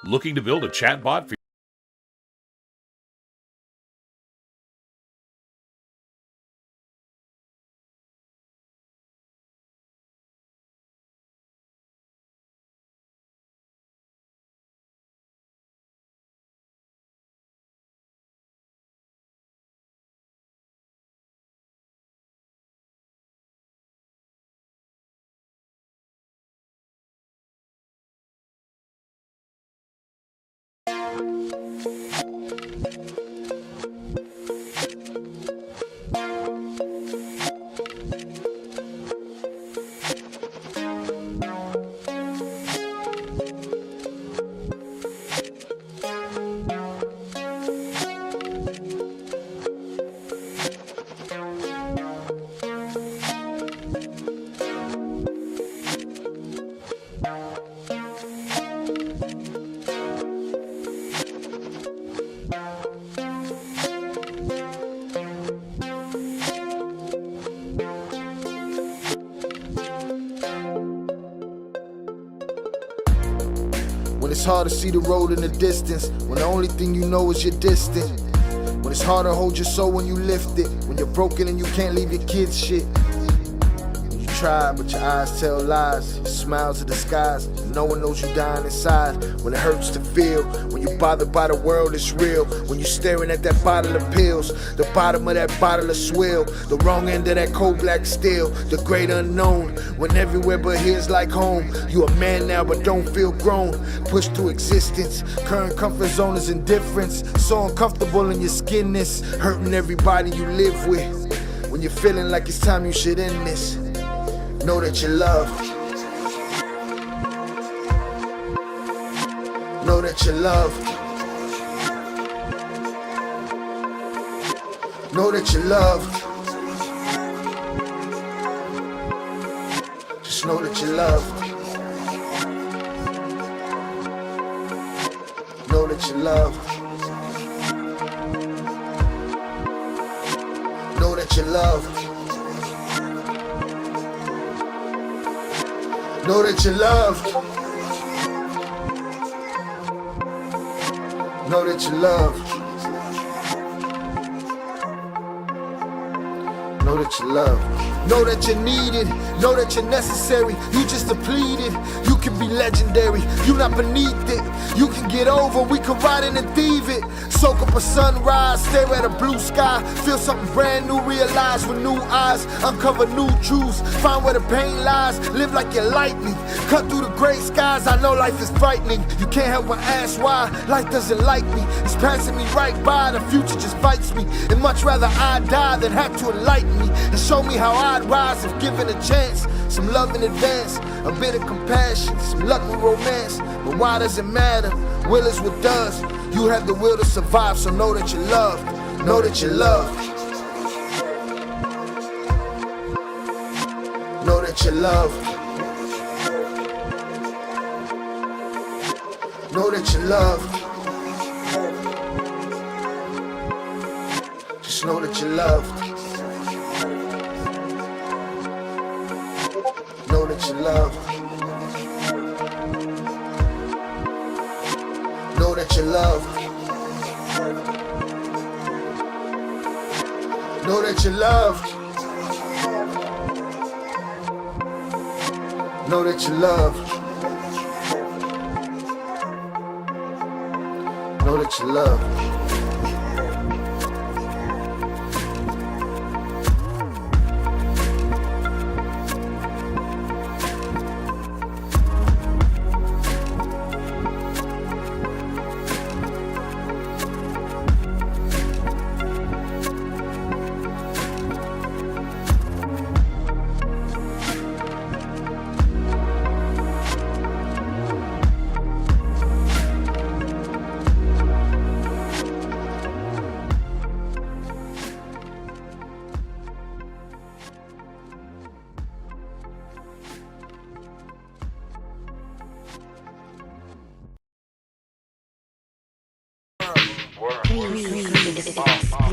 Looking to build a chatbot for When it's hard to see the road in the distance, when the only thing you know is you're distant. When it's hard to hold your soul when you lift it, when you're broken and you can't leave your kids shit. When you try but your eyes tell lies, your smiles are disguised, and no one knows you dying inside. When it hurts to feel, when you're bothered by the world it's real. When you're staring at that bottle of pills, the bottom of that bottle of swill, the wrong end of that cold black steel, the great unknown. When everywhere but here's like home. You a man now but don't feel grown, pushed through existence. Current comfort zone is indifference, so uncomfortable in your skinness, hurting everybody you live with. When you're feeling like it's time you should end this, know that you're loved. Know that you're loved. Know that you're loved. Just know that you're loved. Know that you're loved. Know that you're loved. Know that you're loved. Know that you're loved. Know that you're loved. Know that you're needed. Know that you're necessary. You just depleted. You can be legendary. You not beneath it. You can get over. We can ride in and thieve it. Soak up a sunrise. Stare at a blue sky. Feel something brand new. Realize with new eyes. Uncover new truths. Find where the pain lies. Live like you're lightning. Cut through the gray skies. I know life is frightening. You can't help but ask why. Life doesn't like me. It's passing me right by. The future just fights me. And much rather I die than have to enlighten me and show me how I'd rise if given a chance. Some love in advance, a bit of compassion, some luck with romance. But why does it matter? Will is what does. You have the will to survive, so know that you're loved. Know that you're loved. Know that you're loved. Know that you're loved. Just know that you're loved. Know that you're loved. Know that you're loved. Know that you're loved. Know that you're loved. Know that you're loved.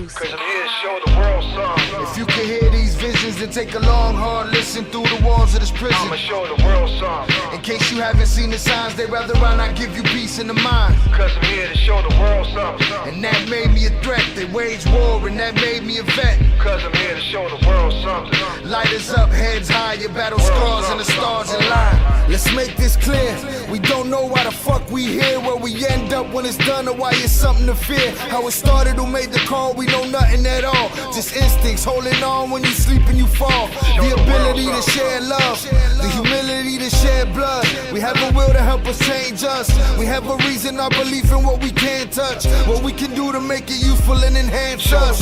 Cause I'm here to show the world some. If you can hear these visions, then take a long, hard listen through the walls of this prison. I'ma show the world something. In case you haven't seen the signs, they rather I not give you peace in the mind. Cause I'm here to show the world something. And that made me a threat. They wage war and that made me a vet. Cause I'm here to show the world something. Lighters up, heads high, your battle scars and the stars in line. Let's make this clear. We don't know why the fuck we here, where we end up when it's done, or why it's something to fear. How it started, who made the call, we know nothing at all. Just instincts holding on when you sleep and you fall. The ability to share love, the humility to share blood. We have a will to help us change us. We have a reason, our belief in what we can't touch, what we can do to make it useful and enhance us.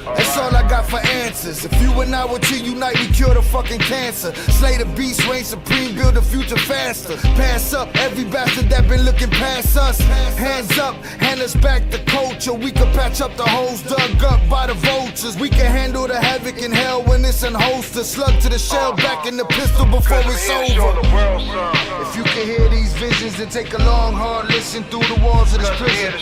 That's all I got for answers. If you and I were to unite, we cure the fucking cancer. Slay the beast, reign supreme, build a future faster. Pass up every bastard that been looking past us. Hands up, hand us back the culture. We could patch up the holes dug up by the vultures. We can handle the havoc in hell when it's unholstered. Slug to the shell, back in the pistol before it's over. If you can hear these visions, then take a long, hard listen through the walls of this prison.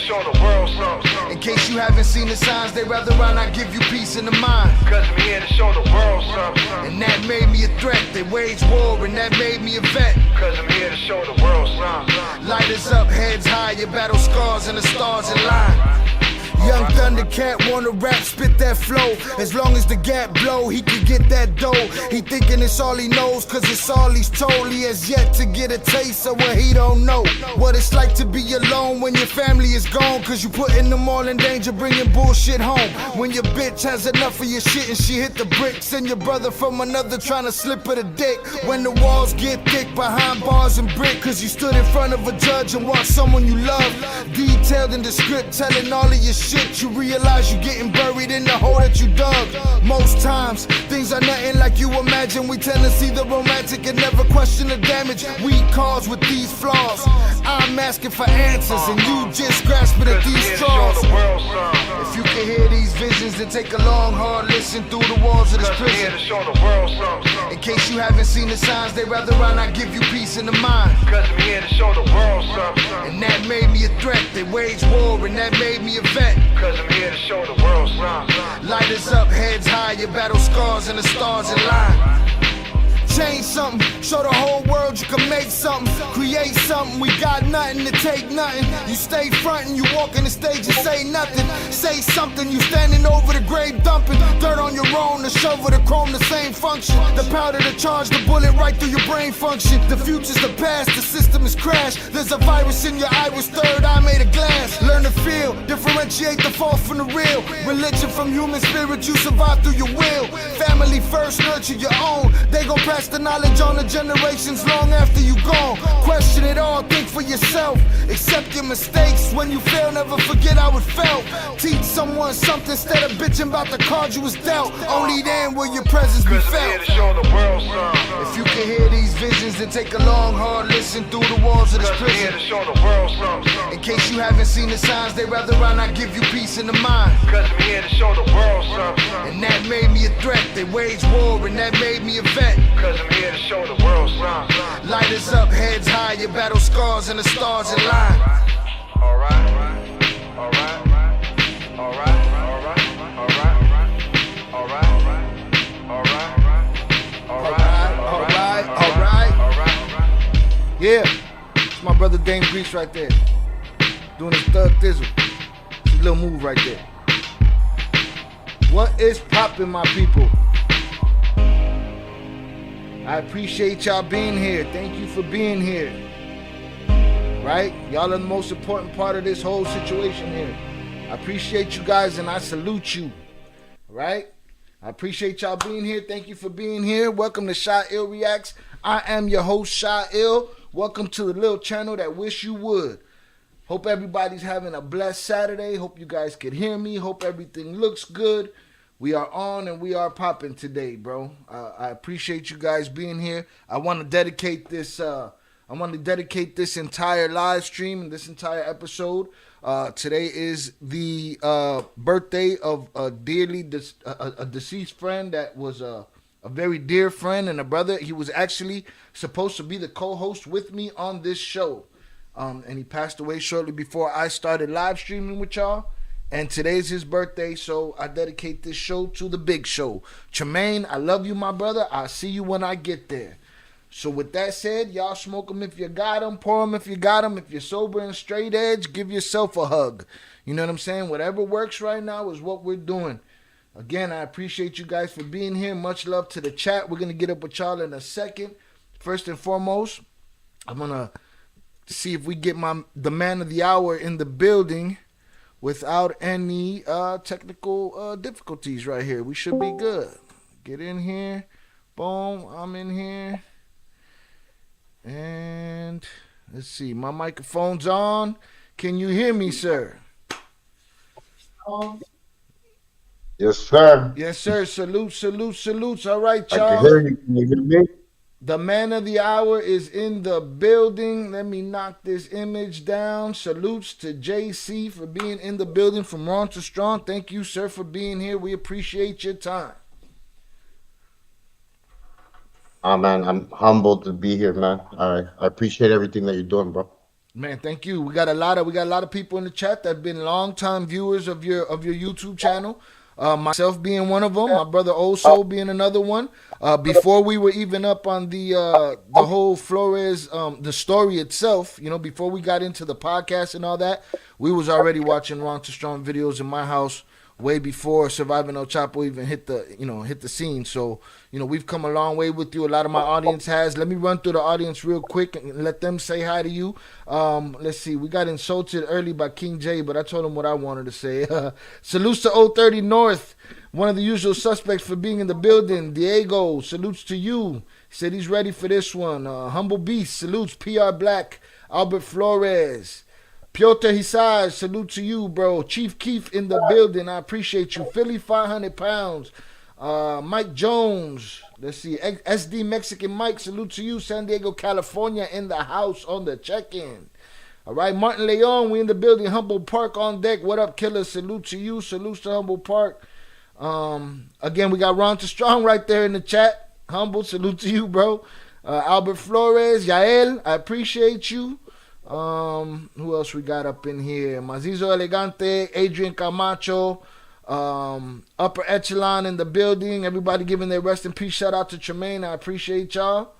In case you haven't seen the signs, they rather I not give you peace in the mind. Cause I'm here to show the world something. And that made me a threat. They wage war and that made me a vet. Cause I'm here to show the world something. Lighters up, heads high, your battle scars and the stars in line. Young Thundercat wanna rap, spit that flow. As long as the gap blow, he can get that dough. He thinking it's all he knows, cause it's all he's told. He has yet to get a taste of what he don't know. What it's like to be alone when your family is gone, cause you putting them all in danger, bringing bullshit home. When your bitch has enough of your shit and she hit the bricks, and your brother from another trying to slip her the dick. When the walls get thick behind bars and brick, cause you stood in front of a judge and watched someone you love. Detailed in the script, telling all of your shit. You realize you're getting buried in the hole that you dug. Most times, things are nothing like you imagine. We tend to see the romantic and never question the damage we cause with these flaws. I'm asking for answers and you just grasping at these straws. If you can hear these visions, then take a long, hard listen through the walls of this prison. In case you haven't seen the signs, they rather I not give you peace in the mind. Cause I'm here to show the world something. And that made me a threat. They wage war and that made me a vet. Cause I'm here to show the world something. Lighters up, heads high, your battle scars and the stars in line. Change something, show the whole world you can make something. Create something, we got nothing to take nothing. You stay frontin', you walk in the stage and say nothing. Say something, you standing over the grave dumping dirt on your own, the shovel, the chrome, the same function. The powder, the charge, the bullet right through your brain function. The future's the past, the system is crashed. There's a virus in your iris, third eye made of glass. Learn to feel, differentiate the false from the real. Religion from human spirit, you survive through your will. Family first, nurture your own. They gon' pass the knowledge on the generations long after you gone. Question it all, think for yourself. Accept your mistakes. When you fail, never forget how it felt. Teach someone something instead of bitching about the cards you was dealt. Only then will your presence be felt. If you can hear these visions, then take a long, hard listen through the walls of this prison. In case you haven't seen the signs, they rather I not give you peace in the mind. Cause I'm here to show the world something. And that made me a threat. They wage war and that made me a vet. Cause I'm here to show the world something. Lighters up, heads high, your battle scars and the stars in line. Alright, alright, alright, alright, alright. Yeah, it's my brother Dame Grease right there, doing his thug thizzle. It's a little move right there. What is poppin', my people? I appreciate y'all being here. Thank you for being here. Right? Y'all are the most important part of this whole situation here. I appreciate you guys and I salute you. Right? I appreciate y'all being here. Thank you for being here. Welcome to Shy Ill Reacts. I am your host, Shy Ill. Welcome to the little channel that wish you would. Hope everybody's having a blessed Saturday. Hope you guys can hear me. Hope everything looks good. We are on and we are popping today, bro. I appreciate you guys being here. I want to dedicate this. Entire live stream and this entire episode. Today is the birthday of a deceased friend that was a very dear friend and a brother. He was actually supposed to be the co-host with me on this show, and he passed away shortly before I started live streaming with y'all. And today's his birthday, so I dedicate this show to the big show. Tremaine, I love you, my brother. I'll see you when I get there. So with that said, y'all smoke them if you got them, pour them if you got them. If you're sober and straight edge, give yourself a hug. You know what I'm saying? Whatever works right now is what we're doing. Again, I appreciate you guys for being here. Much love to the chat. We're going to get up with y'all in a second. First and foremost, I'm going to see if we get the man of the hour in the building without any technical difficulties right here. We should be good. Get in here. Boom. I'm in here. And let's see. My microphone's on. Can you hear me, sir? Yes, sir. Yes, sir. Salutes. All right, I y'all. can hear you. Can you hear me? The man of the hour is in the building. Let me knock this image down. Salutes to JC for being in the building from Wrong to Strong. Thank you, sir, for being here. We appreciate your time. Oh, man, I'm humbled to be here, man. I appreciate everything that you're doing, bro. Man, thank you. We got a lot of people in the chat that have been longtime viewers of your YouTube channel. Myself being one of them, my brother Oso being another one. Before we were even up on the whole Flores, the story itself, you know, before we got into the podcast and all that, we was already watching Wrong to Strong videos in my house way before Surviving El Chapo even hit the scene. So, you know, we've come a long way with you. A lot of my audience has. Let me run through the audience real quick and let them say hi to you. Let's see. We got insulted early by King J, but I told him what I wanted to say. Salutes to 030 North, one of the usual suspects for being in the building. Diego, salutes to you. He said he's ready for this one. Humble Beast, salutes. PR Black, Albert Flores. Piotr Hisaj, salute to you, bro. Chief Keef in the building. I appreciate you. Philly, 500 pounds. Mike Jones. Let's see. SD Mexican Mike, salute to you. San Diego, California, in the house on the check-in. All right. Martin Leon, we in the building. Humble Park on deck. What up, killer? Salute to you. Salute to Humble Park. Again, we got Ron to Strong right there in the chat. Humble, salute to you, bro. Albert Flores, Yael, I appreciate you. Who else we got up in here? Mazizo Elegante, Adrian Camacho, Upper Echelon in the building. Everybody giving their rest in peace. Shout out to Tremaine. I appreciate y'all.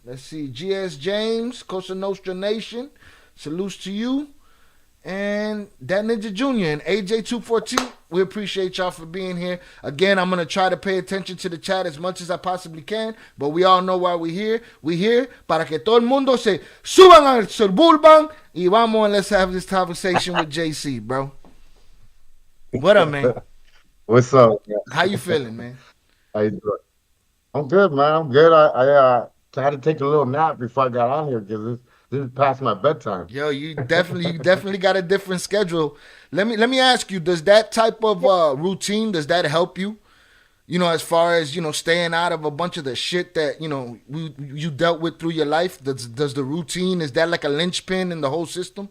Let's see. GS James, Costa Nostra Nation. Salutes to you. And that Ninja Jr. and AJ214, we appreciate y'all for being here. Again, I'm going to try to pay attention to the chat as much as I possibly can, but we all know why we're here. We're here para que todo el mundo se suban al suburban y vamos and let's have this conversation with JC, bro. What up, man? What's up? How you feeling, man? How you doing? I'm good, man. I'm good. I had to take a little nap before I got on here because this is past my bedtime. Yo, you definitely got a different schedule. Let me ask you, does that type of routine, does that help you? You know, as far as, you know, staying out of a bunch of the shit that, you know, you dealt with through your life? Does the routine, is that like a linchpin in the whole system?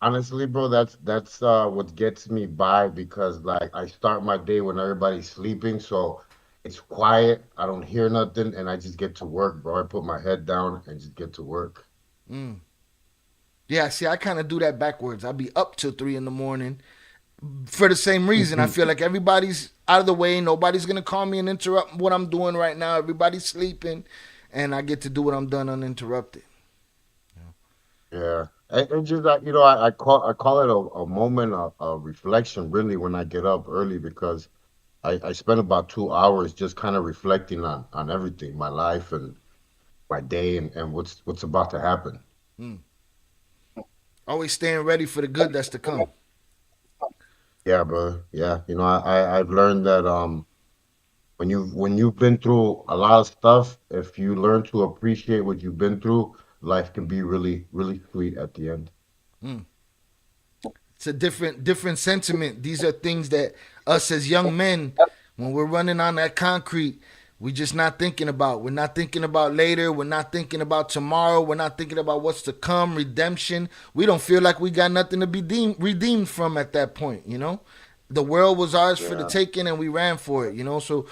Honestly, bro, that's what gets me by because like I start my day when everybody's sleeping, so it's quiet. I don't hear nothing, and I just get to work, bro. I put my head down and just get to work. Yeah, see, I kind of do that backwards. I'll be up till 3 a.m. for the same reason. I feel like everybody's out of the way. Nobody's going to call me and interrupt what I'm doing right now. Everybody's sleeping, and I get to do what I'm doing uninterrupted. Yeah. And just like, you know, I call it a moment of reflection, really, when I get up early because I spend about 2 hours just kind of reflecting on everything, my life and my day and what's about to happen. Always staying ready for the good that's to come. Yeah, bro. Yeah. You know, I've learned that when you've been through a lot of stuff, if you learn to appreciate what you've been through, life can be really, really sweet at the end. It's a different sentiment. These are things that us as young men, when we're running on that concrete, we just not thinking about. We're not thinking about later. We're not thinking about tomorrow. We're not thinking about what's to come, redemption. We don't feel like we got nothing to be redeemed from at that point, you know? The world was ours for the taking and we ran for it, you know? So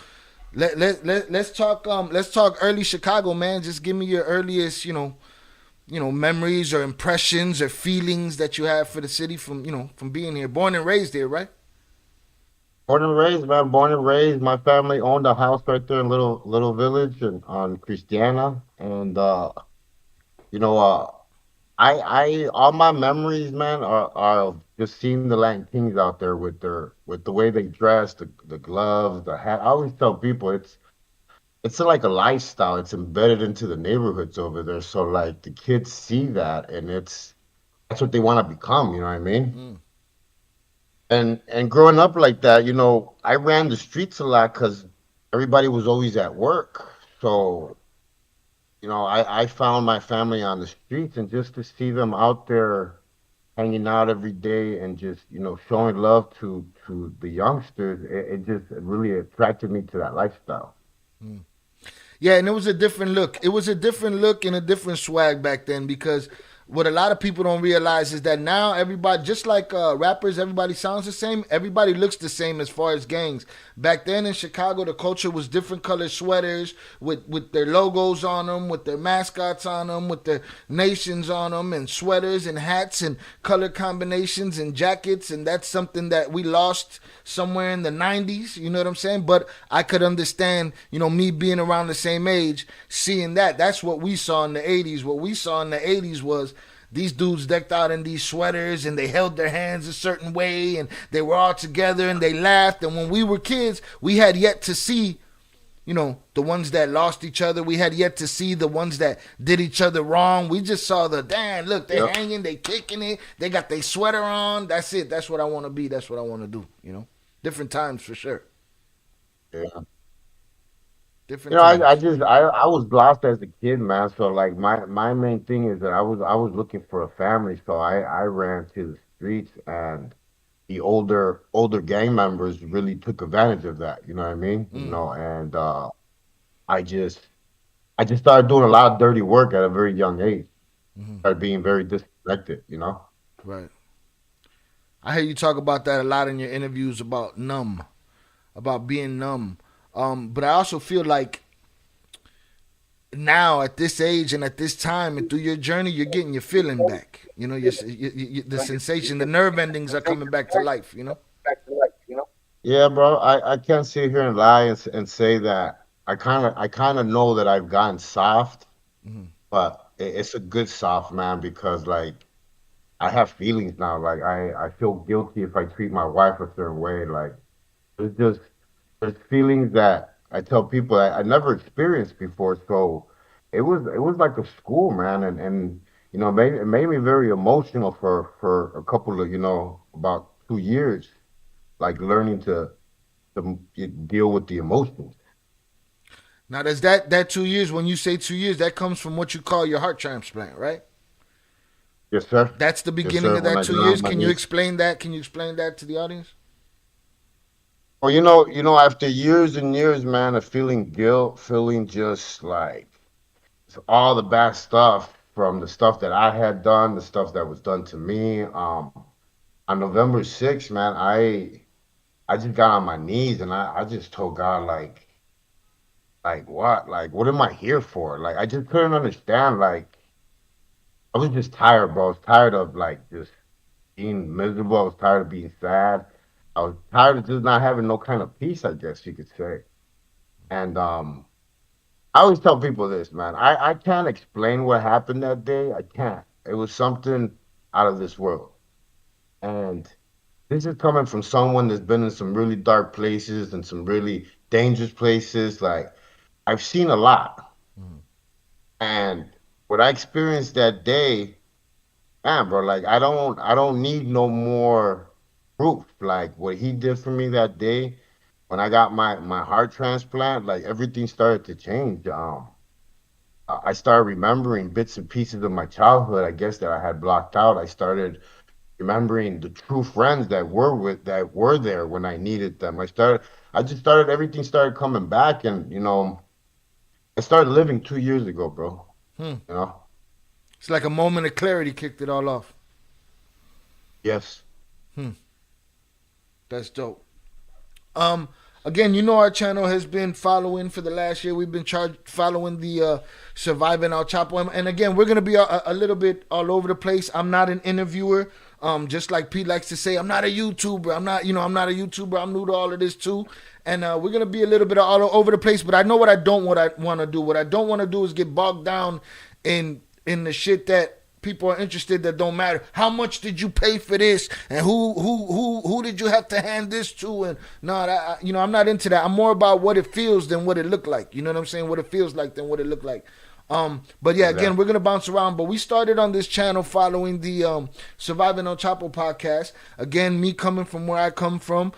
let's talk early Chicago, man. Just give me your earliest, you memories or impressions or feelings that you have for the city from from being here, born and raised here, right? Born and raised, man. Born and raised. My family owned a house right there in little village and on Christiana, and you know, all my memories, man, are of just seeing the Latin Kings out there with the way they dress, the gloves, the hat. I always tell people it's like a lifestyle. It's embedded into the neighborhoods over there. So like the kids see that, and that's what they want to become. You know what I mean? Mm. And growing up like that, I ran the streets a lot because everybody was always at work. So I found my family on the streets, and just to see them out there hanging out every day and just showing love to the youngsters, it just really attracted me to that lifestyle. Mm. Yeah, and it was a different look. It was a different look and a different swag back then, because what a lot of people don't realize is that now everybody, just like rappers, everybody sounds the same. Everybody looks the same as far as gangs. Back then in Chicago, the culture was different colored sweaters with their logos on them, with their mascots on them, with their nations on them, and sweaters and hats and color combinations and jackets. And that's something that we lost somewhere in the 90s. You know what I'm saying? But I could understand, me being around the same age, seeing that. That's what we saw in the 80s. What we saw in the 80s was these dudes decked out in these sweaters, and they held their hands a certain way, and they were all together, and they laughed. And when we were kids, we had yet to see, the ones that lost each other. We had yet to see the ones that did each other wrong. We just saw the, damn, look, they Yep. hanging, they kicking it, they got their sweater on. That's it. That's what I want to be. That's what I want to do. Different times for sure. Yeah. Different times. I was lost as a kid, man. So like my main thing is that I was looking for a family, so I ran to the streets, and the older gang members really took advantage of that. You know what I mean? Mm, And I just I just started doing a lot of dirty work at a very young age. hmm Started being very disconnected. Right. I hear you talk about that a lot in your interviews about numb, about being numb. But I also feel like now at this age and at this time and through your journey, you're getting your feeling back. The sensation, the nerve endings are coming back to life. Yeah, bro. I can't sit here and lie and say that I kind of know that I've gotten soft, Hmm but it's a good soft, man, because like I have feelings now. Like I feel guilty if I treat my wife a certain way. Like it's just there's feelings that I tell people I never experienced before. So it was like a school, man, and it made me very emotional for a couple of about 2 years, like learning to deal with the emotions. Now, does that 2 years? When you say 2 years, that comes from what you call your heart transplant, right? Yes, sir. That's the Yes, beginning sir. of When that I two got on years. my Can you knees. explain that? Can you explain that to the audience? Well, after years and years, man, of feeling guilt, feeling just like all the bad stuff from the stuff that I had done, the stuff that was done to me. On November 6th, man, I just got on my knees, and I just told God, like what? Like what am I here for? Like I just couldn't understand. Like I was just tired, bro. I was tired of like just being miserable. I was tired of being sad. I was tired of just not having no kind of peace, I guess you could say. And I always tell people this, man. I can't explain what happened that day. I can't. It was something out of this world. And this is coming from someone that's been in some really dark places and some really dangerous places. Like I've seen a lot. Mm. And what I experienced that day, man, bro, like I don't need no more proof. Like what he did for me that day when I got my heart transplant, like everything started to change. I started remembering bits and pieces of my childhood, I guess, that I had blocked out. I started remembering the true friends that were there when I needed them. I just started everything started coming back, and I started living 2 years ago, bro. Hmm. You know? It's like a moment of clarity kicked it all off. Yes. Hmm. That's dope. Um, Again, you know our channel has been following for the last year. We've been following the Surviving El Chapo, and again, we're gonna be a little bit all over the place. I'm not an interviewer. Just like Pete likes to say, I'm not a YouTuber. I'm not a YouTuber. I'm new to all of this too, and we're gonna be a little bit all over the place. But I know what I don't want to do. What I don't want to do is get bogged down in the shit that people are interested that don't matter. How much did you pay for this? And who did you have to hand this to? And no, I'm not into that. I'm more about what it feels than what it looked like. You know what I'm saying? What it feels like than what it looked like. But yeah, again, we're gonna bounce around. But we started on this channel following the Surviving El Chapo podcast. Again, me coming from where I come from,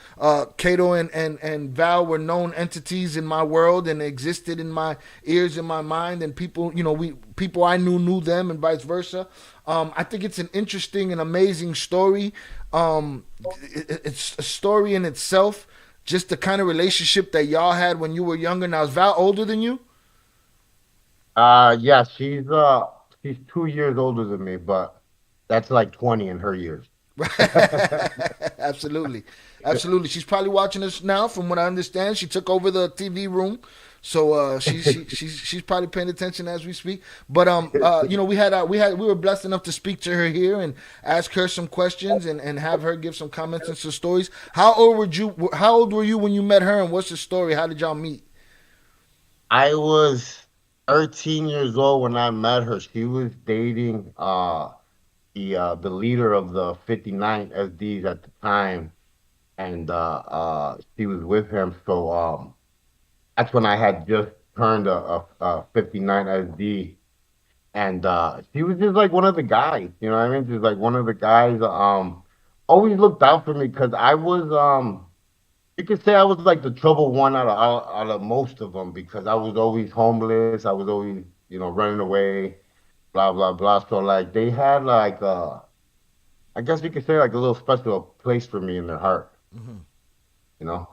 Kato and Val were known entities in my world and existed in my ears, in my mind, and people, people I knew them, and vice versa. I think it's an interesting and amazing story. It's a story in itself. Just the kind of relationship that y'all had when you were younger. Now, is Val older than you? Yeah, she's 2 years older than me, but that's like 20 in her years. Absolutely, absolutely. She's probably watching us now. From what I understand, she took over the TV room, so she's probably paying attention as we speak. But we were blessed enough to speak to her here and ask her some questions and have her give some comments and some stories. How old were you when you met her, and what's the story? How did y'all meet? I was 13 years old when I met her. She was dating the leader of the 59 SDs at the time, and she was with him. So that's when I had just turned a 59 SD, and she was just like one of the guys. You know what I mean? Just like one of the guys. Always looked out for me because I was you could say I was like the trouble one out of most of them because I was always homeless. I was always running away, blah blah blah. So like they had like I guess you could say like a little special place for me in their heart. You know.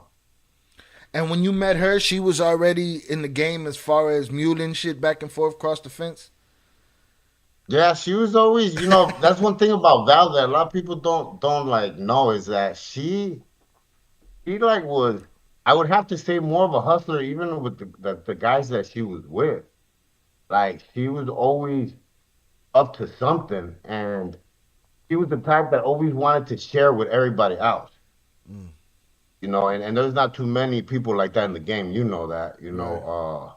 And when you met her, she was already in the game as far as muling shit back and forth across the fence. Yeah, she was always, that's one thing about Val that a lot of people don't like know is that she like was I would have to say more of a hustler even with the guys that she was with. Like she was always up to something and she was the type that always wanted to share with everybody else. And there's not too many people like that in the game, you know that, Right.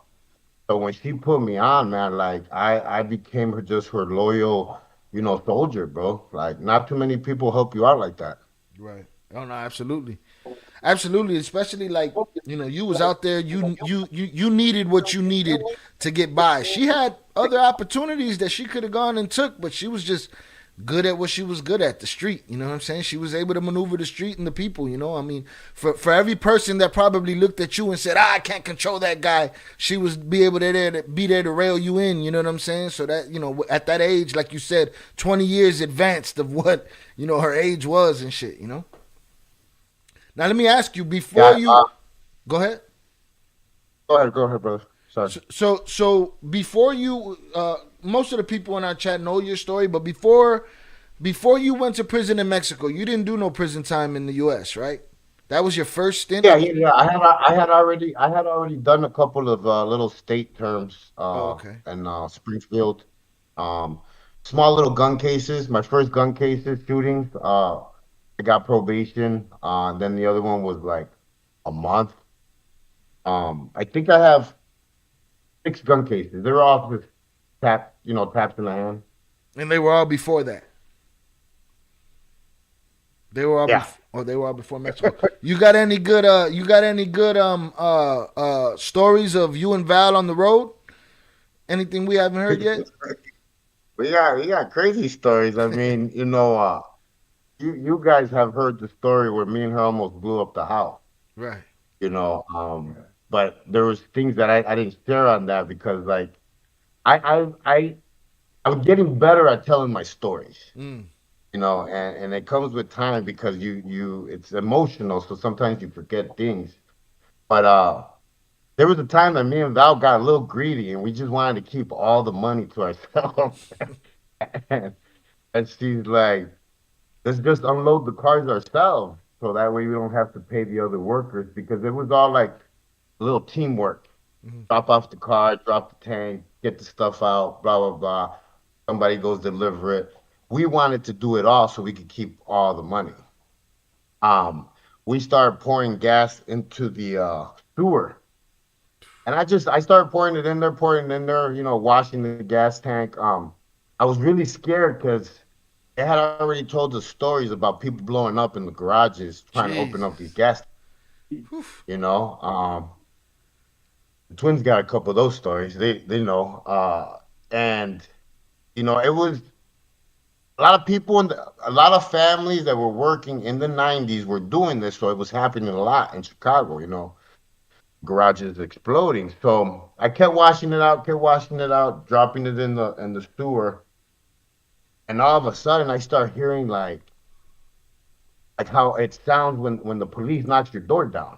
so when she put me on, man, like I became her loyal, soldier, bro. Like not too many people help you out like that. Right. Oh no, absolutely. Absolutely, especially like you was out there. You needed what you needed to get by. She had other opportunities that she could have gone and took, but she was just good at what she was good at, the street. You know what I'm saying? She was able to maneuver the street and the people. I mean, for every person that probably looked at you and said, I can't control that guy, she was be there to rail you in. You know what I'm saying? So that at that age, like you said, 20 years advanced of what her age was and shit. Now let me ask you before Yeah, you go ahead. go ahead, brother. Sorry. So before you, most of the people in our chat know your story, but before you went to prison in Mexico, you didn't do no prison time in the U.S., right? That was your first stint. Yeah, yeah, yeah. I had already done a couple of little state terms Oh, okay. in Springfield. Um, Small little gun cases. My first gun cases, shootings. I got probation. Then the other one was like a month. I think I have 6 gun cases. They're all just taps in the hand. And they were all before that. They were all Yeah. before. Oh, they were all before Mexico. You got any good? Stories of you and Val on the road? Anything we haven't heard yet? We got crazy stories. I mean, you guys have heard the story where me and her almost blew up the house. Right. You know, but there was things that I didn't share on that because like I I I I was getting better at telling my stories. Mm. And it comes with time because you it's emotional, so sometimes you forget things. But there was a time that me and Val got a little greedy and we just wanted to keep all the money to ourselves. and, and she's like, let's just unload the cars ourselves. so that way we don't have to pay the other workers because it was all like a little teamwork. Drop off the car, drop the tank, get the stuff out, blah blah blah. Somebody goes deliver it. We wanted to do it all so we could keep all the money. Um, we started pouring gas into the sewer, and I started pouring it in there, washing the gas tank. I was really scared because they had already told us stories about people blowing up in the garages trying to open up these Jesus. gas. Oof. You know, the twins got a couple of those stories. They know, and it was a lot of people a lot of families that were working in the '90s were doing this, so it was happening a lot in Chicago. Garages exploding. So I kept washing it out, dropping it in the sewer, and all of a sudden I start hearing like how it sounds when the police knocks your door down.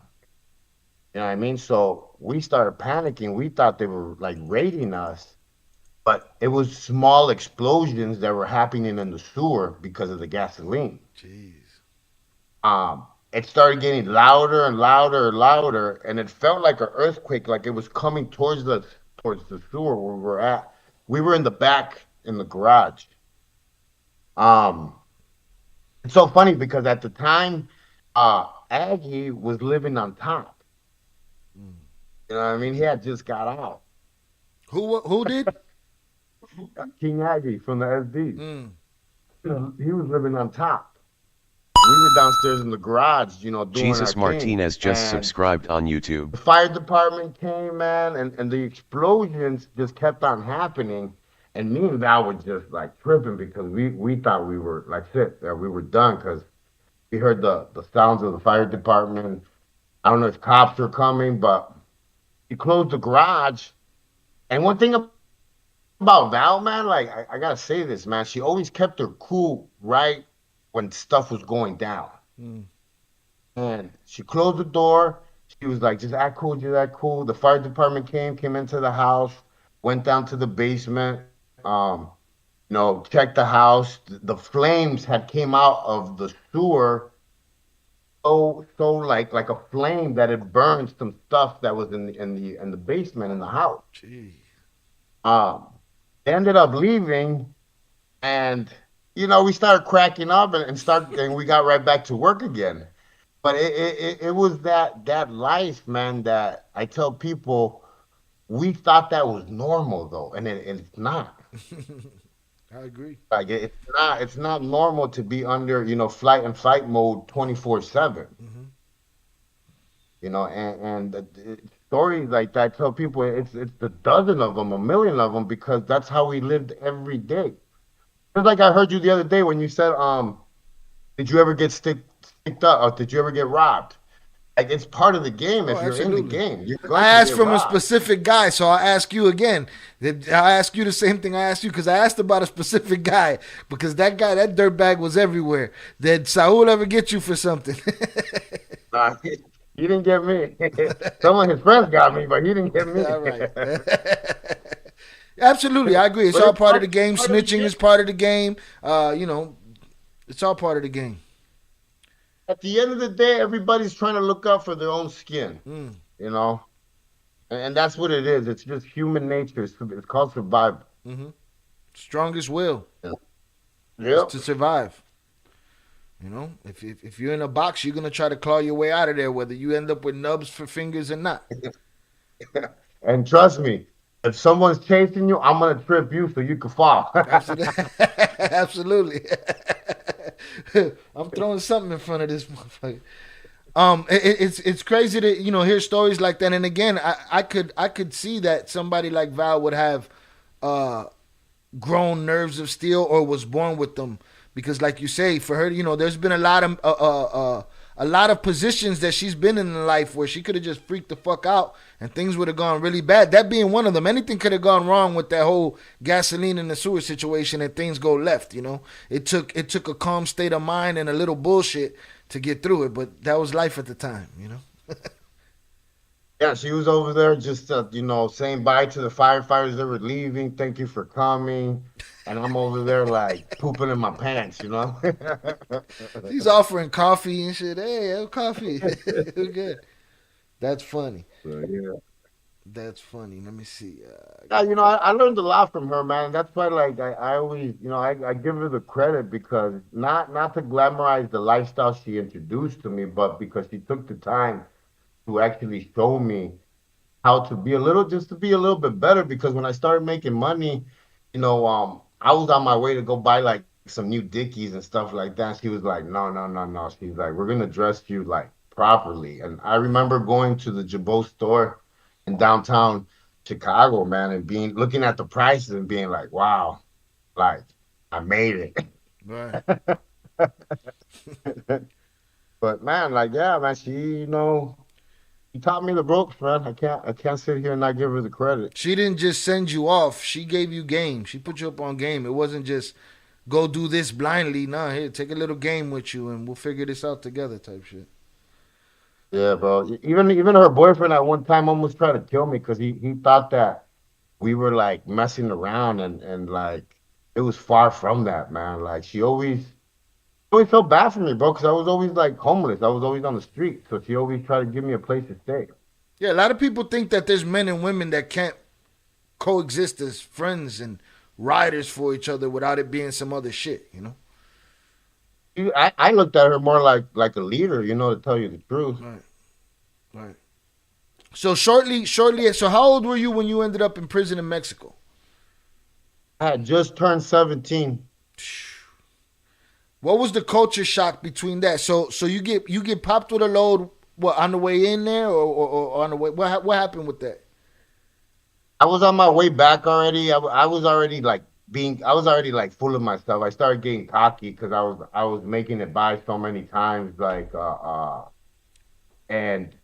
You know what I mean? So we started panicking. We thought they were like raiding us, but it was small explosions that were happening in the sewer because of the gasoline. Jeez. It started getting louder and louder and louder, and it felt like an earthquake, like it was coming towards the sewer where we're at. We were in the back in the garage. Um, it's so funny because at the time, Aggie was living on top. You know what I mean? He had just got out. Who did? King Aggie from the SD. Mm. He was living on top. We were downstairs in the garage, doing our Jesus thing. Martinez just And subscribed on YouTube. the fire department came, man, and the explosions just kept on happening. And me and Val were just like tripping because we thought we were like shit, that we were done because we heard the sounds of the fire department. I don't know if cops were coming, but he closed the garage. And one thing about Val, man, like I gotta say this, man, she always kept her cool right when stuff was going down. Mm. And she closed the door. She was like, just act cool, just act cool. The fire department came into the house, went down to the basement, checked the house. The flames had came out of the sewer so like a flame that it burned some stuff that was in the basement in the house. Jeez. Um, they ended up leaving, and we started cracking up and we got right back to work again. But it was that life, man, that I tell people we thought that was normal though, and it's not. I agree. Like it's not normal to be under, flight and fight mode 24/7. Hmm. And stories like that, I tell people it's a dozen of them, a million of them, because that's how we lived every day. Just like I heard you the other day when you said, did you ever get sticked up, or did you ever get robbed? Like it's part of the game. Oh, If you're in the absolutely. game, you're going I to asked get from a robbed. specific guy, so I'll ask you again. I ask you the same thing I asked you because I asked about a specific guy because that guy, that dirtbag was everywhere. Did Saul ever get you for something? Nah, he didn't get me. Some of his friends got me, but he didn't get me. All right. Absolutely, I agree. It's But all it's part of the part game. of the Snitching game. is part of the game. It's all part of the game. At the end of the day, everybody's trying to look out for their own skin, Mm. you know, and that's what it is. It's just human nature. It's called survival. Hmm. Strongest will is Yep. to survive. If you're in a box, you're gonna try to claw your way out of there, whether you end up with nubs for fingers or not. And trust me, if someone's chasing you, I'm gonna trip you so you can fall. Absolutely. Absolutely. I'm throwing something in front of this motherfucker. It's crazy to hear stories like that. And again, I could see that somebody like Val would have grown nerves of steel or was born with them because, like you say, for her, there's been a lot of positions that she's been in life where she could have just freaked the fuck out and things would have gone really bad. That being one of them. Anything could have gone wrong with that whole gasoline in the sewer situation and things go left, It took a calm state of mind and a little bullshit to get through it, but that was life at the time, Yeah, she was over there just saying bye to the firefighters that were leaving. Thank you for coming. And I'm over there like pooping in my pants. She's offering coffee and shit. Hey, have coffee. We're good. That's funny. So, yeah. That's funny. Let me see. I Yeah, got I learned a lot from her, man. That's why, like, I always, I give her the credit because not to glamorize the lifestyle she introduced to me, but because she took the time to actually show me how to be just to be a little bit better. Because when I started making money, I was on my way to go buy like some new Dickies and stuff like that. She was like, no, no, no, no. She's like, we're gonna dress you like properly. And I remember going to the Jabot store in downtown Chicago, man, and being looking at the prices and being like, wow, like I made it. right. But man, like yeah, man, she taught me the ropes, man. I can't sit here and not give her the credit. She didn't just send you off. She gave you game. She put you up on game. It wasn't just go do this blindly. Nah, here, take a little game with you and we'll figure this out together type shit. Yeah, bro. Even her boyfriend at one time almost tried to kill me because he thought that we were like messing around and like it was far from that, man. Like she always felt bad for me, bro, because I was always like homeless. I was always on the street, so she always tried to give me a place to stay. Yeah, a lot of people think that there's men and women that can't coexist as friends and riders for each other without it being some other shit, you know? I looked at her more like a leader, to tell you the truth. Right, right. So shortly, so how old were you when you ended up in prison in Mexico? I had just turned 17. What was the culture shock between that? So you get popped with a load, what, on the way in there or on the way? What happened with that? I was on my way back already. I was already like I was already like full of myself. I started getting cocky because I was making it by so many times, like and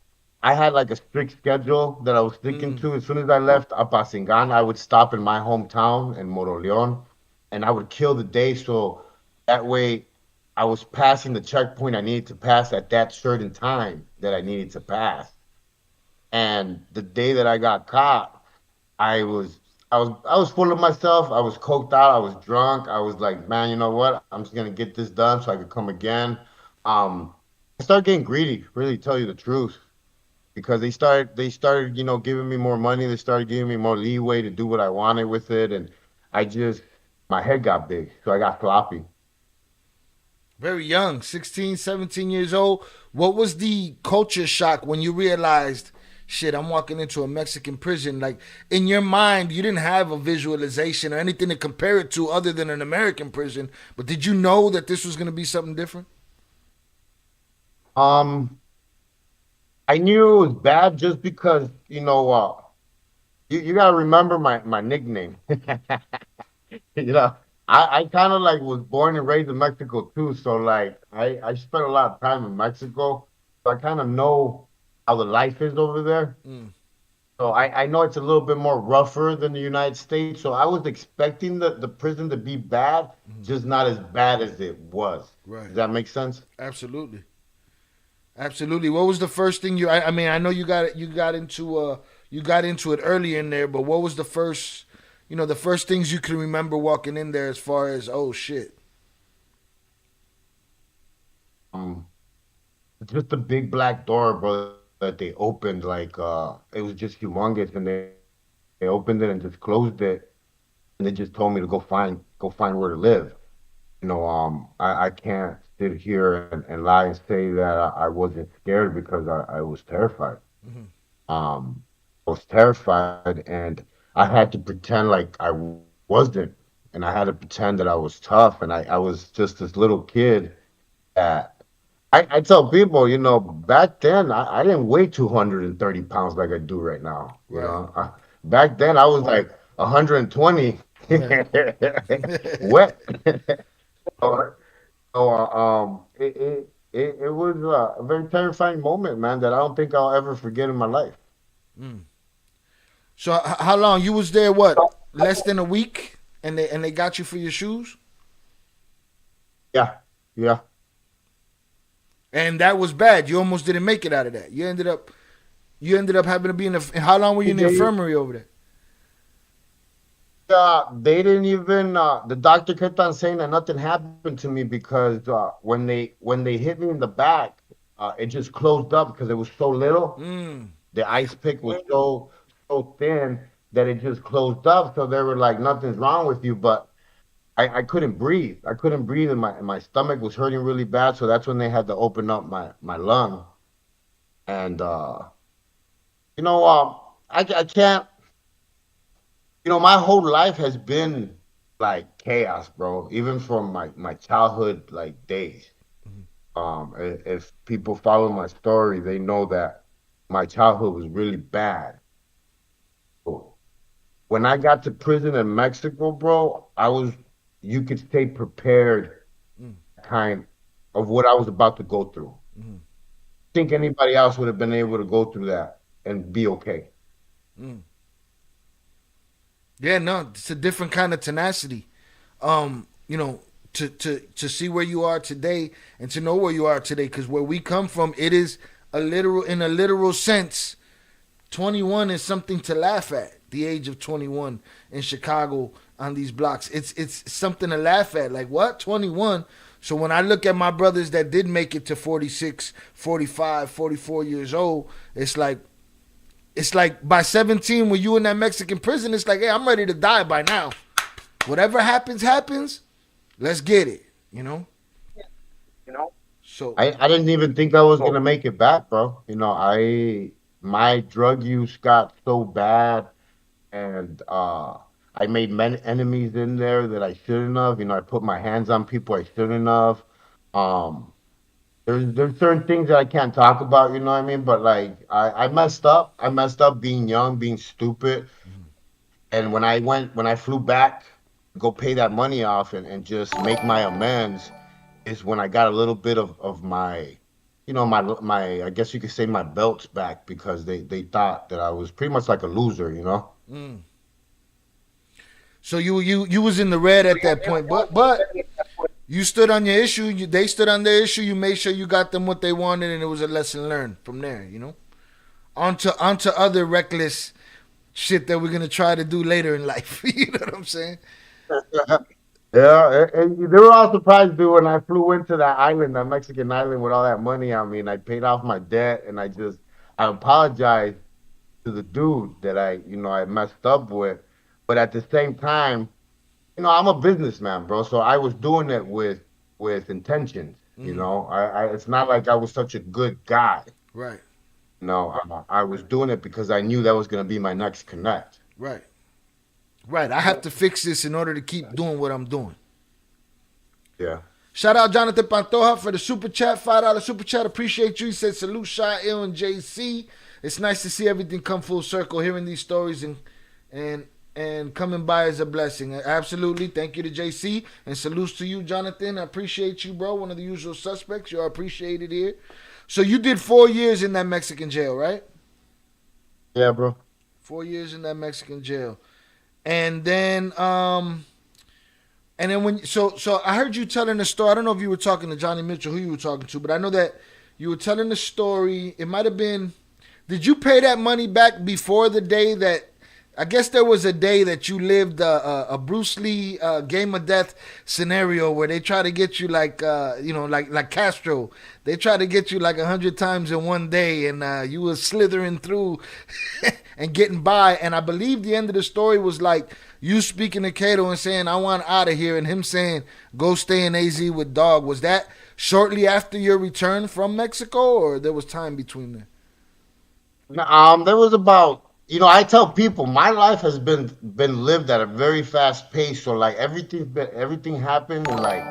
I had like a strict schedule that I was sticking Mm, to. As soon as I left Apasingan, I would stop in my hometown in Moroleon, and I would kill the day. So that way, I was passing the checkpoint I needed to pass at that certain time that I needed to pass. And the day that I got caught, I was I was full of myself. I was coked out. I was drunk. I was like, man, you know what? I'm just gonna get this done so I could come again. Um, I started getting greedy. Really, tell you the truth because they started giving me more money. They started giving me more leeway to do what I wanted with it, and I just my head got big, so I got sloppy. very young, 16, 17 years old. What was the culture shock when you realized, shit, I'm walking into a Mexican prison? Like, in your mind, you didn't have a visualization or anything to compare it to other than an American prison. But did you know that this was going to be something different? Um, I knew it was bad just because you gotta remember my nickname. You know, I kind of like was born and raised in Mexico too, so like I spent a lot of time in Mexico, so I kind of know how the life is over there. Mm, So I know it's a little bit more rougher than the United States. So I was expecting the prison to be bad, mm, just not as bad as it was. right. Does that make sense? Absolutely. Absolutely. What was the first thing I mean, I know you got into it early in there, but what was the first, the first things you can remember walking in there as far as, oh shit. Um, just a big black door, bro, that they opened like it was just humongous, and they opened it and just closed it, and they just told me to go find where to live. I can't sit here and lie and say that I wasn't scared because I was terrified. Hmm. Um, I was terrified, and I had to pretend like I wasn't, and I had to pretend that I was tough, and I was just this little kid that I tell people, back then I didn't weigh 230 pounds like I do right now. Right. Back then I was like 120, Right. wet. So, it was a very terrifying moment, man, that I don't think I'll ever forget in my life. Mm. So how long you was there? What, less than a week, and they got you for your shoes, Yeah, yeah. and that was bad. You almost didn't make it out of that. You ended up, You ended up having to be in the. How long were you in the They infirmary over there? they didn't even the doctor kept on saying that nothing happened to me because when they hit me in the back, it just closed up because it was so little. Mm. The ice pick was so thin that it just closed up. So they were like, nothing's wrong with you, but I couldn't breathe. I couldn't breathe, and my stomach was hurting really bad. So that's when they had to open up my lung. And you know, I can't. My whole life has been like chaos, bro. Even from my childhood like days. If people follow my story, they know that my childhood was really bad. When I got to prison in Mexico, bro, you could stay prepared Mm. kind of what I was about to go through. Mm. Think anybody else would have been able to go through that and be okay. Mm. Yeah, no, it's a different kind of tenacity. You know, to see where you are today and to know where you are today, because where we come from, it is in a literal sense. 21 is something to laugh at. The age of 21 in Chicago on these blocks, it's something to laugh at. Like what 21? So when I look at my brothers that did make it to 46, 45, 44 years old, it's like by 17 when you in that Mexican prison, it's like, hey, I'm ready to die by now. Whatever happens, happens. Let's get it. You know. So I didn't even think I was gonna make it back, bro. My drug use got so bad, and I made many enemies in there that I shouldn't have. I put my hands on people I shouldn't have. Um, there's certain things that I can't talk about. You know what I mean? But like I messed up. I messed up being young, being stupid. And when I flew back, go pay that money off and just make my amends, is when I got a little bit of my, I guess you could say my belts back because they thought that I was pretty much like a loser. mm. So you was in the red at that point, but you stood on your issue. They stood on their issue. You made sure you got them what they wanted, and it was a lesson learned from there. You know, onto other reckless shit that we're gonna try to do later in life. You know what I'm saying? Yeah, and they were all surprised, dude, when I flew into that island, that Mexican island, with all that money. I mean, I paid off my debt, and I apologized to the dude that I messed up with, but at the same time, I'm a businessman, bro. So I was doing it with intentions. Mm-hmm. It's not like I was such a good guy. Right, No, I was doing it because I knew that was gonna be my next connect. right, right. I have to fix this in order to keep doing what I'm doing. Yeah. Shout out Jonathan Pantoja for the super chat, $5 super chat. Appreciate you. He said salute Shy Ill and JC. It's nice to see everything come full circle. Hearing these stories and and coming by is a blessing. Absolutely. Thank you to JC and salutes to you, Jonathan. I appreciate you, bro. One of the usual suspects. You're appreciated here. So you did 4 years in that Mexican jail, right? Yeah, bro. 4 years in that Mexican jail, and then when so I heard you telling the story. I don't know if you were talking to Johnny Mitchell, who you were talking to, but I know that you were telling the story. It might have been. Did you pay that money back before the day that? I guess there was a day that you lived a Bruce Lee game of death scenario where they try to get you like like Castro. They try to get you like 100 times in one day, and you were slithering through and getting by. And I believe the end of the story was like you speaking to Cato and saying, "I want out of here," and him saying, "Go stay in AZ with Dog." Was that shortly after your return from Mexico, or there was time between there? There was about, I tell people my life has been lived at a very fast pace. So like everything happened in like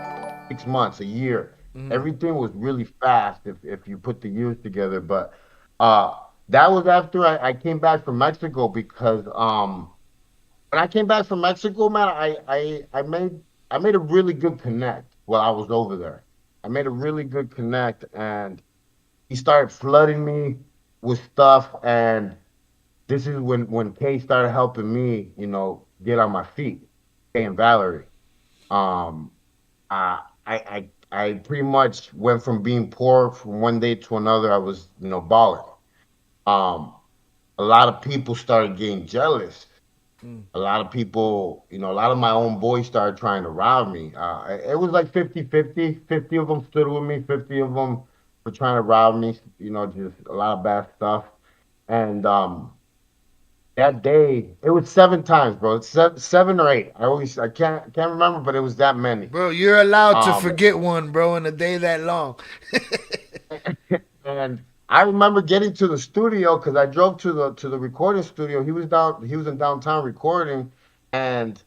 6 months, a year. Mm-hmm. Everything was really fast if you put the years together. But uh, that was after I came back from Mexico because when I came back from Mexico, man, I made a really good connect while I was over there. I made a really good connect, and he started flooding me with stuff, and this is when Kay started helping me, get on my feet. Kay and Valerie. Um, I pretty much went from being poor from one day to another. I was, balling. a lot of people started getting jealous. A lot of people, a lot of my own boys started trying to rob me. It was like 50-50. 50 of them stood with me, 50 of them were trying to rob me, just a lot of bad stuff. And that day, it was 7 times, bro. It's 7 or 8. I can't remember, but it was that many. Bro, you're allowed to Um, forget one, bro, in a day that long. and I remember getting to the studio because I drove to the recording studio. He was in downtown recording, and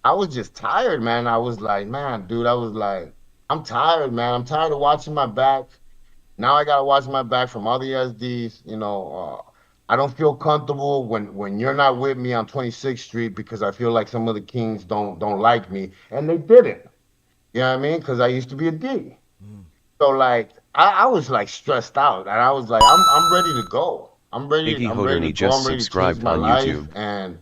I was just tired, man. I was like, man, dude, I was like, I'm tired, man. I'm tired of watching my back. Now I gotta watch my back from all the SDs. I don't feel comfortable when you're not with me on 26th Street because I feel like some of the Kings don't like me, and they didn't. You know what I mean? Because I used to be a D. So like I was like stressed out, and I was like, I'm ready to go. Iggy I'm ready to Hoderny go. just I'm ready to change subscribed my on life, YouTube. and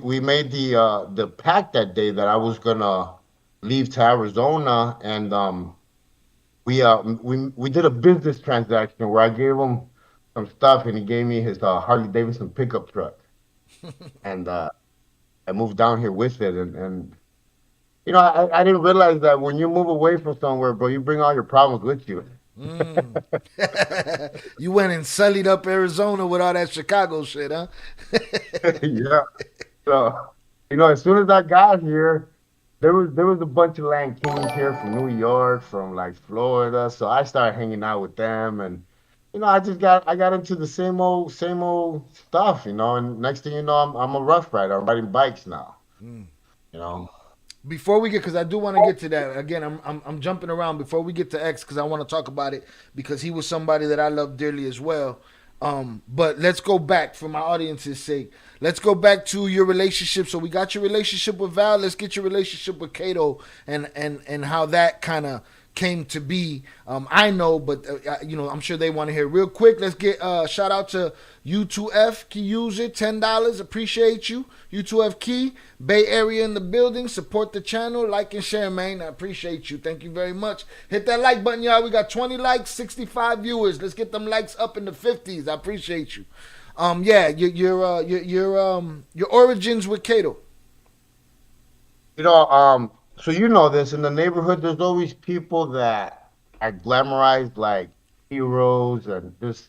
we made the pact that day that I was gonna leave to Arizona, and we did a business transaction where I gave him some stuff, and he gave me his Harley Davidson pickup truck, and I moved down here with it, and I didn't realize that when you move away from somewhere, bro, you bring all your problems with you. Mm. You went and sullied up Arizona with all that Chicago shit, huh? Yeah. So, as soon as I got here, there was a bunch of Land Kings here from New York, from like Florida. So I started hanging out with them, and I got into the same old stuff, and next thing you know, I'm a rough rider. I'm riding bikes now, you know. Before we get, because I do want to get to that again. I'm jumping around before we get to X because I want to talk about it because he was somebody that I love dearly as well. But let's go back for my audience's sake. Let's go back to your relationship. So we got your relationship with Val. Let's get your relationship with Kato and how that kind of came to be. I know, but I'm sure they want to hear real quick. Let's get shout out to U2F Key User, $10. Appreciate you, U2F Key, Bay Area in the building. Support the channel, like and share, man. I appreciate you. Thank you very much. Hit that like button, y'all. We got 20 likes, 65 viewers. Let's get them likes up in the 50s. I appreciate you. Yeah, your origins with Kato. So this in the neighborhood. There's always people that are glamorized like heroes, and just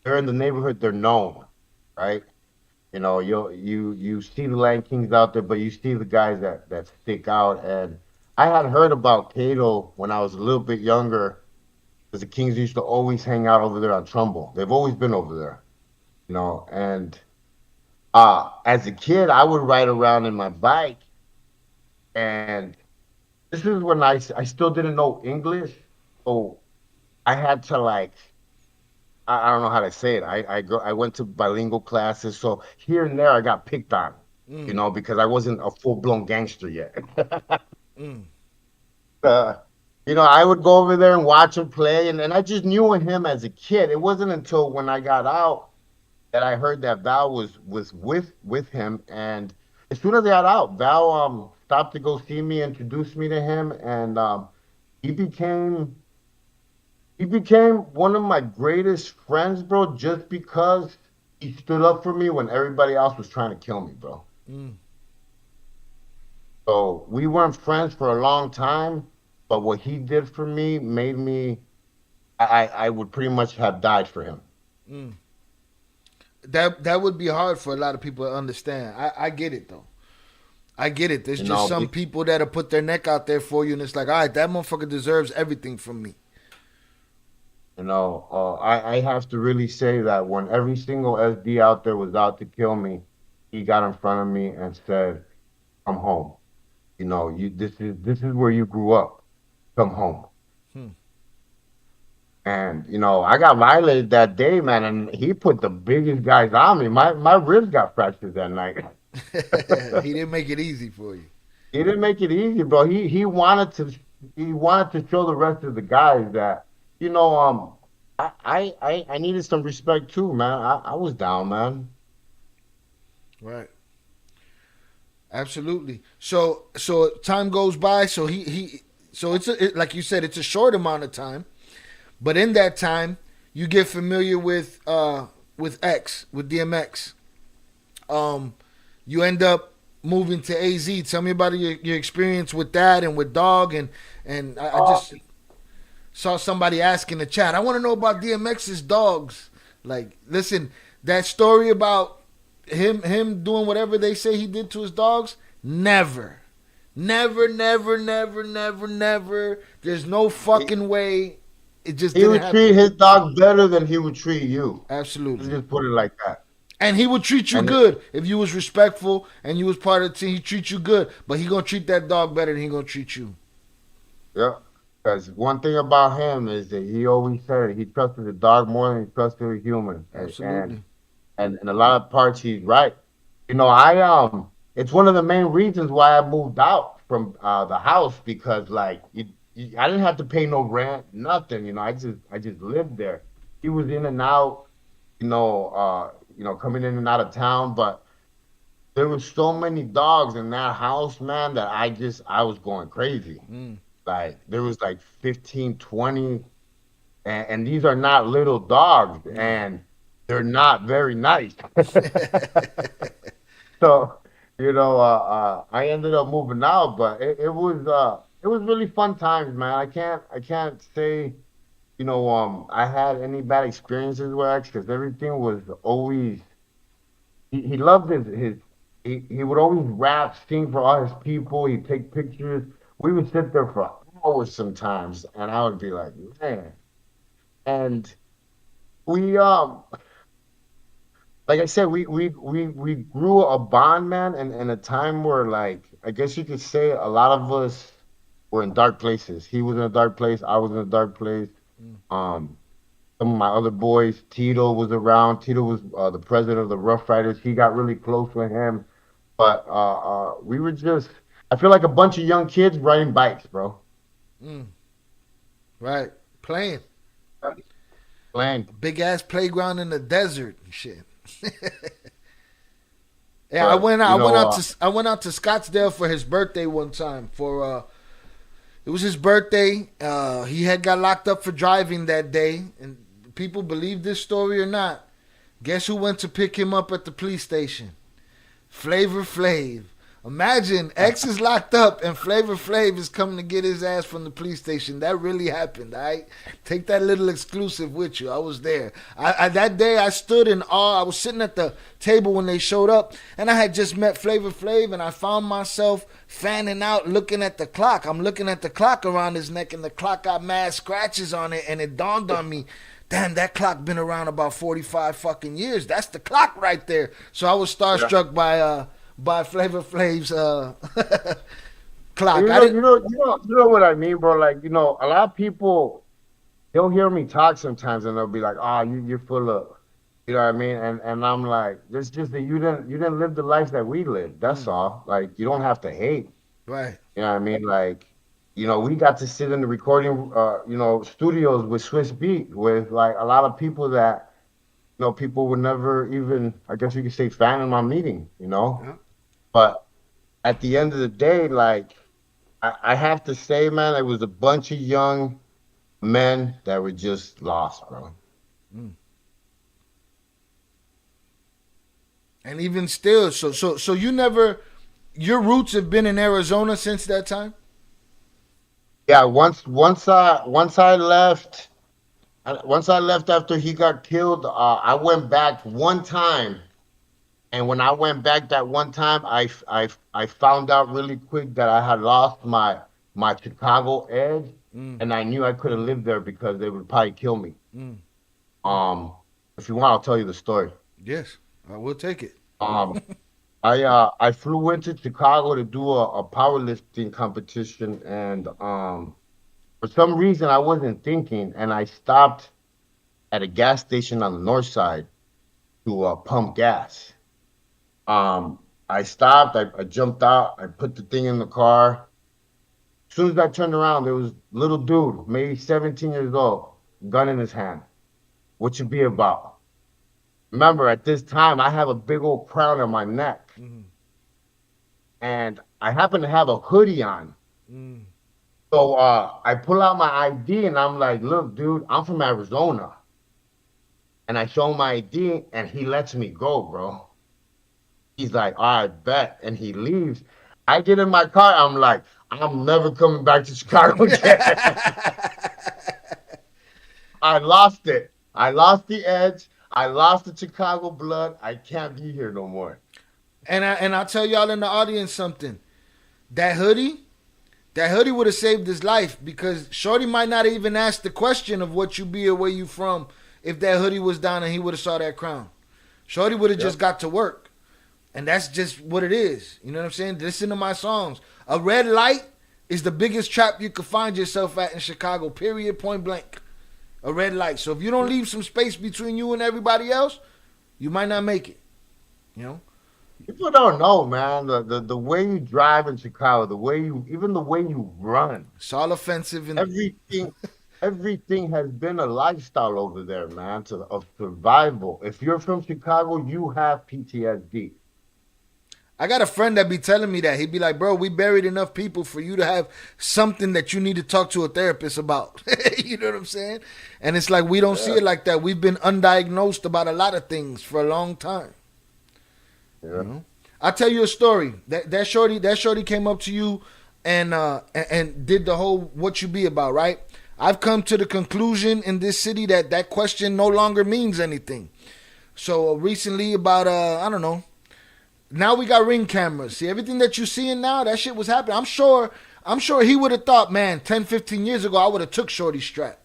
they're in the neighborhood. They're known, right? You see the Land Kings out there, but you see the guys that stick out. And I had heard about Cato when I was a little bit younger, because the Kings used to always hang out over there on Trumbull. They've always been over there, And as a kid, I would ride around in my bike, and this is when I still didn't know English, so I had to like I don't know how to say it. I went to bilingual classes, so here and there I got picked on, because I wasn't a full blown gangster yet. uh, I would go over there and watch him play, and I just knew him as a kid. It wasn't until when I got out that I heard that Val was with him, and as soon as I got out, Val stopped to go see me, introduced me to him, and he became he became one of my greatest friends, bro, just because he stood up for me when everybody else was trying to kill me, bro. So we weren't friends for a long time, but what he did for me made me I would pretty much have died for him. That would be hard for a lot of people to understand. I get it though. I get it. There's just some people that'll put their neck out there for you, and it's like, all right, that motherfucker deserves everything from me. I have to really say that when every single SD out there was out to kill me, he got in front of me and said, "Come home. This is where you grew up. Come home." And I got violated that day, man, and he put the biggest guys on me. My ribs got fractured that night. He didn't make it easy for you. He didn't make it easy, bro. He wanted to show the rest of the guys that, I needed some respect too, man. I was down, man. Right. Absolutely. So time goes by. So so like you said, it's a short amount of time, but in that time, you get familiar with with X with DMX. Um, you end up moving to AZ. Tell me about your experience with that and with Dog and I Uh, just saw somebody ask in the chat. I want to know about DMX's dogs. Like, listen, that story about him doing whatever they say he did to his dogs. Never, never, never, never, never, never. There's no he, fucking way. It just he didn't would treat happen. his dog better than he would treat you. Let's Absolutely. just put it like that. And he would treat you And good if you was respectful and you was part of the team. He treat you good, but he gonna treat that dog better than he gonna treat you. yeah, because one thing about him is that he always said he trusted the dog more than he trusted a human, Absolutely. and in a lot of parts he's right. You know, it's one of the main reasons why I moved out from the house because like I didn't have to pay no rent, nothing. You know, I just lived there. He was in and out, coming in and out of town, but there were so many dogs in that house, man, that I was going crazy. Mm. Like there was like 15, 20, and these are not little dogs, No. and they're not very nice. So, I ended up moving out, but it was really fun times, man. I can't say, I had any bad experiences with X because everything was always he loved he would always rap, sing for all his people. He'd take pictures. We would sit there for hours sometimes, and I would be like, man. And we like I said, we grew a bond, man, and in a time where like I guess you could say a lot of us were in dark places. He was in a dark place, I was in a dark place. Mm. Um some of my other boys, Tito was around. Tito was the president of the Rough Riders. He got really close with him. But we were just, I feel like a bunch of young kids riding bikes, bro. Mm. Right. Playing. Playing. Big ass playground in the desert and shit. Yeah, But, I went out to Scottsdale for his birthday one time. It was his birthday. He had got locked up for driving that day, and people believe this story or not. Guess who went to pick him up at the police station? Flavor Flav. Imagine X is locked up and Flavor Flav is coming to get his ass from the police station. That really happened. All right, take that little exclusive with you. I was there. That day I stood in awe. I was sitting at the table when they showed up, and I had just met Flavor Flav, and I found myself fanning out, looking at the clock. I'm looking at the clock around his neck, and the clock got mad scratches on it, and it dawned on me. Damn, that clock been around about 45 fucking years. That's the clock right there. So I was Yeah. starstruck by Flavor Flav's clock. You I know, didn't. you know what I mean, bro. Like, a lot of people they'll hear me talk sometimes, and they'll be like, "Oh, you're full of," you know what I mean? And I'm like, it's just that you didn't live the life that we lived. That's Mm, all. Like, you don't have to hate. right. You know what I mean? Like, we got to sit in the recording, studios with Swiss Beat with like a lot of people that, people would never even, I guess you could say, fan in my meeting. Yeah. But at the end of the day, like, I have to say, man, it was a bunch of young men that were just lost, bro. Mm. And even still, so you never. Your roots have been in Arizona since that time. Yeah, once I left after he got killed, I went back one time. And when I went back that one time, I found out really quick that I had lost my Chicago edge, Mm, and I knew I couldn't live there because they would probably kill me. mm. Um, if you want, I'll tell you the story. Yes, I will take it. Um, I flew into Chicago to do a powerlifting competition, and for some reason I wasn't thinking, and I stopped at a gas station on the north side to pump gas. I stopped, I jumped out, I put the thing in the car. As soon as I turned around, there was a little dude, maybe 17 years old, gun in his hand. What you be about? Remember, at this time, I have a big old crown on my neck, Mm, and I happen to have a hoodie on. mm, So I pull out my ID, and I'm like, "Look, dude, I'm from Arizona." and I show him my ID, and he lets me go, bro. He's like, all right, bet, and he leaves. I get in my car. I'm like, I'm never coming back to Chicago again. I lost it. I lost the edge. I lost the Chicago blood. I can't be here no more. And I'll tell y'all in the audience something. That hoodie, that hoodie would have saved his life because Shorty might not even ask the question of what you be or where you from if that hoodie was down and he would have saw that crown. Shorty would have Yep. just got to work. And that's just what it is. You know what I'm saying? Listen to my songs. A red light is the biggest trap you could find yourself at in Chicago, period, point blank. A red light. So if you don't leave some space between you and everybody else, you might not make it. You know? People don't know, man. The way you drive in Chicago, the way you even the way you run, It's all offensive and everything everything has been a lifestyle over there, man, to of survival. If you're from Chicago, you have PTSD. I got a friend that be telling me that. He'd be like, bro, we buried enough people for you to have something that you need to talk to a therapist about. You know what I'm saying? And it's like we don't see Yeah, it like that. We've been undiagnosed about a lot of things for a long time. You yeah. know? I'll tell you a story. That shorty came up to you and did the whole what you be about, right? I've come to the conclusion in this city that that question no longer means anything. So recently, about I don't know, now we got ring cameras. See, everything that you seeing now, that shit was happening. I'm sure he would have thought, man, 10, 15 years ago, I would have took Shorty's strap.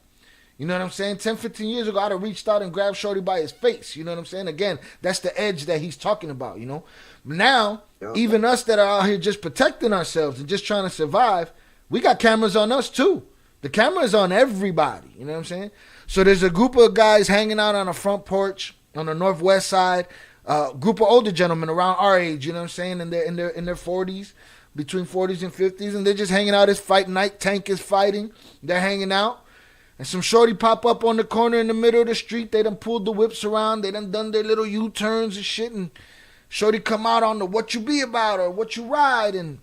You know what I'm saying? 10, 15 years ago, I'd have reached out and grabbed Shorty by his face. You know what I'm saying? Again, that's the edge that he's talking about, you know? Now, Yeah. even us that are out here just protecting ourselves and just trying to survive, we got cameras on us too. The camera is on everybody. You know what I'm saying? So there's a group of guys hanging out on a front porch on the northwest side. Group of older gentlemen around our age. You know what I'm saying? In their 40s, between 40s and 50s, and they're just hanging out. It's fight night. Tank is fighting. They're hanging out. And some shorty pop up on the corner in the middle of the street. They done pulled the whips around. They done their little U-turns and shit. And shorty come out on the what you be about or what you ride. And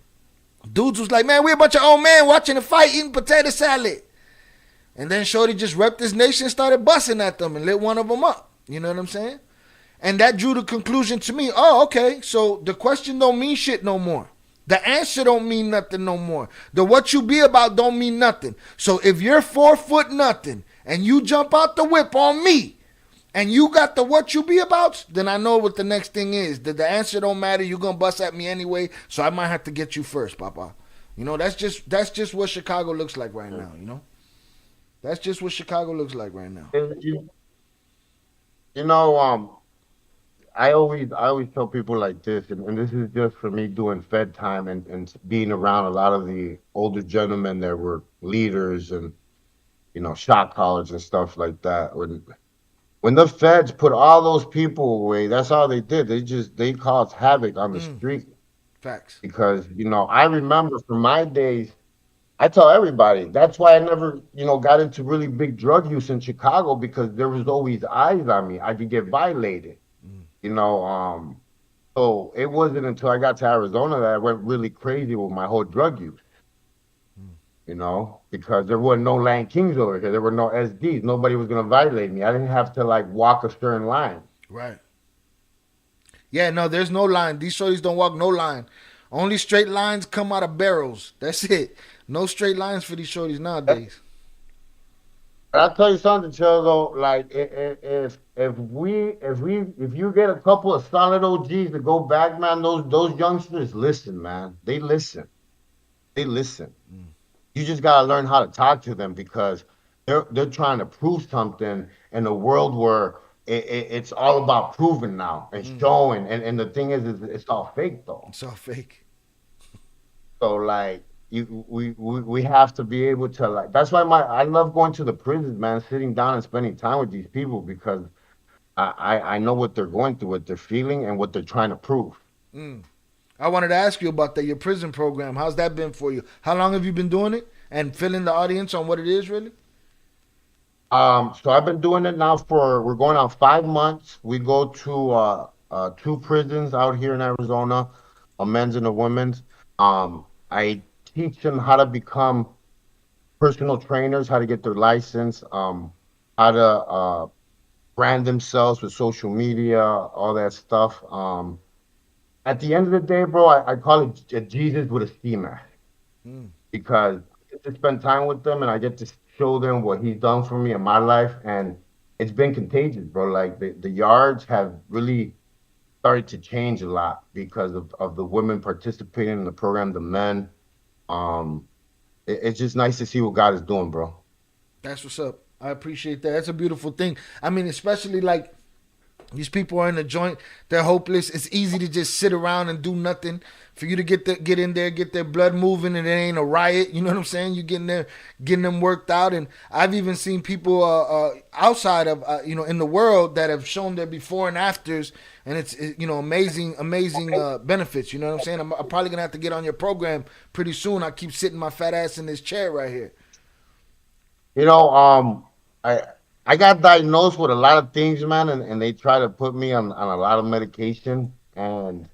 dudes was like, man, we a bunch of old men watching the fight eating potato salad. And then shorty just repped this nation and started busting at them and lit one of them up. You know what I'm saying? And that drew the conclusion to me, oh, okay, so the question don't mean shit no more. The answer don't mean nothing no more. The what you be about don't mean nothing. So if you're 4 foot nothing and you jump out the whip on me and you got the what you be about, then I know what the next thing is. The answer don't matter. You're going to bust at me anyway, so I might have to get you first, Papa. You know, that's just what Chicago looks like right now, you know? That's just what Chicago looks like right now. And you know, I always tell people like this, and this is just for me doing Fed time and being around a lot of the older gentlemen that were leaders and shot callers and stuff like that. When the feds put all those people away, that's all they did. They caused havoc on the Mm, street facts. because I remember from my days. I tell everybody that's why I never got into really big drug use in Chicago because there was always eyes on me. I could get violated, Mm, you know. So it wasn't until I got to Arizona that I went really crazy with my whole drug use, mm. because there were no Land Kings over here. There were no SDs. Nobody was gonna violate me. I didn't have to like walk a certain line. Right. Yeah, no, there's no line. These shorties don't walk no line. Only straight lines come out of barrels. That's it. No straight lines for these shorties nowadays. But I'll tell you something, Chill, though. Like if you get a couple of solid OGs to go back, man, those youngsters listen, man. They listen. They listen. Mm, You just gotta learn how to talk to them because they're trying to prove something in a world where it's all about proving now and mm. showing. And the thing is it's all fake though. It's all fake. So like we have to be able to like that's why my I love going to the prisons, man, sitting down and spending time with these people because I know what they're going through, what they're feeling, and what they're trying to prove. Mm. I wanted to ask you about that, your prison program. How's that been for you? How long have you been doing it? And filling the audience on what it is, really? So I've been doing it now we're going on 5 months. We go to two prisons out here in Arizona, a men's and a women's. I teach them how to become personal trainers, how to get their license, how to brand themselves with social media, all that stuff. At the end of the day, bro, I call it Jesus with a ski mask because I get to spend time with them and I get to show them what he's done for me in my life, and it's been contagious, bro. Like the yards have really started to change a lot because of the women participating in the program, the men. Um, it's just nice to see what God is doing, bro. That's what's up. I appreciate that. That's a beautiful thing. I mean, especially like these people are in the joint. They're hopeless. It's easy to just sit around and do nothing. For you to get in there, get their blood moving, and it ain't a riot. You know what I'm saying? You getting there, getting them worked out. And I've even seen people outside of in the world that have shown their before and afters, and amazing benefits. You know what I'm saying? I'm probably gonna have to get on your program pretty soon. I keep sitting my fat ass in this chair right here. You know, I I got diagnosed with a lot of things, man, and they try to put me on a lot of medication. And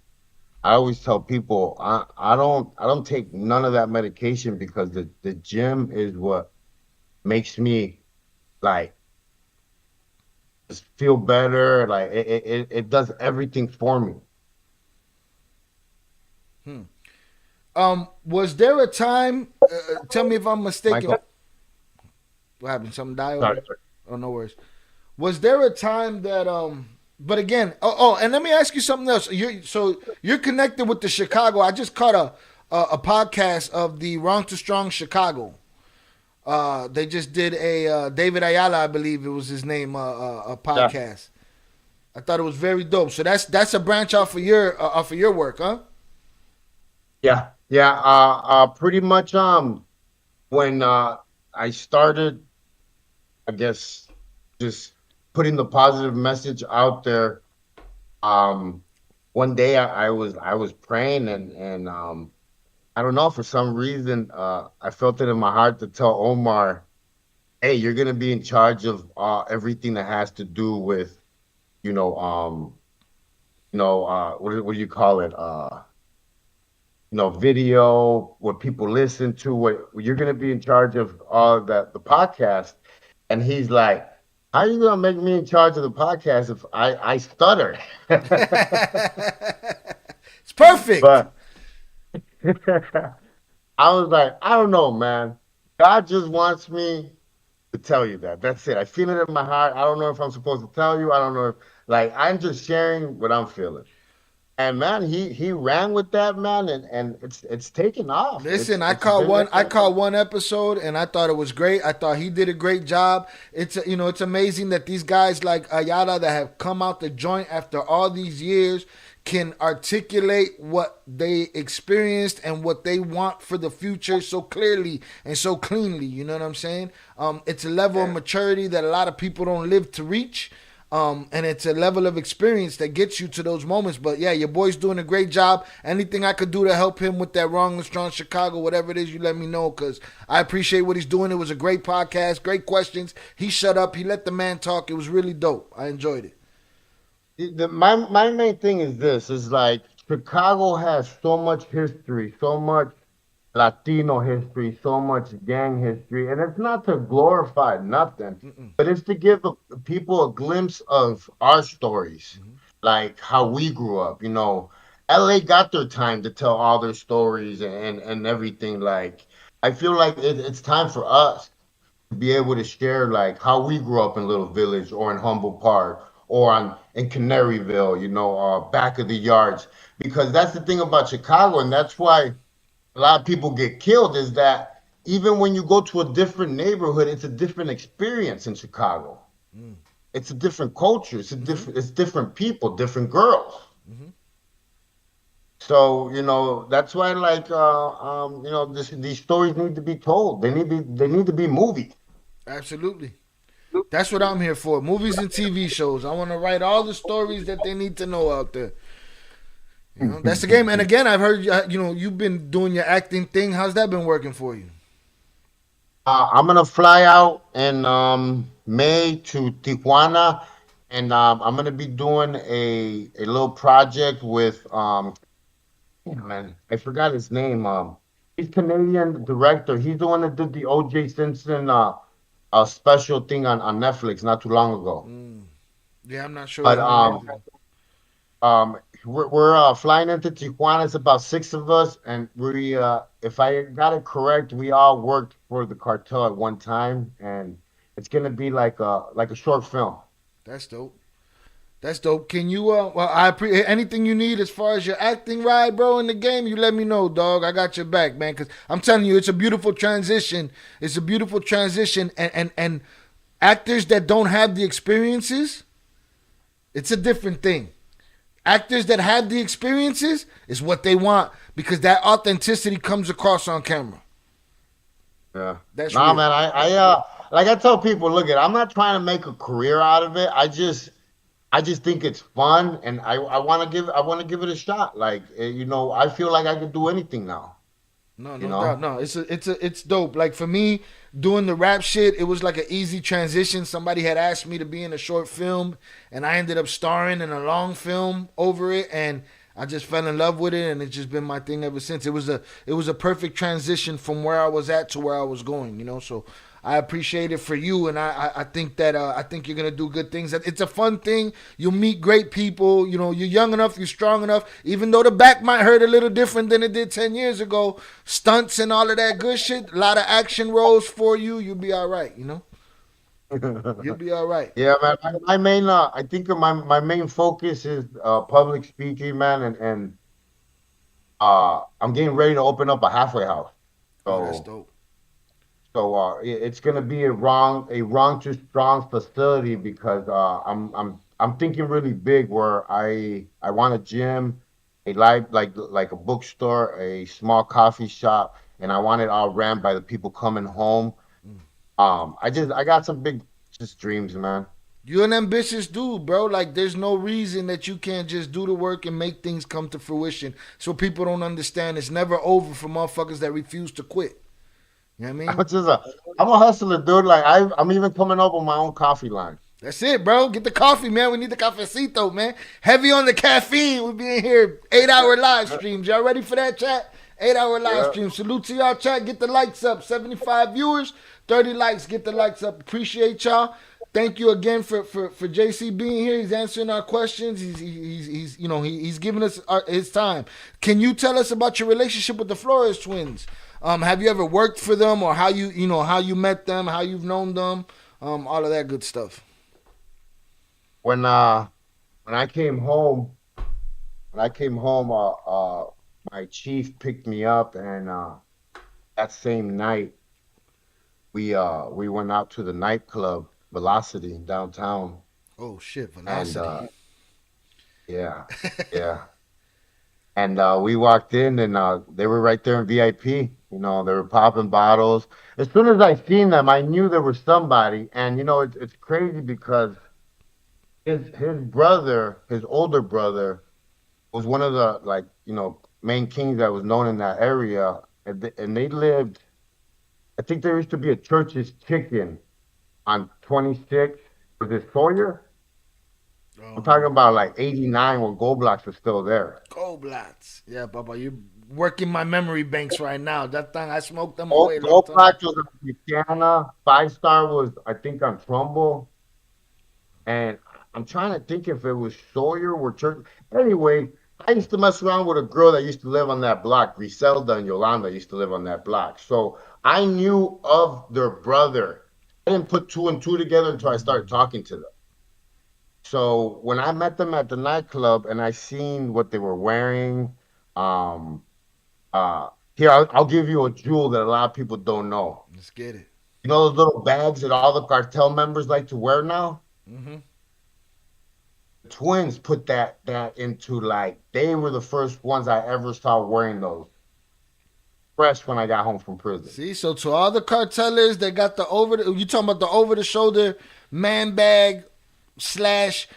I always tell people I don't take none of that medication because the gym is what makes me like just feel better. Like it does everything for me. Was there a time? Tell me if I'm mistaken. Michael, What happened? Something die over sorry, there? sorry. Oh, no worries. Was there a time that But again, and let me ask you something else. You're connected with the Chicago. I just caught a podcast of the Wrong to Strong Chicago. They just did a David Ayala, I believe it was his name, a Yeah, podcast. I thought it was very dope. So that's a branch off of your work, huh? yeah. Pretty much. When I started, I guess, just putting the positive message out there. Um, One day I was praying and I don't know, for some reason I felt it in my heart to tell Omar, hey, you're gonna be in charge of everything that has to do with you know um what do you call it, video, what people listen to, what you're gonna be in charge of all that, the podcast. And he's like, how are you gonna make me in charge of the podcast if I stutter? It's perfect. But I was like, I don't know, man. God just wants me to tell you that. That's it. I feel it in my heart. I don't know if I'm supposed to tell you. I don't know if, like, I'm just sharing what I'm feeling. And man, he ran with that, man, and it's taken off. Listen, It's been I excellent. caught one episode and I thought it was great. I thought he did a great job. It's amazing that these guys like Ayala that have come out the joint after all these years can articulate what they experienced and what they want for the future so clearly and so cleanly. You know what I'm saying? It's a level of Yeah. maturity that a lot of people don't live to reach. And it's a level of experience that gets you to those moments. But yeah, your boy's doing a great job. Anything I could do to help him with that Wrong and Strong Chicago, whatever it is, you let me know because I appreciate what he's doing. It was a great podcast, great questions. He shut up. He let the man talk. It was really dope. I enjoyed it. My main thing is this: is like Chicago has so much history, so much Latino history, so much gang history, and it's not to glorify nothing, but it's to give people a glimpse of our stories, like how we grew up. LA got their time to tell all their stories and everything. Like, I feel like it's time for us to be able to share like how we grew up in Little Village or in Humble Park or in Canaryville, back of the yards, because that's the thing about Chicago, and that's why a lot of people get killed, is that even when you go to a different neighborhood, it's a different experience in Chicago. It's a different culture. It's different people, different girls. So that's why, like, these stories need to be told. They need to be movies. Absolutely. That's what I'm here for. Movies and TV shows. I want to write all the stories that they need to know out there. That's the game. And again, I've heard you've been doing your acting thing. How's that been working for you? I'm gonna fly out in May to Tijuana, and I'm gonna be doing a little project with yeah, man, I forgot his name. He's Canadian director. He's the one that did the O.J. Simpson special thing on Netflix not too long ago. Yeah, I'm not sure But his name either. we're flying into Tijuana. It's about six of us, and we if I got it correct, we all worked for the cartel at one time, and it's gonna be like a short film. That's dope. That's dope. Can you well I anything you need as far as your acting ride, bro, in the game, you let me know, dog. I got your back, man, cuz I'm telling you it's a beautiful transition. It's a beautiful transition and actors that don't have the experiences, it's a different thing. Actors that have the experiences is what they want because that authenticity comes across on camera. Yeah. That's Nah, real. man, like I tell people, look I'm not trying to make a career out of it. I just think it's fun, and I want to give it a shot. Like I feel like I could do anything now. No, You no doubt. know. No, it's dope. Like for me, doing the rap shit, it was like an easy transition. Somebody had asked me to be in a short film, and I ended up starring in a long film over it, and I just fell in love with it, and it's just been my thing ever since. It was a perfect transition from where I was at to where I was going. So I appreciate it for you, and I think that I think you're gonna do good things. It's a fun thing. You'll meet great people. You're young enough, you're strong enough. Even though the back might hurt a little different than it did 10 years ago, stunts and all of that good shit. A lot of action roles for you. You'll be all right. You'll be all right. Yeah, man. My main, I think my main focus is public speaking, man, and I'm getting ready to open up a halfway house. Oh, that's So dope. it's gonna be a wrong to strong facility because I'm thinking really big where I want a gym, a like a bookstore, a small coffee shop, and I want it all ran by the people coming home. I got some big just dreams, man. You're an ambitious dude, bro. Like, there's no reason that you can't just do the work and make things come to fruition. So people don't understand it's never over for motherfuckers that refuse to quit. You know what I mean? I'm just a I'm a hustler, dude. Like I'm even coming up with my own coffee line. That's it, bro. Get the coffee, man. We need the cafecito, man. Heavy on the caffeine. We'll be in here 8-hour live streams. Y'all ready for that, chat? 8-hour live Yeah. stream. Salute to y'all, chat. Get the likes up. 75 viewers, 30 likes. Get the likes up. Appreciate y'all. Thank you again for JC being here. He's answering our questions. He's giving us his time. Can you tell us about your relationship with the Flores twins? Have you ever worked for them, or how you met them, how you've known them, all of that good stuff? When uh when I came home, my chief picked me up, and that same night we went out to the nightclub Velocity in downtown, Oh shit, and velocity. yeah, yeah, and we walked in, and they were right there in VIP. They were popping bottles. As soon as I seen them, I knew there was somebody, and it's crazy because his brother, his older brother, was one of the main kings that was known in that area, and they lived. I think there used to be a Church's Chicken on 26. Was it Sawyer? I'm talking about like 89 when Gold Blocks was still there. Goldblatts. Yeah, Papa, you working my memory banks right now. That thing I smoked them Gold, away a long Gold time. Blocks was on Louisiana. Five Star was, I think, on Trumbull. And I'm trying to think if it was Sawyer or Church. Anyway, I used to mess around with a girl that used to live on that block. Griselda and Yolanda used to live on that block. So I knew of their brother. I didn't put two and two together until I started talking to them. So when I met them at the nightclub and I seen what they were wearing, um, here I'll give you a jewel that a lot of people don't know. Let's get it. You know those little bags that all the cartel members like to wear now? Hmm. The twins put that into, like, they were the first ones I ever saw wearing those fresh when I got home from prison. See, so to all the cartellers that got you talking about the over the shoulder man bag slash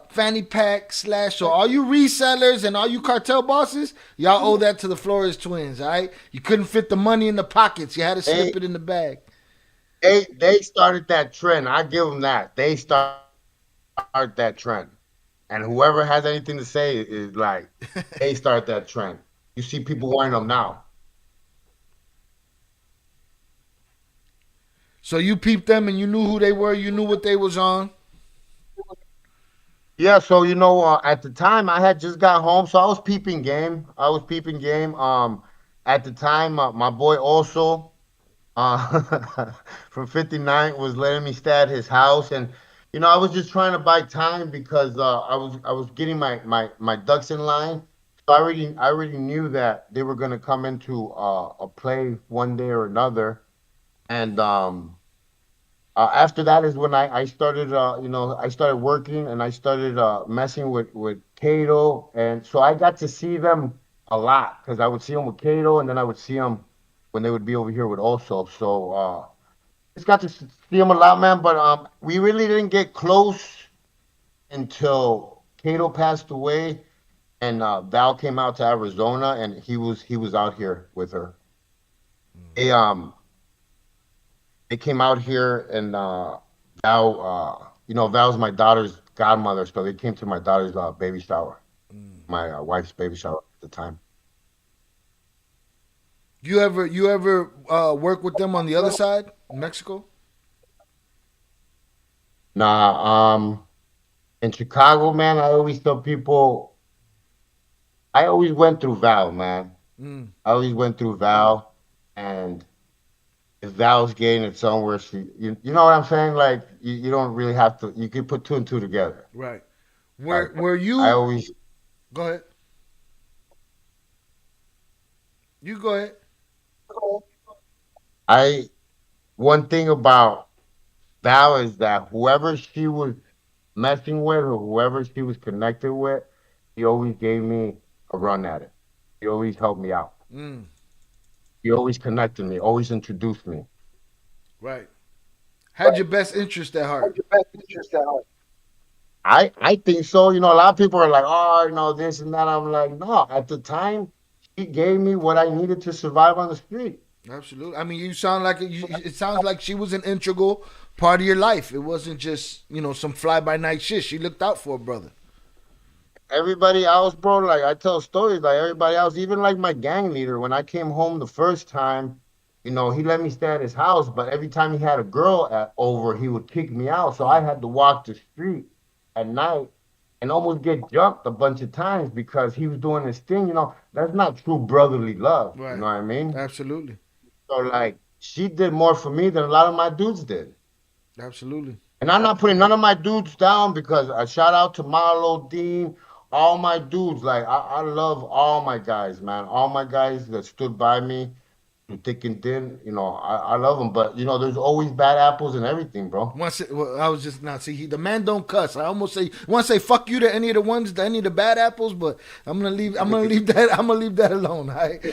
fanny pack slash. So all you resellers and all you cartel bosses, y'all owe that to the Flores twins. All right, you couldn't fit the money in the pockets. You had to They slip it in the bag. they started that trend. I give them that. They started that trend. And whoever has anything to say is like, they start that trend. You see people wearing them now. So you peeped them and you knew who they were. You knew what they was on. Yeah, so at the time I had just got home, so I was peeping game. I was peeping game. At the time, my boy also from 59 was letting me stay at his house, and I was just trying to buy time because I was getting my ducks in line. So I already knew that they were gonna come into a play one day or another, and after that is when I started, I started working and I started messing with Cato. And so I got to see them a lot because I would see them with Cato and then I would see them when they would be over here with also. So just got to see them a lot, man. But we really didn't get close until Cato passed away and Val came out to Arizona and he was out here with her. They came out here and Val, Val's my daughter's godmother, so they came to my daughter's baby shower, my wife's baby shower at the time. You ever work with them on the other side, in Mexico? Nah, in Chicago, man, I always tell people I always went through Val, man. Mm, I always went through Val, and if Val's getting it somewhere, you know what I'm saying? Like you don't really have to. You can put two and two together. right. Like Were I you? always, Go ahead. You go ahead. I one thing about Val is that whoever she was messing with or whoever she was connected with, he always gave me a run at it. He always helped me out. Mm, He always connected me, always introduced me. right. Had your best interest at heart. I think so. A lot of people are like, oh, this and that. I'm like, no, at the time, she gave me what I needed to survive on the street. Absolutely. I mean, you sound like it sounds like she was an integral part of your life. It wasn't just some fly by night shit. She looked out for a brother. Everybody else, bro, like I tell stories like everybody else, even like my gang leader, when I came home the first time, he let me stay at his house, but every time he had a girl over, he would kick me out. So I had to walk the street at night and almost get jumped a bunch of times because he was doing his thing. That's not true brotherly love. You know Right. what I mean? Absolutely. So like she did more for me than a lot of my dudes did. Absolutely. And I'm not putting none of my dudes down because I shout out to Marlo, Dean, all my dudes. Like I love all my guys, man. All my guys that stood by me through thick and thin. I love them. But there's always bad apples and everything, bro. Well, I was just not see the man don't cuss. I almost say want to say fuck you to any of the ones, to any of the bad apples, but I'm gonna leave that. I'm gonna leave that alone. All right.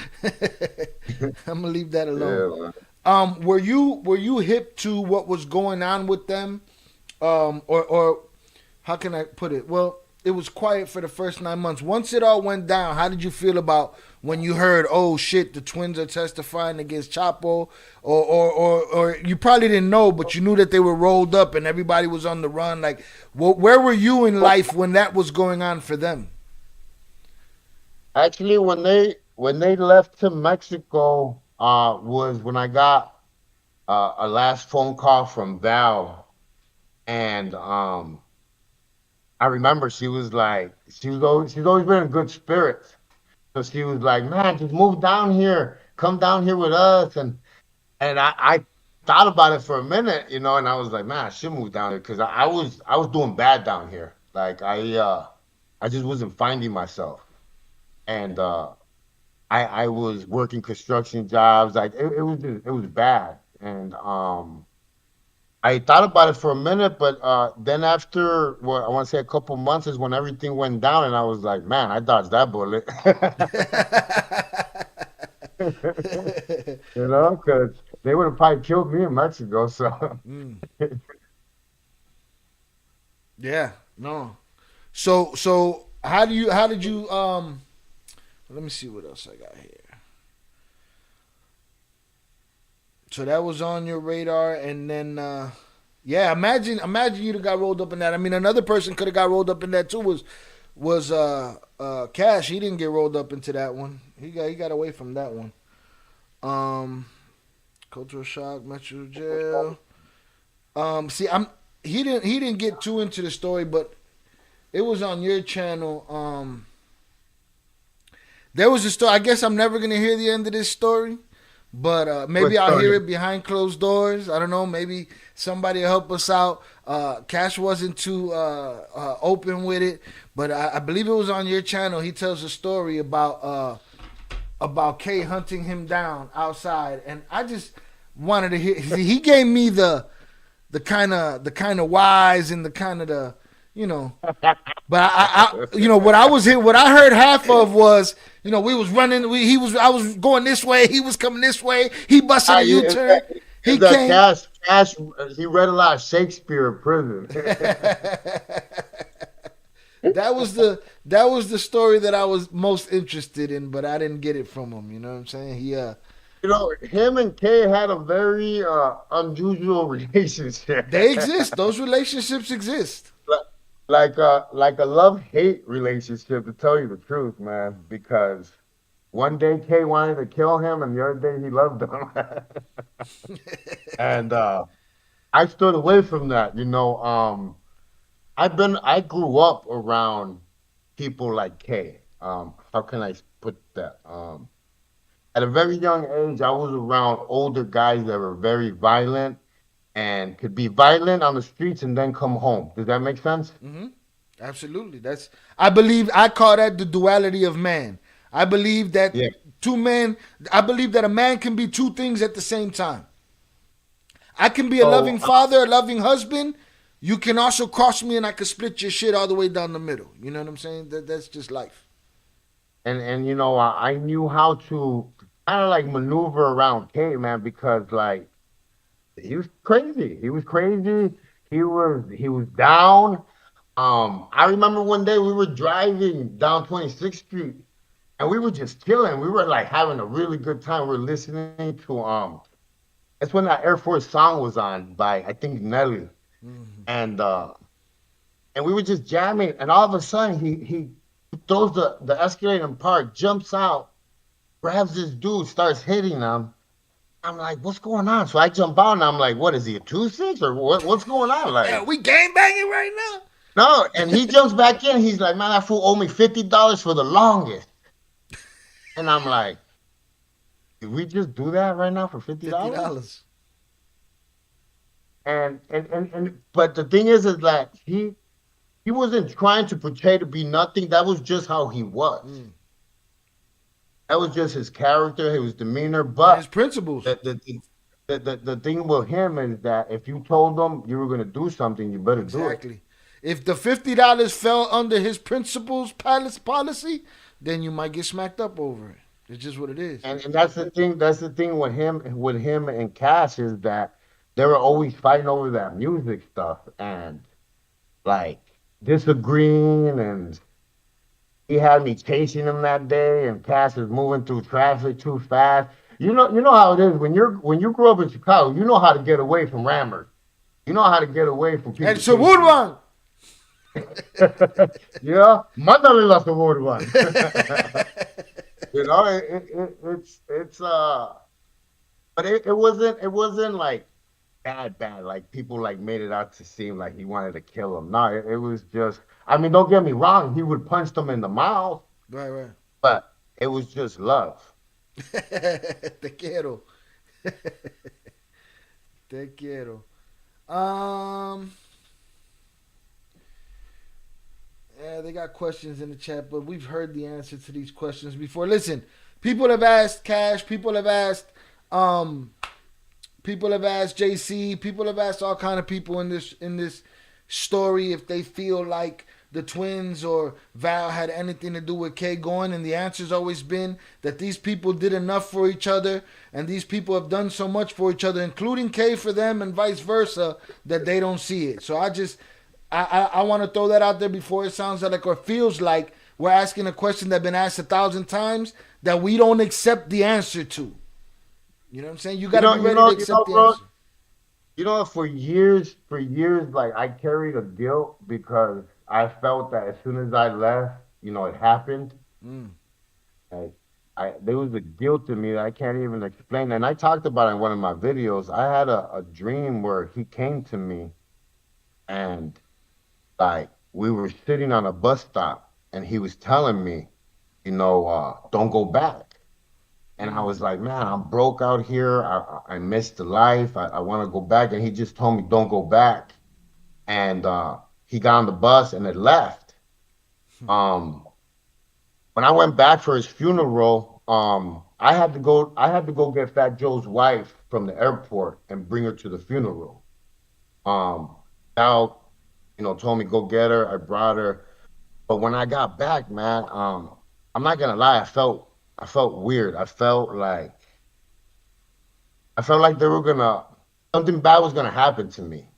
I'm gonna leave that alone. Yeah, man. Were you hip to what was going on with them? Or how can I put it? Well, it was quiet for the first 9 months. Once it all went down, how did you feel about when you heard, oh shit, the twins are testifying against Chapo? Or you probably didn't know, but you knew that they were rolled up and everybody was on the run. Like, where were you in life when that was going on for them? Actually, when they left to Mexico, was when I got a last phone call from Val, and I remember she's always been in good spirits. So she was like, "Man, just move down here, come down here with us." And I thought about it for a minute, and I was like, "Man, I should move down here because I was doing bad down here. Like I just wasn't finding myself, and I was working construction jobs. Like it was bad, and I thought about it for a minute, but then after what I want to say a couple months is when everything went down, and I was like, "Man, I dodged that bullet." Because they would have probably killed me in Mexico. So Mm, yeah, no. So how did you let me see what else I got here. So that was on your radar, and then yeah, imagine you'd have got rolled up in that. I mean, another person could have got rolled up in that too. Was Cash? He didn't get rolled up into that one. He got away from that one. Um, Cultural shock, Metro jail. See, he didn't get too into the story, but it was on your channel. There was a story. I guess I'm never gonna hear the end of this story, but What maybe I'll hear story? it behind closed doors. I don't know. Maybe somebody will help us out. Cash wasn't too open with it, but I believe it was on your channel. He tells a story about Kay hunting him down outside, and I just wanted to hear. He gave me the kind of wise and the kind of the you know. But what I heard half of was, we was running. I was going this way. He was coming this way. He busted a Yeah, U-turn. He is that came. Cash? He read a lot of Shakespeare in prison. That was the story that I was most interested in, but I didn't get it from him. You know what I'm saying? Him and Kay had a very unusual relationship. They exist. Those relationships exist. Like a love-hate relationship, to tell you the truth, man. Because one day Kay wanted to kill him, and the other day he loved him. And I stood away from that. I grew up around people like Kay. How can I put that? At a very young age, I was around older guys that were very violent and could be violent on the streets and then come home. Does that make sense? Absolutely. I call that the duality of man. I believe that Yeah. two men. I believe that a man can be two things at the same time. I can be a So loving father, a loving husband. You can also cross me, and I can split your shit all the way down the middle. You know what I'm saying? That's just life. I knew how to kind of like maneuver around Kate, man, because like he was crazy. He was crazy. He was down. I remember one day we were driving down 26th Street and we were just chilling. We were like having a really good time. We were listening to that's when that Air Force song was on by I think Nelly. And we were just jamming and all of a sudden he throws the escalator in park, jumps out, grabs this dude, starts hitting him. I'm like, what's going on? So I jump out and I'm like, what is he, a 2-6 or what's going on? Yeah, Like, we gang banging right now. no, and he jumps back in. He's like, man, that fool owed me $50 for the longest. And I'm like, did we just do that right now for $50? $50. And but the thing is that he wasn't trying to portray to be nothing. That was just how he was. That was just his character, his demeanor. His But principles. the thing with him is that if you told him you were gonna do something, you better do it. Exactly. If the $50 fell under his principles policy, then you might get smacked up over it. It's just what it is. And that's the thing. That's the thing with him and Cash is that they were always fighting over that music stuff and like disagreeing. And he had me chasing him that day, and Cash was moving through traffic too fast. You know how it is when you grew up in Chicago. You know how to get away from rammers. You know how to get away from people And so chasing you. Woodwan. Yeah, mándale la suburban. It's but it wasn't like bad. Like people like made it out to seem like he wanted to kill him. No, it was just. I mean, don't get me wrong. He would punch them in the mouth, Right, right. but it was just love. Te quiero. Te quiero. Um, yeah, they got questions in the chat, but we've heard the answer to these questions before. Listen, people have asked Cash, um, people have asked JC, people have asked all kind of people in this story if they feel like the twins or Val had anything to do with Kay going, and the answer's always been that these people did enough for each other, and these people have done so much for each other, including Kay for them, and vice versa, that they don't see it. So I want to throw that out there before it sounds like or feels like we're asking a question that's been asked 1,000 times that we don't accept the answer to. You know what I'm saying? You got to be ready to accept the bro. answer. For years, like I carried a guilt because I felt that as soon as I left, it happened. Mm. Like, there was a guilt in me that I can't even explain. And I talked about it in one of my videos. I had a dream where he came to me and like we were sitting on a bus stop, and he was telling me, don't go back. And I was like, man, I'm broke out here. I miss the life. I want to go back. And he just told me, don't go back. And he got on the bus and it left. Um, when I went back for his funeral, I had to go get Fat Joe's wife from the airport and bring her to the funeral. Um, Now, told me go get her. I brought her. But when I got back, man, I'm not gonna lie, I felt weird. I felt like they were gonna something bad was gonna happen to me.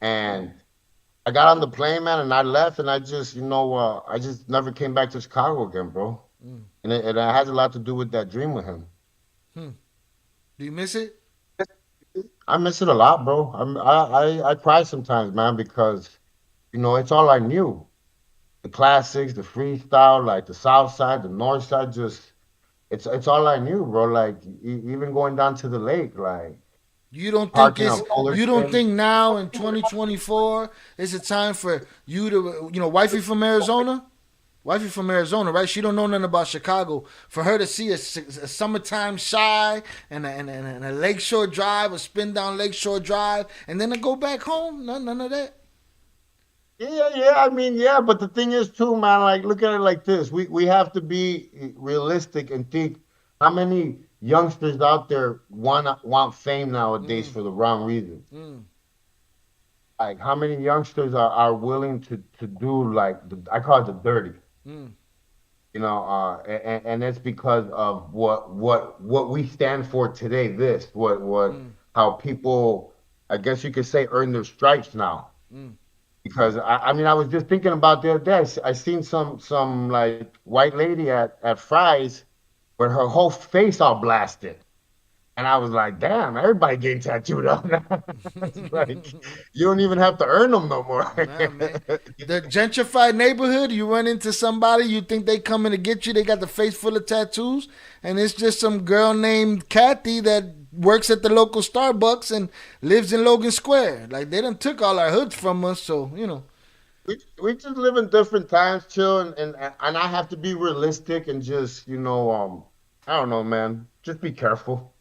And I got on the plane, man, and I left, and I just never came back to Chicago again, bro. And it has a lot to do with that dream with him. Hmm. Do you miss it? I miss it a lot, bro. I cry sometimes, man, because it's all I knew. The classics, the freestyle, like the South Side, the North Side, just it's all I knew, bro. Like even going down to the lake, like parking on You don't Fullerton. think now in 2024 is a time for you to, wifey from Arizona? Wifey from Arizona, right? She don't know nothing about Chicago. For her to see a summertime shy and a Lakeshore Drive, a spin down Lakeshore Drive, and then to go back home, none of that. Yeah, yeah. I mean, yeah, but the thing is too, man, like look at it like this. We have to be realistic and think how many youngsters out there want fame nowadays Mm, for the wrong reason. mm, Like how many youngsters are willing to do like I call it the dirty. mm, And it's because of what we stand for today. This what mm, how people, I guess you could say, earn their stripes now. mm. Because I mean, I was just thinking about the other day. I seen some like white lady at Fry's with her whole face all blasted, and I was like, damn, everybody getting tattooed up now. It's like you don't even have to earn them no more. Nah, man. The gentrified neighborhood, you run into somebody, you think they coming to get you, they got the face full of tattoos, and it's just some girl named Kathy that works at the local Starbucks and lives in Logan Square. Like they done took all our hoods from us, so We just live in different times, chill, and I have to be realistic and just I don't know, man. Just be careful.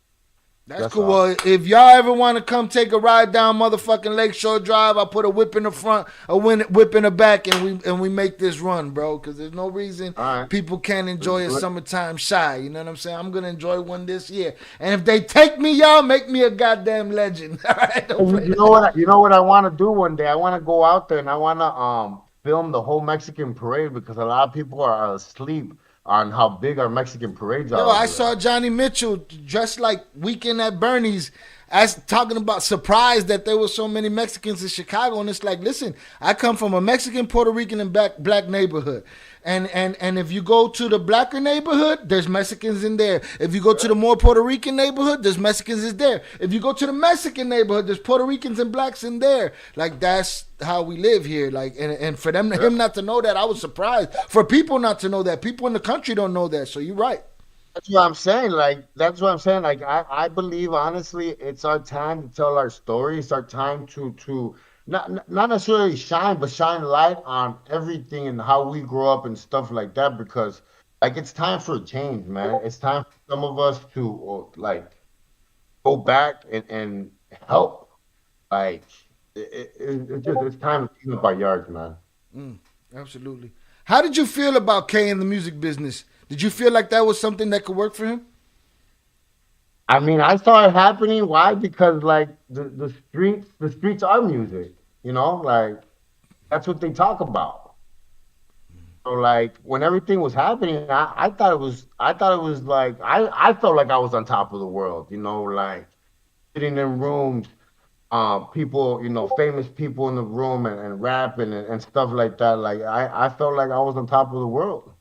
that's That's cool. all. Well, if y'all ever want to come take a ride down motherfucking Lakeshore Drive, I put a whip in the front, a whip in the back, and we make this run, bro. Because there's no reason All right. people can't Let's enjoy a do it. summertime shy. You know what I'm saying? I'm gonna enjoy one this year, and if they take me, y'all make me a goddamn legend. All right, don't You play you that. know what? You know what I want to do one day? I want to go out there and I want to film the whole Mexican parade because a lot of people are asleep on how big our Mexican parades are Yo, I over saw there. Johnny Mitchell dressed like Weekend at Bernie's, as talking about surprised that there were so many Mexicans in Chicago, and it's like, listen, I come from a Mexican, Puerto Rican, and black neighborhood, and if you go to the blacker neighborhood, there's Mexicans in there. If you go to the more Puerto Rican neighborhood, there's Mexicans is there. If you go to the Mexican neighborhood, there's Puerto Ricans and blacks in there. Like that's how we live here. Like and for Yeah. him not to know that, I was surprised. For people not to know that, people in the country don't know that. So you're right. That's what I'm saying. Like that's what I'm saying. Like I believe honestly, it's our time to tell our story. It's our time to not necessarily shine, but shine light on everything and how we grow up and stuff like that. Because like it's time for a change, man. It's time for some of us to like go back and help. Like it's time to clean up our yards, man. Mm, absolutely. How did you feel about Kay in the music business? Did you feel like that was something that could work for him? I mean, I saw it happening. Why? Because like the streets are music. Like that's what they talk about. So like when everything was happening, I thought it was like I felt like I was on top of the world. Like sitting in rooms, people, famous people in the room and rapping and stuff like that. Like I felt like I was on top of the world.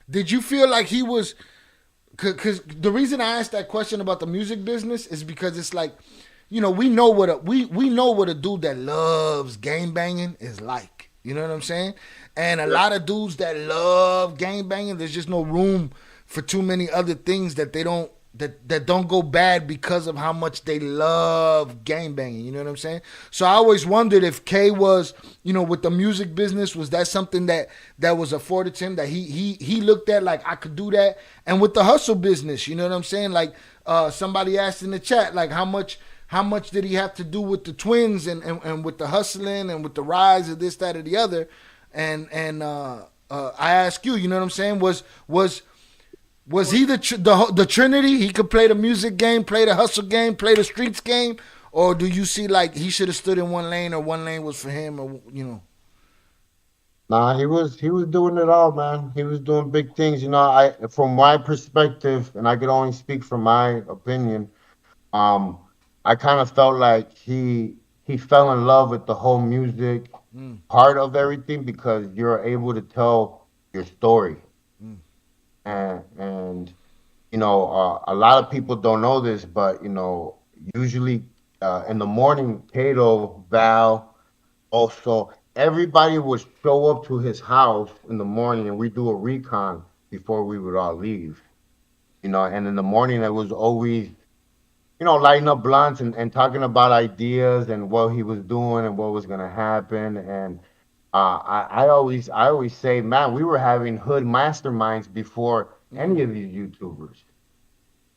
Did you feel like he was? Because the reason I asked that question about the music business is because it's like, we know what we know what a dude that loves game banging is like. You know what I'm saying? And a lot of dudes that love game banging, there's just no room for too many other things that they don't that don't go bad because of how much they love gangbanging. You know what I'm saying? So I always wondered if K was, with the music business, was that something that was afforded to him, that he looked at like, I could do that. And with the hustle business, you know what I'm saying? Like somebody asked in the chat, like how much did he have to do with the twins and with the hustling and with the rise of this, that, or the other? And I ask you, you know what I'm saying? Was he the Trinity? He could play the music game, play the hustle game, play the streets game, or do you see like he should have stood in one lane, or one lane was for him, or Nah, he was doing it all, man. He was doing big things. I from my perspective, and I could only speak from my opinion. Um, I kind of felt like he fell in love with the whole music Mm, part of everything because you're able to tell your story. mm, And a lot of people don't know this, but usually in the morning, Cato, Val, also everybody would show up to his house in the morning, and we do a recon before we would all leave. And in the morning, it was always lighting up blunts and talking about ideas and what he was doing and what was gonna happen. And I always say, man, we were having hood masterminds before any mm. of these YouTubers.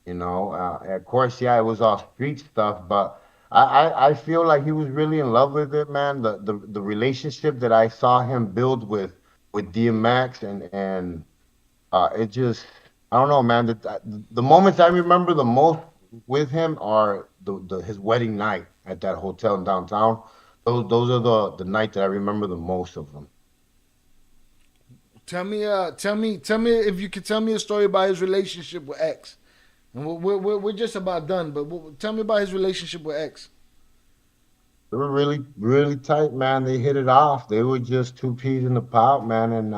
Of course, yeah, it was all street stuff, but I feel like he was really in love with it, man. The relationship that I saw him build with DMX and it just, I don't know, man. The moments I remember the most with him are his wedding night at that hotel in downtown. Those are the night that I remember the most of them. Tell me if you could tell me a story about his relationship with X. And we're just about done, but tell me about his relationship with X. They were really, really tight, man. They hit it off. They were just two peas in the pod, man. And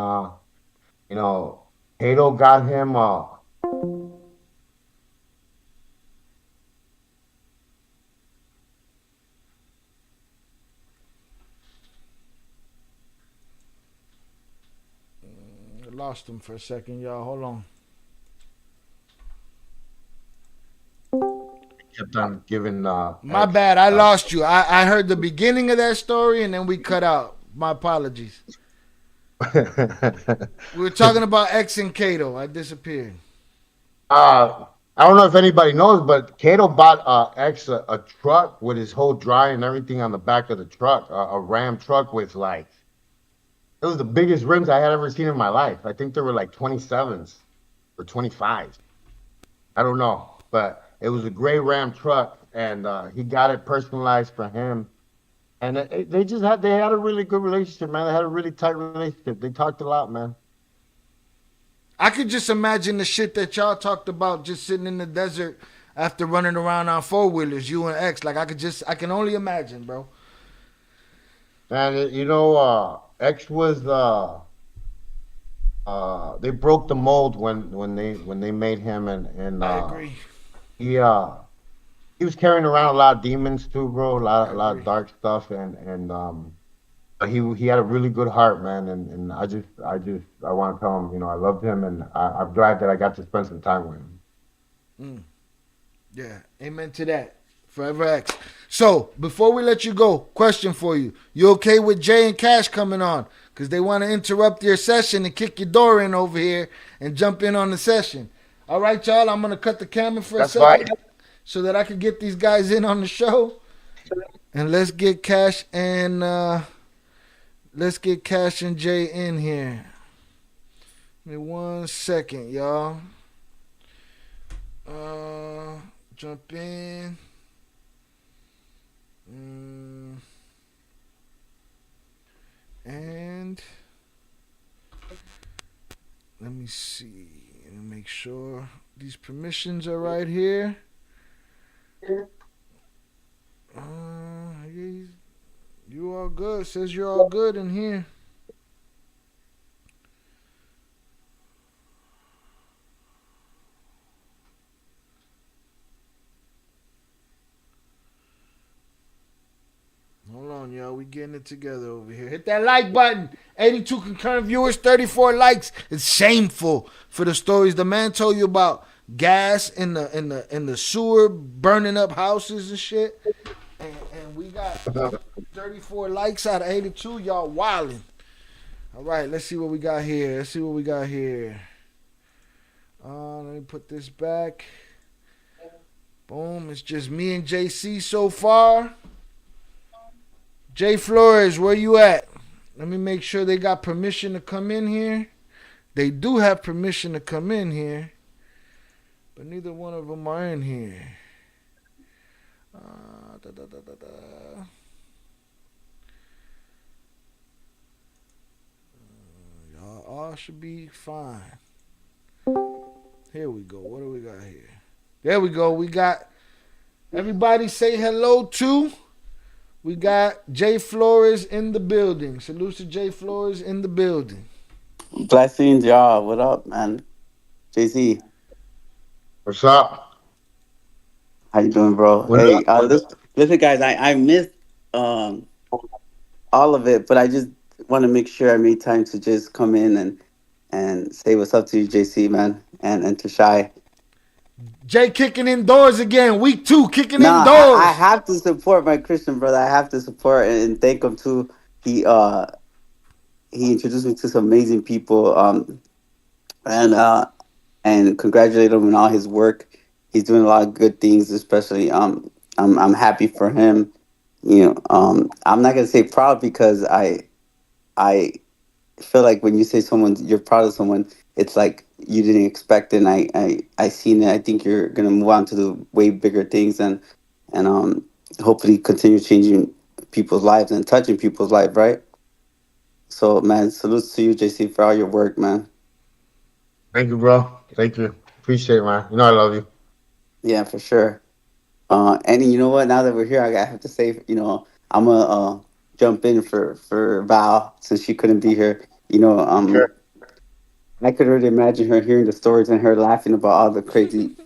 you know, Kato got him. I lost him for a second, y'all. Hold on. Kept on giving. My bad. I lost you. I heard the beginning of that story and then we cut out. My apologies. We were talking about X and Kato. I disappeared. I don't know if anybody knows, but Kato bought X a truck with his whole dry and everything on the back of the truck, a Ram truck with like, it was the biggest rims I had ever seen in my life. I think they were like 27s or 25s. I don't know, but it was a gray Ram truck, and he got it personalized for him. And they had a really good relationship, man. They had a really tight relationship. They talked a lot, man. I could just imagine the shit that y'all talked about just sitting in the desert after running around on four wheelers, you and X. Like I can only imagine, bro. And X was they broke the mold when they made him, and I agree. he he was carrying around a lot of demons too, bro. I A lot of agree. dark stuff, and but he had a really good heart, man. And I want to tell him, I loved him, and I'm glad that I got to spend some time with him. Mm, yeah, amen to that. Forever X. So before we let you go, question for you: you okay with Jay and Cash coming on? Because they want to interrupt your session and kick your door in over here and jump in on the session. All right, y'all. I'm gonna cut the camera for a That's second right. so that I can get these guys in on the show. And let's get Cash and Jay in here. Give me 1 second, y'all. Jump in. And let me see. Let me make sure these permissions are right here. Yeah, you all good. Says you're all good in here. Hold on, y'all. We getting it together over here. Hit that like button. 82 concurrent viewers, 34 likes. It's shameful for the stories the man told you about. gas in the sewer, burning up houses and shit. And we got 34 likes out of 82. Y'all wilding. All right, let's see what we got here. Let's see what we got here. Let me put this back. Boom. It's just me and JC so far. J Flores, where you at? Let me make sure they got permission to come in here. They do have permission to come in here, but neither one of them are in here. Da, da, da, da, da. Y'all all should be fine. Here we go. What do we got here? There we go. We got everybody say hello to. We got J Flores in the building. Salute to J Flores in the building. Blessings, y'all. What up, man? JC, What's up? how you doing, bro? What Hey, up? listen, guys. I missed um all of it, but I just want to make sure I made time to just come in and say what's up to you, JC, man, and to Shy. Jay kicking in doors again. Week 2, kicking in Nah, I doors. have to support my Christian brother. I have to support and thank him too. He uh he introduced me to some amazing people. And congratulate him on all his work. He's doing a lot of good things, especially I'm happy for him. I'm not gonna say proud because I feel like when you say someone you're proud of someone, it's like you didn't expect it. And I seen it. I think you're gonna move on to the way bigger things and hopefully continue changing people's lives and touching people's life, right? So man, salutes to you, JC, for all your work, man. Thank you, bro. Thank you. Appreciate it, man. You know I love you. Yeah, for sure. And you know what? Now that we're here, I have to say, I'm gonna jump in for Val since she couldn't be here. Sure. I could already imagine her hearing the stories and her laughing about all the crazy,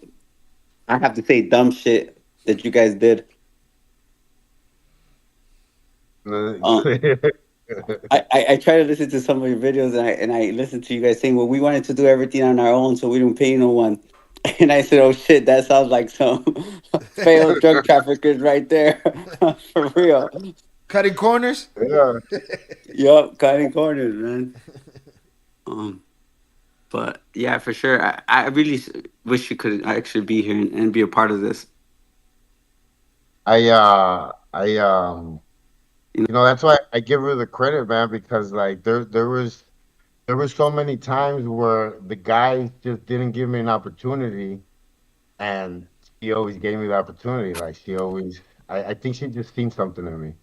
I have to say, dumb shit that you guys did. I try to listen to some of your videos and I listen to you guys saying, well, we wanted to do everything on our own, so we don't pay no one. And I said, oh shit, that sounds like some failed drug traffickers right there, for real. Cutting corners. Yeah. Yup, cutting corners, man. Um, but yeah, for sure. I really wish you could actually be here and be a part of this. I You know, that's why I give her the credit, man, because like there was so many times where the guys just didn't give me an opportunity, and she always gave me the opportunity. Like she always, I think she just seen something in me.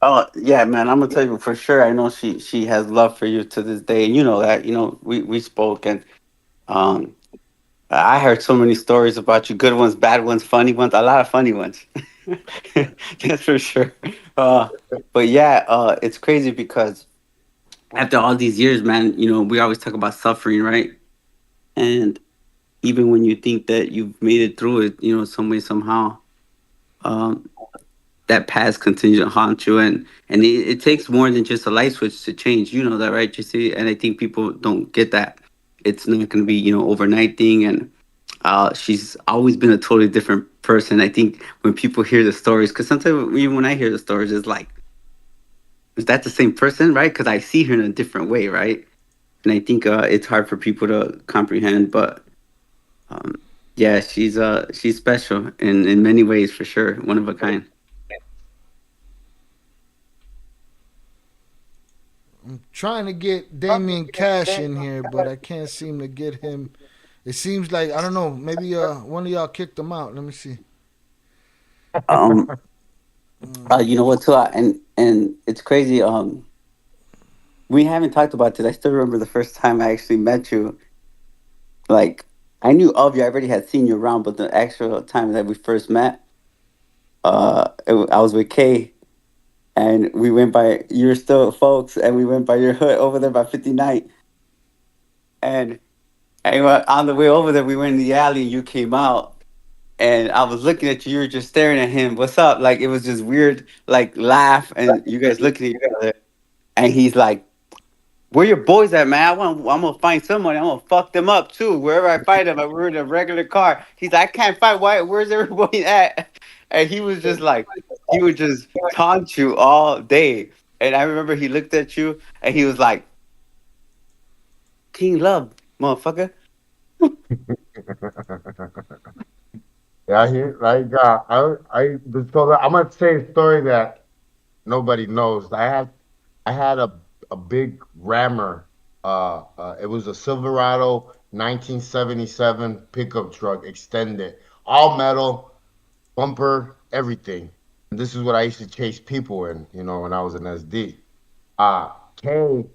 oh yeah, man. I'm gonna tell you for sure. I know she has love for you to this day, and you know that. We spoke, and um, I heard so many stories about you. Good ones, bad ones, funny ones. A lot of funny ones. That's for sure. Uh, but yeah, it's crazy because after all these years, man, we always talk about suffering, right? And even when you think that you've made it through it, some way somehow, um, that past continues to haunt you, and it takes more than just a light switch to change. You know that, right? You see, and I think people don't get that. It's not going to be overnight thing, and she's always been a totally different person. I think when people hear the stories, because sometimes even when I hear the stories, it's like, is that the same person, right? Because I see her in a different way, right? And I think it's hard for people to comprehend, but um, yeah, she's special in many ways for sure, one of a kind. I'm trying to get Damian Cash in here, but I can't seem to get him. It seems like I don't know. Maybe one of y'all kicked him out. Let me see. Um, you know what, too, and it's crazy. We haven't talked about this. I still remember the first time I actually met you. Like, I knew of you. I already had seen you around, but the actual time that we first met, I was with Kay, and we went by. You were still at folks, and we went by your hood over there by 59. And on the way over there, we went in the alley, and you came out, and I was looking at you. You were just staring at him. What's up? Like it was just weird, like laugh, and you guys looking at each other, and he's like, where your boys at, man? I'm gonna find someone. I'm gonna fuck them up too. Wherever I find them, we're in a regular car. He's like, I can't find why. Where's everybody at? And he was just like, he would just taunt you all day. And I remember he looked at you and he was like, King Love, motherfucker. Yeah, he like so I'm gonna say a story that nobody knows. I had a big rammer. It was a Silverado 1977 pickup truck, extended, all metal, bumper, everything. And this is what I used to chase people in, when I was an SD. Kay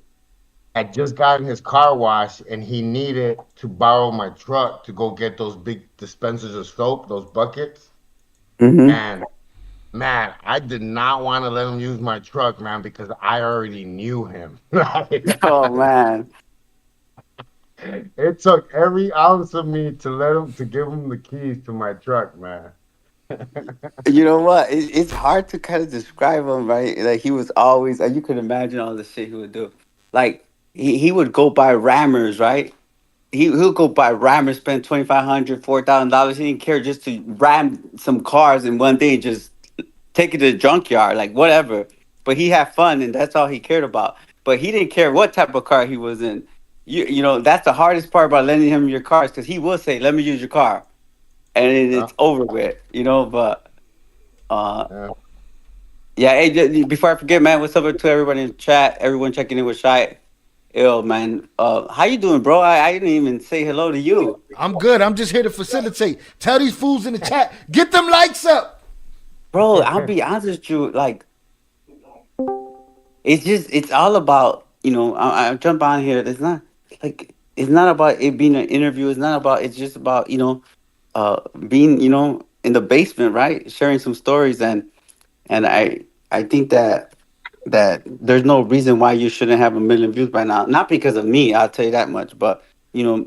had just gotten his car washed and he needed to borrow my truck to go get those big dispensers of soap, those buckets. Mm-hmm. And man, I did not want to let him use my truck, man, because I already knew him. Oh man. It took every ounce of me to give him the keys to my truck, man. You know what? It's hard to kind of describe him, right? Like he was always, and you could imagine all the shit he would do. Like he would go buy rammers, right? He'll go buy rammers, spend $2,500, $4,000. He didn't care just to ram some cars in one day, just take it to the junkyard, like whatever. But he had fun, and that's all he cared about. But he didn't care what type of car he was in. You know that's the hardest part about lending him your cars because he will say, "Let me use your car," and then Yeah, it's over with. But uh, yeah. yeah. Hey, before I forget, man, what's up to everybody in the chat? Everyone checking in with Shy. Yo, man, how you doing, bro? I didn't even say hello to you, I'm good. I'm just here to facilitate. Tell these fools in the chat, get them likes up. bro. I'll be honest with you, like it's all about I jump on here. It's not about it being an interview. It's just about being in the basement, right, sharing some stories and I think that there's no reason why you shouldn't have 1 million views by now. Not because of me, I'll tell you that much. But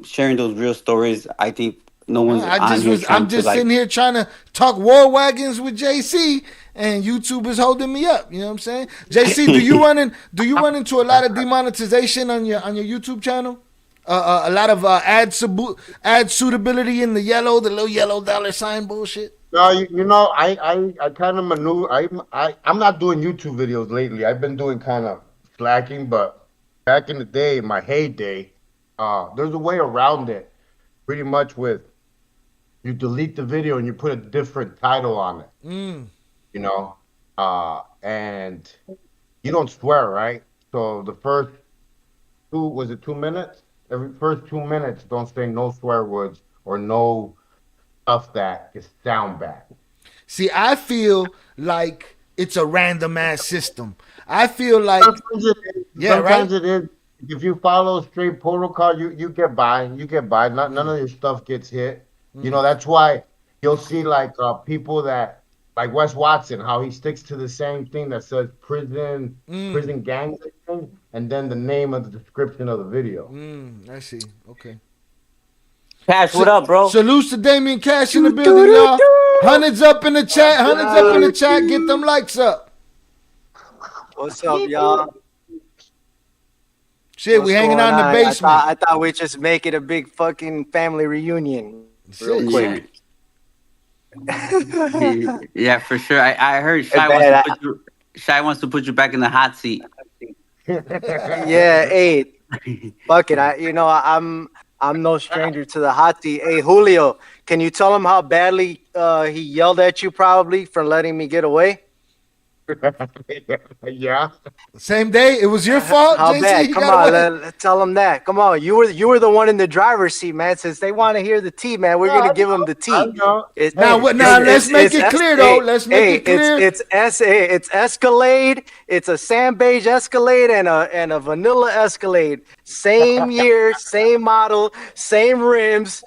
sharing those real stories, I think no one's on here I'm trying to just sitting here trying to talk war wagons with JC, and YouTube is holding me up. You know what I'm saying? JC, do you run into a lot of demonetization on your YouTube channel? A lot of ad suitability in the little yellow $ bullshit. No, I kind of maneuver. I'm not doing YouTube videos lately. I've been doing kind of slacking, but back in the day, in my heyday, there's a way around it. Pretty much with you delete the video and you put a different title on it. You know, and you don't swear, right? So the first was it 2 minutes? Every first 2 minutes, don't say no swear words or no stuff that is sound bad. See, I feel like it's a random ass system. I feel like, Sometimes it is. yeah, right? Sometimes it is. If you follow straight protocol, you get by. You get by. None of your stuff gets hit. That's why you'll see like people that like Wes Watson, how he sticks to the same thing that says prison gang thing, and then the name of the description of the video. I see. Okay. Cash. What up, bro? Salute to Damien Cash in the building, y'all. Hundreds up in the chat. Hundreds up in the chat. Get them likes up. What's up, y'all? Shit, What's we hanging going out in the on? basement. I thought we'd just make it a big fucking family reunion. Real quick. Yeah, for sure. I heard Shy wants to put you back in the hot seat. Yeah, hey, fuck it. I'm no stranger to the hot seat. Hey, Julio, can you tell him how badly he yelled at you probably for letting me get away? Yeah. Same day. It was your fault, How JC. bad? You Come got on, away. tell him that. Come on, you were the one in the driver's seat, man. Since they want to hear the tea, man, we're gonna give them the tea. I know. Let's make it clear, though. Let's make it clear. It's Escalade. It's a sand beige Escalade and a vanilla Escalade. Same year, same model, same rims.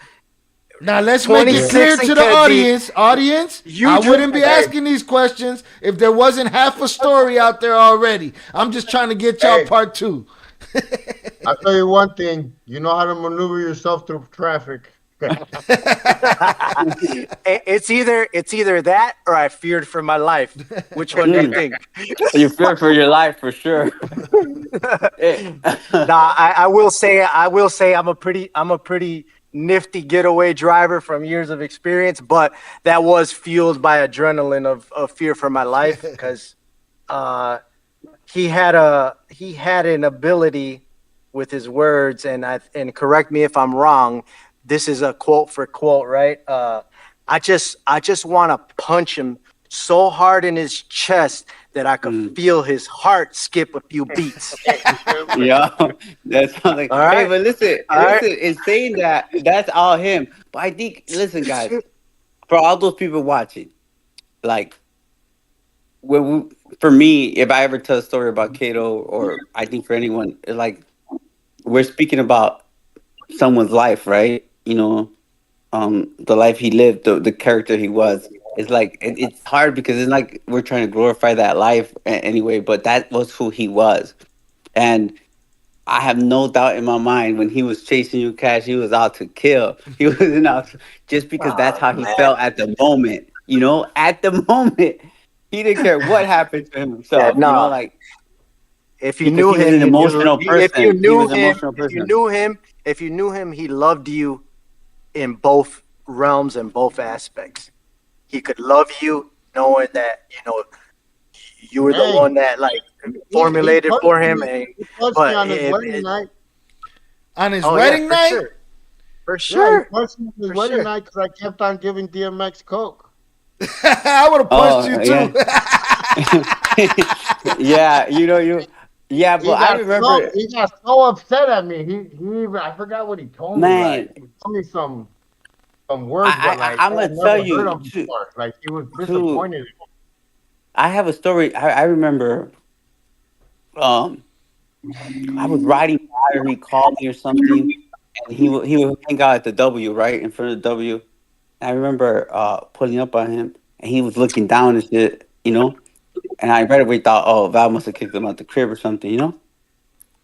Now let's make it 26 clear to and the Kedzie. audience. I wouldn't be asking these questions if there wasn't half a story out there already. I'm just trying to get y'all part two. I'll tell you one thing. You know how to maneuver yourself through traffic. It's either that or I feared for my life. Which one do you think? You fear for your life for sure. Nah, I will say I'm a pretty nifty getaway driver from years of experience, but that was fueled by adrenaline of fear for my life because he had an ability with his words, and correct me if I'm wrong. This is a quote for quote, right? I just want to punch him so hard in his chest that I could feel his heart skip a few beats. Yeah, that's something. All right. Hey, but listen, All right. in saying that, that's all him. But I think, listen, guys, for all those people watching, like, for me, if I ever tell a story about Kato, or I think for anyone, like, we're speaking about someone's life, right? The life he lived, the character he was. It's like it's hard because it's like we're trying to glorify that life anyway, but that was who he was, and I have no doubt in my mind when he was chasing you, Cash, he was out to kill. He wasn't out just because that's how he Man. felt at the moment. At the moment, he didn't care what happened to himself. Yeah, no. Like If you because knew he was him, an you emotional knew, if person. you He knew was an him, emotional if you person. knew him, if you knew him, he loved you in both realms and both aspects. He could love you knowing that, you were the Hey, one that like he formulated punched for him. me. He punched me But on his wedding night. On his oh yeah, wedding for night? sure, for Yeah, he sure, punched me on his for wedding sure. night because I kept on giving DMX coke. I would have punched you Oh, too. yeah. Yeah, but I remember, He got so upset at me. He even I forgot what he told me. Like man. he told me some words that like I'm I gonna had tell never heard you of before. Like he was to disappointed. I have a story. I remember. Um, I was riding by, or he called me or something, and he would hang out at the W, right in front of the W. And I remember pulling up on him, and he was looking down and shit. And I right away thought, oh, Val must have kicked him out the crib or something.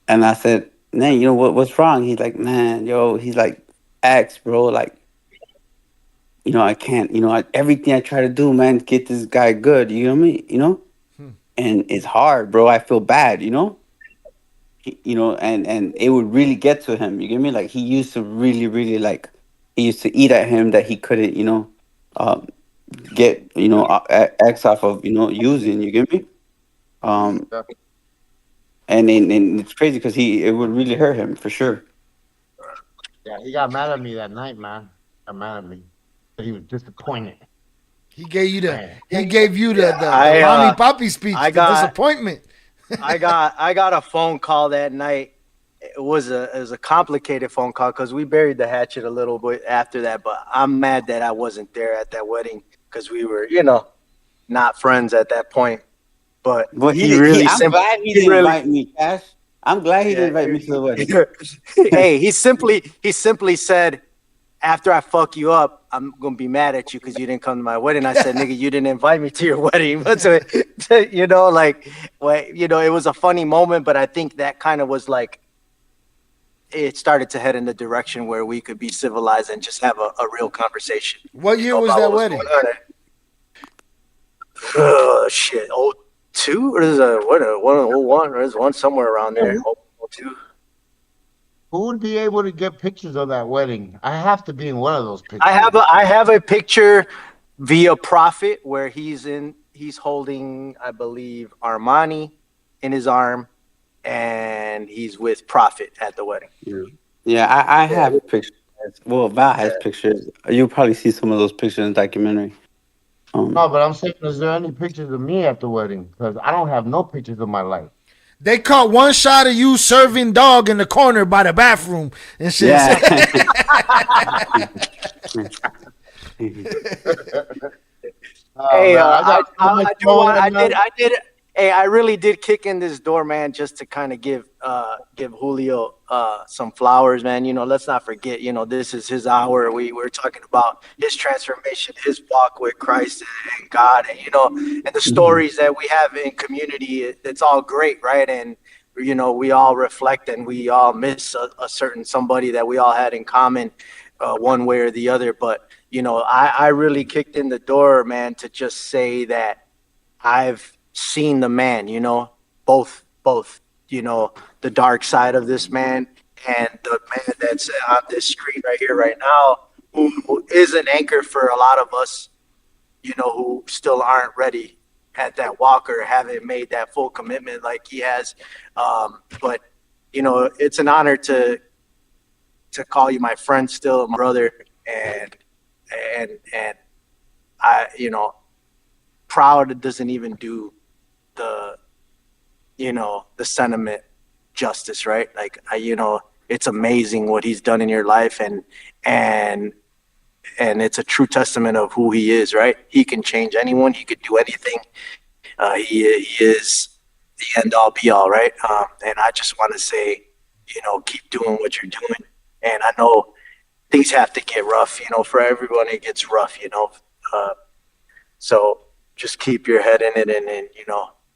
And I said, man, what's wrong? He's like, man, yo, he's like, X, bro, like, I can't, everything I try to do, man, get this guy good. You know what I mean? And it's hard, bro. I feel bad. And it would really get to him. You get me? Like he used to really, really like. He used to eat at him that he couldn't, um, get X off of using. You get me? Um, Yeah, and it's crazy because it would really hurt him for sure. yeah, he got mad at me that night, man. Got mad at me. He was disappointed. He gave you the Man. he gave you the I mommy poppy speech, I the got- disappointment. I got a phone call that night. It was a complicated phone call because we buried the hatchet a little bit after that. But I'm mad that I wasn't there at that wedding because we were, not friends at that point. But But I'm glad he didn't invite me, Cash. I'm glad he didn't invite me to the wedding. Hey, he simply said, after I fuck you up, I'm gonna be mad at you because you didn't come to my wedding. I said, nigga, you didn't invite me to your wedding. But so, it was a funny moment, but I think that kind of was like it started to head in the direction where we could be civilized and just have a real conversation. What year was about that what wedding? going on. Shit. 02 or is it what? 101 or is one somewhere around there? 02. Who would be able to get pictures of that wedding? I have to be in one of those pictures. I have a picture via Prophet where he's holding, I believe, Armani in his arm, and he's with Prophet at the wedding. Yeah, I have pictures. Well, Val has pictures. You'll probably see some of those pictures in the documentary. No, but I'm saying, is there any pictures of me at the wedding? Because I don't have no pictures of my life. They caught one shot of you serving dog in the corner by the bathroom and shit. Yeah. Hey, man, I really did kick in this door, man, just to kind of give Julio some flowers, man. Let's not forget, this is his hour. We're talking about his transformation, his walk with Christ and God, and the stories that we have in community. It's all great, right? And we all reflect and we all miss a certain somebody that we all had in common. one way or the other. But I really kicked in the door, man, to just say that I've seen the man. Both. The dark side of this man and the man that's on this screen right here, right now, who is an anchor for a lot of us, who still aren't ready at that walk or haven't made that full commitment like he has. But it's an honor to call you my friend, still my brother, and I, proud doesn't even do the the sentiment justice, right? Like it's amazing what he's done in your life, and it's a true testament of who he is, right? He can change anyone. He could do anything. He is the end all be all, right? And I just want to say, keep doing what you're doing. And I know things have to get rough, for everyone. It gets rough, so just keep your head in it and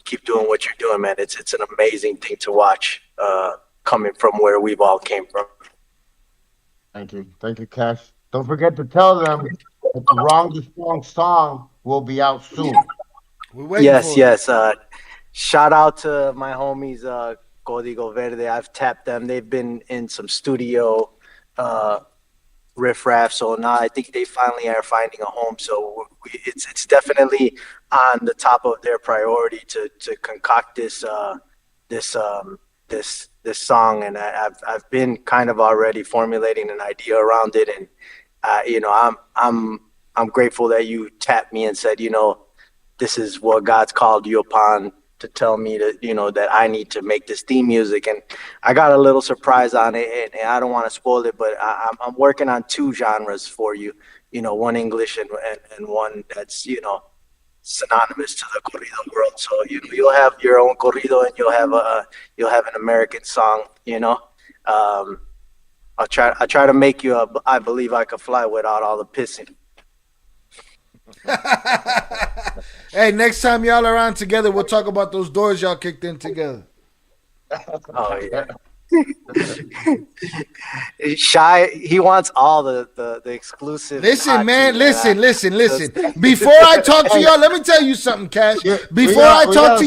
keep doing what you're doing, man. It's an amazing thing to watch, coming from where we've all came from. Thank you, Cash. Don't forget to tell them that the Wrongest Wrong song will be out soon. We're waiting Yes, for yes. Shout out to my homies, Código Verde. I've tapped them. They've been in some studio riff-raff, so now I think they finally are finding a home. So it's definitely on the top of their priority to concoct this song, and I've been kind of already formulating an idea around it, and I'm grateful that you tapped me and said, this is what God's called you upon to tell me that, that I need to make this theme music. And I got a little surprise on it, and I don't want to spoil it, but I'm working on two genres for you, one English and one that's, synonymous to the corrido world. So, you'll have your own corrido and you'll have an American song, I'll try to make you I Believe I Could Fly without all the pissing. Hey, next time y'all are on together, we'll talk about those doors y'all kicked in together. Oh yeah. Shy, he wants all the exclusive. Listen, man, listen. Before I talk to y'all, let me tell you something, Cash. Before I talk to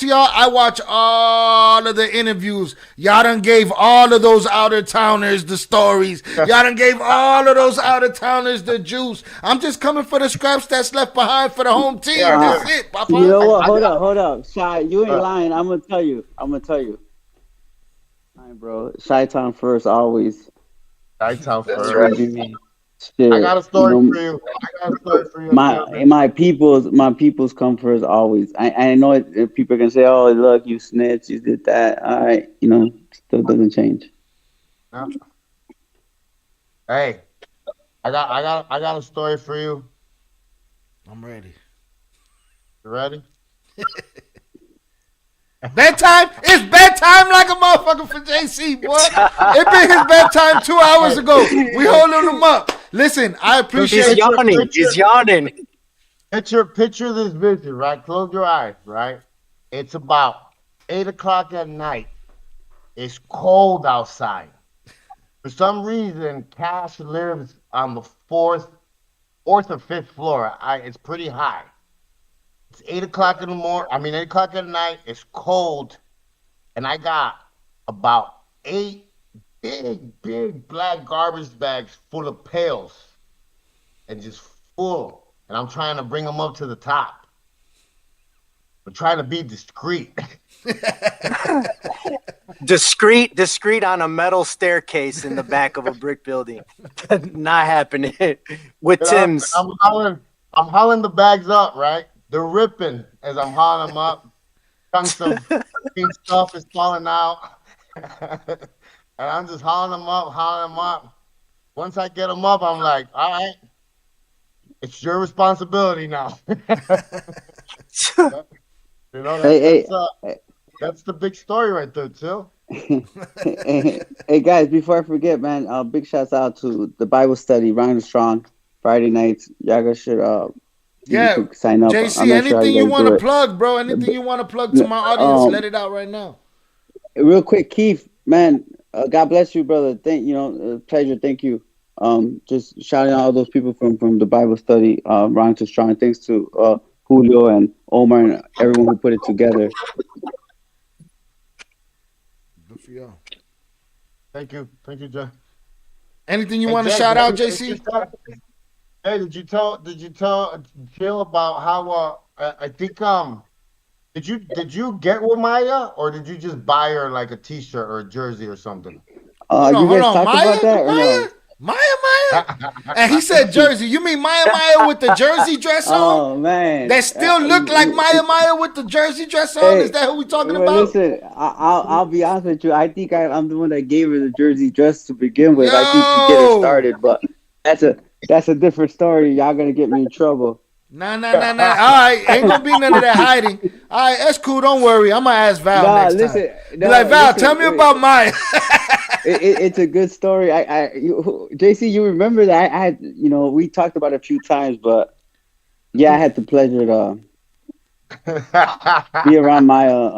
y'all, I watch all of the interviews. Y'all done gave all of those out-of-towners the stories. Y'all done gave all of those out-of-towners the juice. I'm just coming for the scraps that's left behind for the home team. That's it, Papa. You know what? Hold up. Shy, you ain't lying. I'm gonna tell you. Bro, Chi-Town first, always. Chi-Town first. Right. Shit, I got a story for you. My people's come first, always. I know people are gonna say, "Oh, look, you snitch, you did that." All right, still doesn't change. No. Hey, I got a story for you. I'm ready. You ready? Bedtime? It's bedtime like a motherfucker for JC, boy. It been his bedtime 2 hours ago. We holding him up. Listen, I appreciate He's yawning. He's yawning. Picture this vision, right? Close your eyes, right? It's about 8 o'clock at night. It's cold outside. For some reason, Cash lives on the fourth or fifth floor. It's pretty high. It's 8 o'clock in the morning. 8 o'clock at night. It's cold, and I got about 8 big black garbage bags full of pails, and just full. And I'm trying to bring them up to the top. I'm trying to be discreet. discreet on a metal staircase in the back of a brick building. Not happening with Tim's. I'm hauling the bags up, right? They're ripping as I'm hauling them up. Chunks of green stuff is falling out. And I'm just hauling them up. Once I get them up, I'm like, all right, it's your responsibility now. That's the big story right there, too. Hey, guys, before I forget, man, big shouts out to the Bible study, Ryan Strong, Friday nights. Y'all should sign up. JC, anything you want to plug, bro? Anything you want to plug to my audience? Let it out right now. Real quick, Keith, man, God bless you, brother. Pleasure. Thank you. Just shouting out all those people from the Bible study, Ron to Strong. Thanks to Julio and Omar and everyone who put it together. Good for y'all. Thank you, Jay. Anything you Hey, want to Jay, shout out, did JC? hey, did you tell Chill about how I think did you get with Maya or did you just buy her like a T-shirt or a jersey or something? You Hold guys on. talked about that or no? Maya. And he said Jersey. You mean Maya with the Jersey dress on? Oh man. That still look like Maya with the Jersey dress on? Is Hey, that who we talking well, about? listen. I'll be honest with you. I think I'm the one that gave her the jersey dress to begin with. I think to get her Yo. started, but that's a that's a different story. Y'all gonna get me in trouble. Nah. All right. Ain't gonna be none of that hiding. All right, that's cool. Don't worry. I'm gonna ask Val No, next time. listen. Be like, No, Val, tell listen. me about Maya. It's a good story. JC, you remember that I had, we talked about it a few times, but yeah, I had the pleasure to be around Maya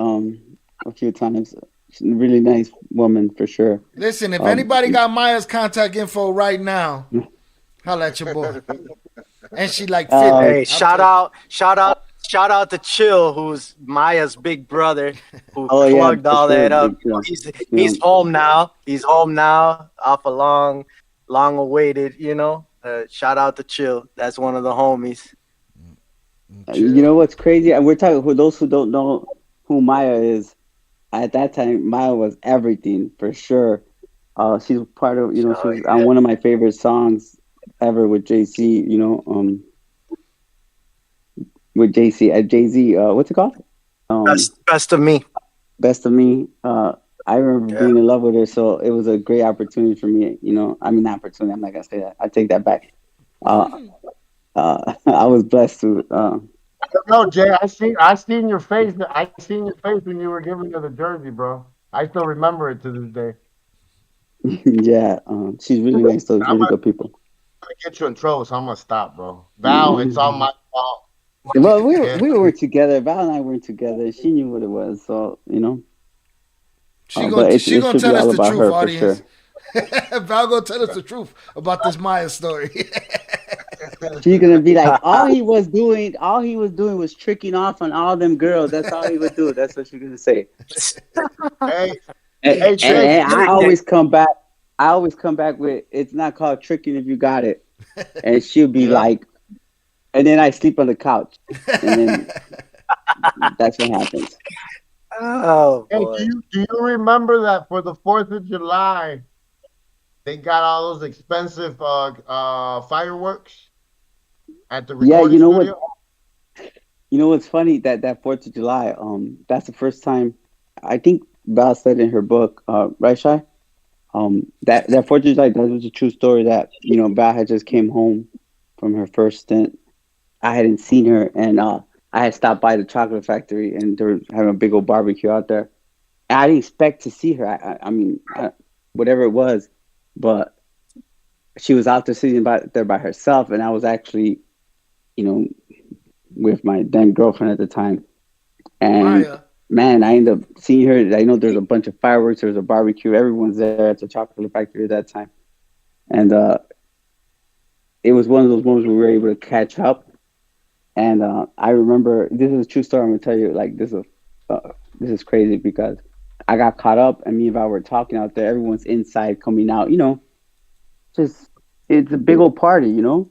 a few times. She's a really nice woman for sure. Listen, if Um, anybody got Maya's contact info right now, holla at your boy. And she like fit uh, me. Hey, shout out to Chill, who's Maya's big brother, who oh yeah, plugged for all sure. that up. Big deal. He's home now. He's home now, off a long awaited. Shout out to Chill. That's one of the homies. You know Chill. what's crazy? We're talking for those who don't know who Maya is. At that time, Maya was everything for sure. She's part of, she Oh was on one of my favorite songs ever with JC. With JC at Jay Z. What's it called? best of me. Best of Me. I remember Yeah. being in love with her, so it was a great opportunity for me. I mean, not opportunity. I'm not gonna say that. I take that back. Uh, I was blessed to. No, Jay, I seen your face. I seen your face when you were giving her the jersey, bro. I still remember it to this day. Yeah, she's really nice. Those I'm really gonna good people. get you in trouble, so I'm gonna stop, bro. Val, it's all my fault. Well, we were, Yeah. we weren't together. Val and I weren't together. She knew what it was, so But She it gonna should be tell us all the about truth, her for audience. sure. Val gonna tell us the truth about this Maya story. She's gonna be like, all he was doing was tricking off on all them girls. That's all he would do. That's what she's gonna say. Hey, And, hey, and, Trey. and I always come back with, it's not called tricking if you got it. And she'll be Yeah. like, and then I sleep on the couch, and then that's what happens. Oh Hey, boy. do you remember that for the 4th of July they got all those expensive fireworks at the Yeah, recording studio? you know what's funny, that Fourth of July, that's the first time. I think Val said in her book, right, Shy? That Fourth of July, that was a true story. That Val had just came home from her first stint. I hadn't seen her, and I had stopped by the chocolate factory, and they were having a big old barbecue out there. And I didn't expect to see her. I mean, whatever it was, but she was out there sitting there by herself, and I was actually, you know, with my then girlfriend at the time. And Maya. man, I ended up seeing her. I know there's a bunch of fireworks. There's a barbecue. Everyone's there at the chocolate factory at that time, and it was one of those moments where we were able to catch up. And I remember, this is a true story. I'm gonna tell you. Like, this is crazy because I got caught up, and me and Val were talking out there. Everyone's inside, coming out. Just it's a big old party, and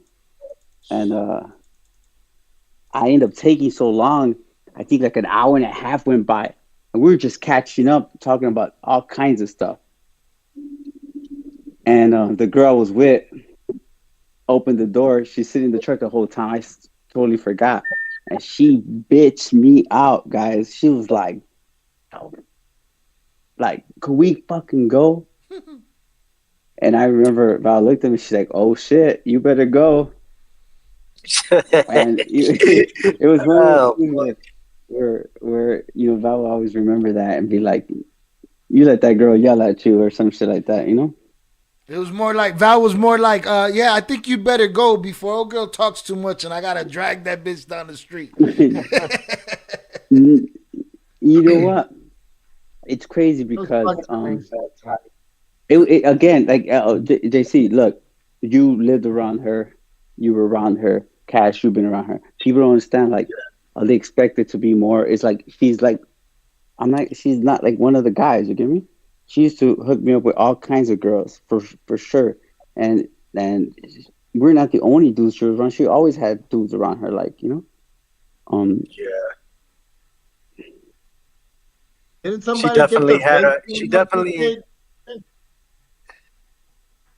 I ended up taking so long. I think like an hour and a half went by, and we were just catching up, talking about all kinds of stuff. And the girl I was with opened the door. She's sitting in the truck the whole time. Totally forgot, and she bitched me out, guys. She was like, "Oh, like, could we fucking go?" And I remember Val looked at me. She's like, "Oh shit, you better go." And it was one of those Oh, things that where Val will always remember that and be like, "You let that girl yell at you," or some shit like that. It was more like Val was more like, yeah, I think you better go before old girl talks too much and I gotta drag that bitch down the street. You know what? It's crazy It was because fucking nice that time. Again, like JC, look, you lived around her, you were around her, Cash, you've been around her. People don't understand, like, they expect it to be more. It's like she's like, she's not like one of the guys. You get me? She used to hook me up with all kinds of girls for sure, and we're not the only dudes she was around. She always had dudes around her, like, um, Didn't somebody get their face blown She up that definitely. day?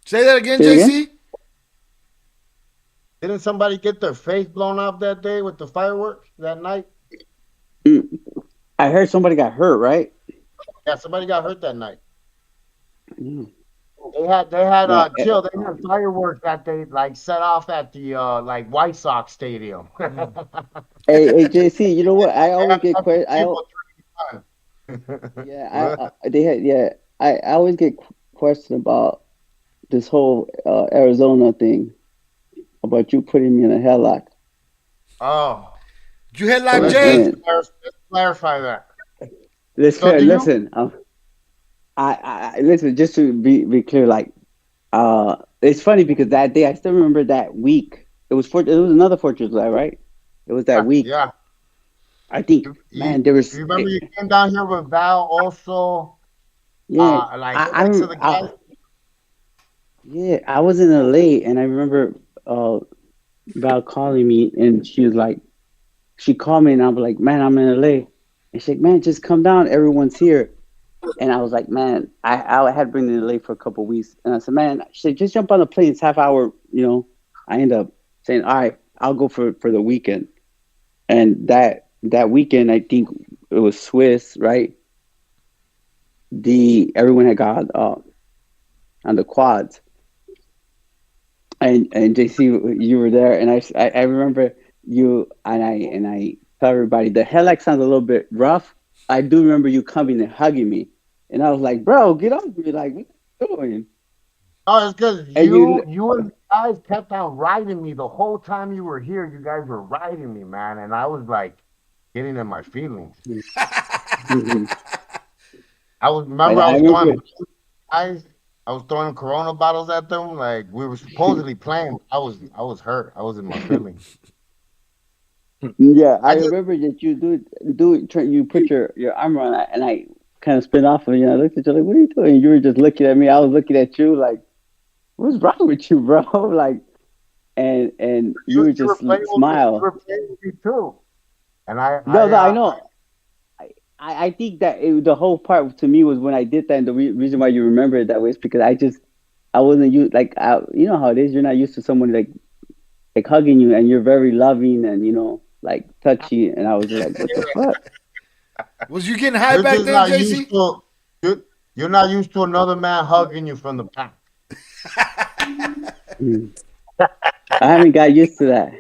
Say that again, say it again. JC. Didn't somebody get their face blown off that day with the fireworks that night? Mm, I heard somebody got hurt, right? Yeah, somebody got hurt that night. Mm. They had Uh, eh, chill. They had fireworks that they like set off at the like White Sox stadium. Mm. hey, JC, you know what? I They always had get nothing que- I people al- trying. yeah, What? they had yeah. I always get questioned about this whole Arizona thing about you putting me in a headlock. Oh, You so headlock let's Jay? let's, And clar- let's clarify that. So listen, do you? listen. Listen. Just to be clear, like, it's funny because that day I still remember that week. It was another Fortress of July, right? It was that Yeah, week. yeah. I think, You man, there was, you remember you came down here with Val also, yeah. like I, six of I, the I guys. yeah, I was in LA and I remember Val calling me and she was like, she called me and I was like, man, I'm in LA. And she's like, man, just come down. Everyone's here. And I was like, man, I had been in LA for a couple of weeks. And I said, man, she said, just jump on the plane. It's half hour. I end up saying, all right, I'll go for the weekend. And that weekend, I think it was Swiss, right? Everyone had got on the quads, and JC, you were there, and I remember you and I tell everybody the headlight sounds a little bit rough. I do remember you coming and hugging me, and I was like, bro, get off me, like, what you doing? Oh, it's because And you and the guys kept on riding me the whole time you were here. You guys were riding me, man, and I was like getting in my feelings. Mhm. Remember I I was remember. throwing guys, I was throwing Corona bottles at them. Like we were supposedly playing. I was hurt. I was in my feelings. Yeah, I I just remember that you put your arm around that, and I kind of spin off of you. And I looked at you like, "What are you doing?" And you were just looking at me. I was looking at you like, "What's wrong with you, bro?" Like, and you would you were just playing with me. You smile. were playing with me too. And I No, I no, I know. I think that the whole part to me was when I did that, and the reason why you remember it that way is because I wasn't used, like, you know how it is. You're not used to someone like hugging you, and you're very loving and like touchy, and I was just like, "What the fuck?" Was you getting high you're back just then, not used JC? to you're, you're not used to another man hugging you from the back. Mm. I haven't got used to that.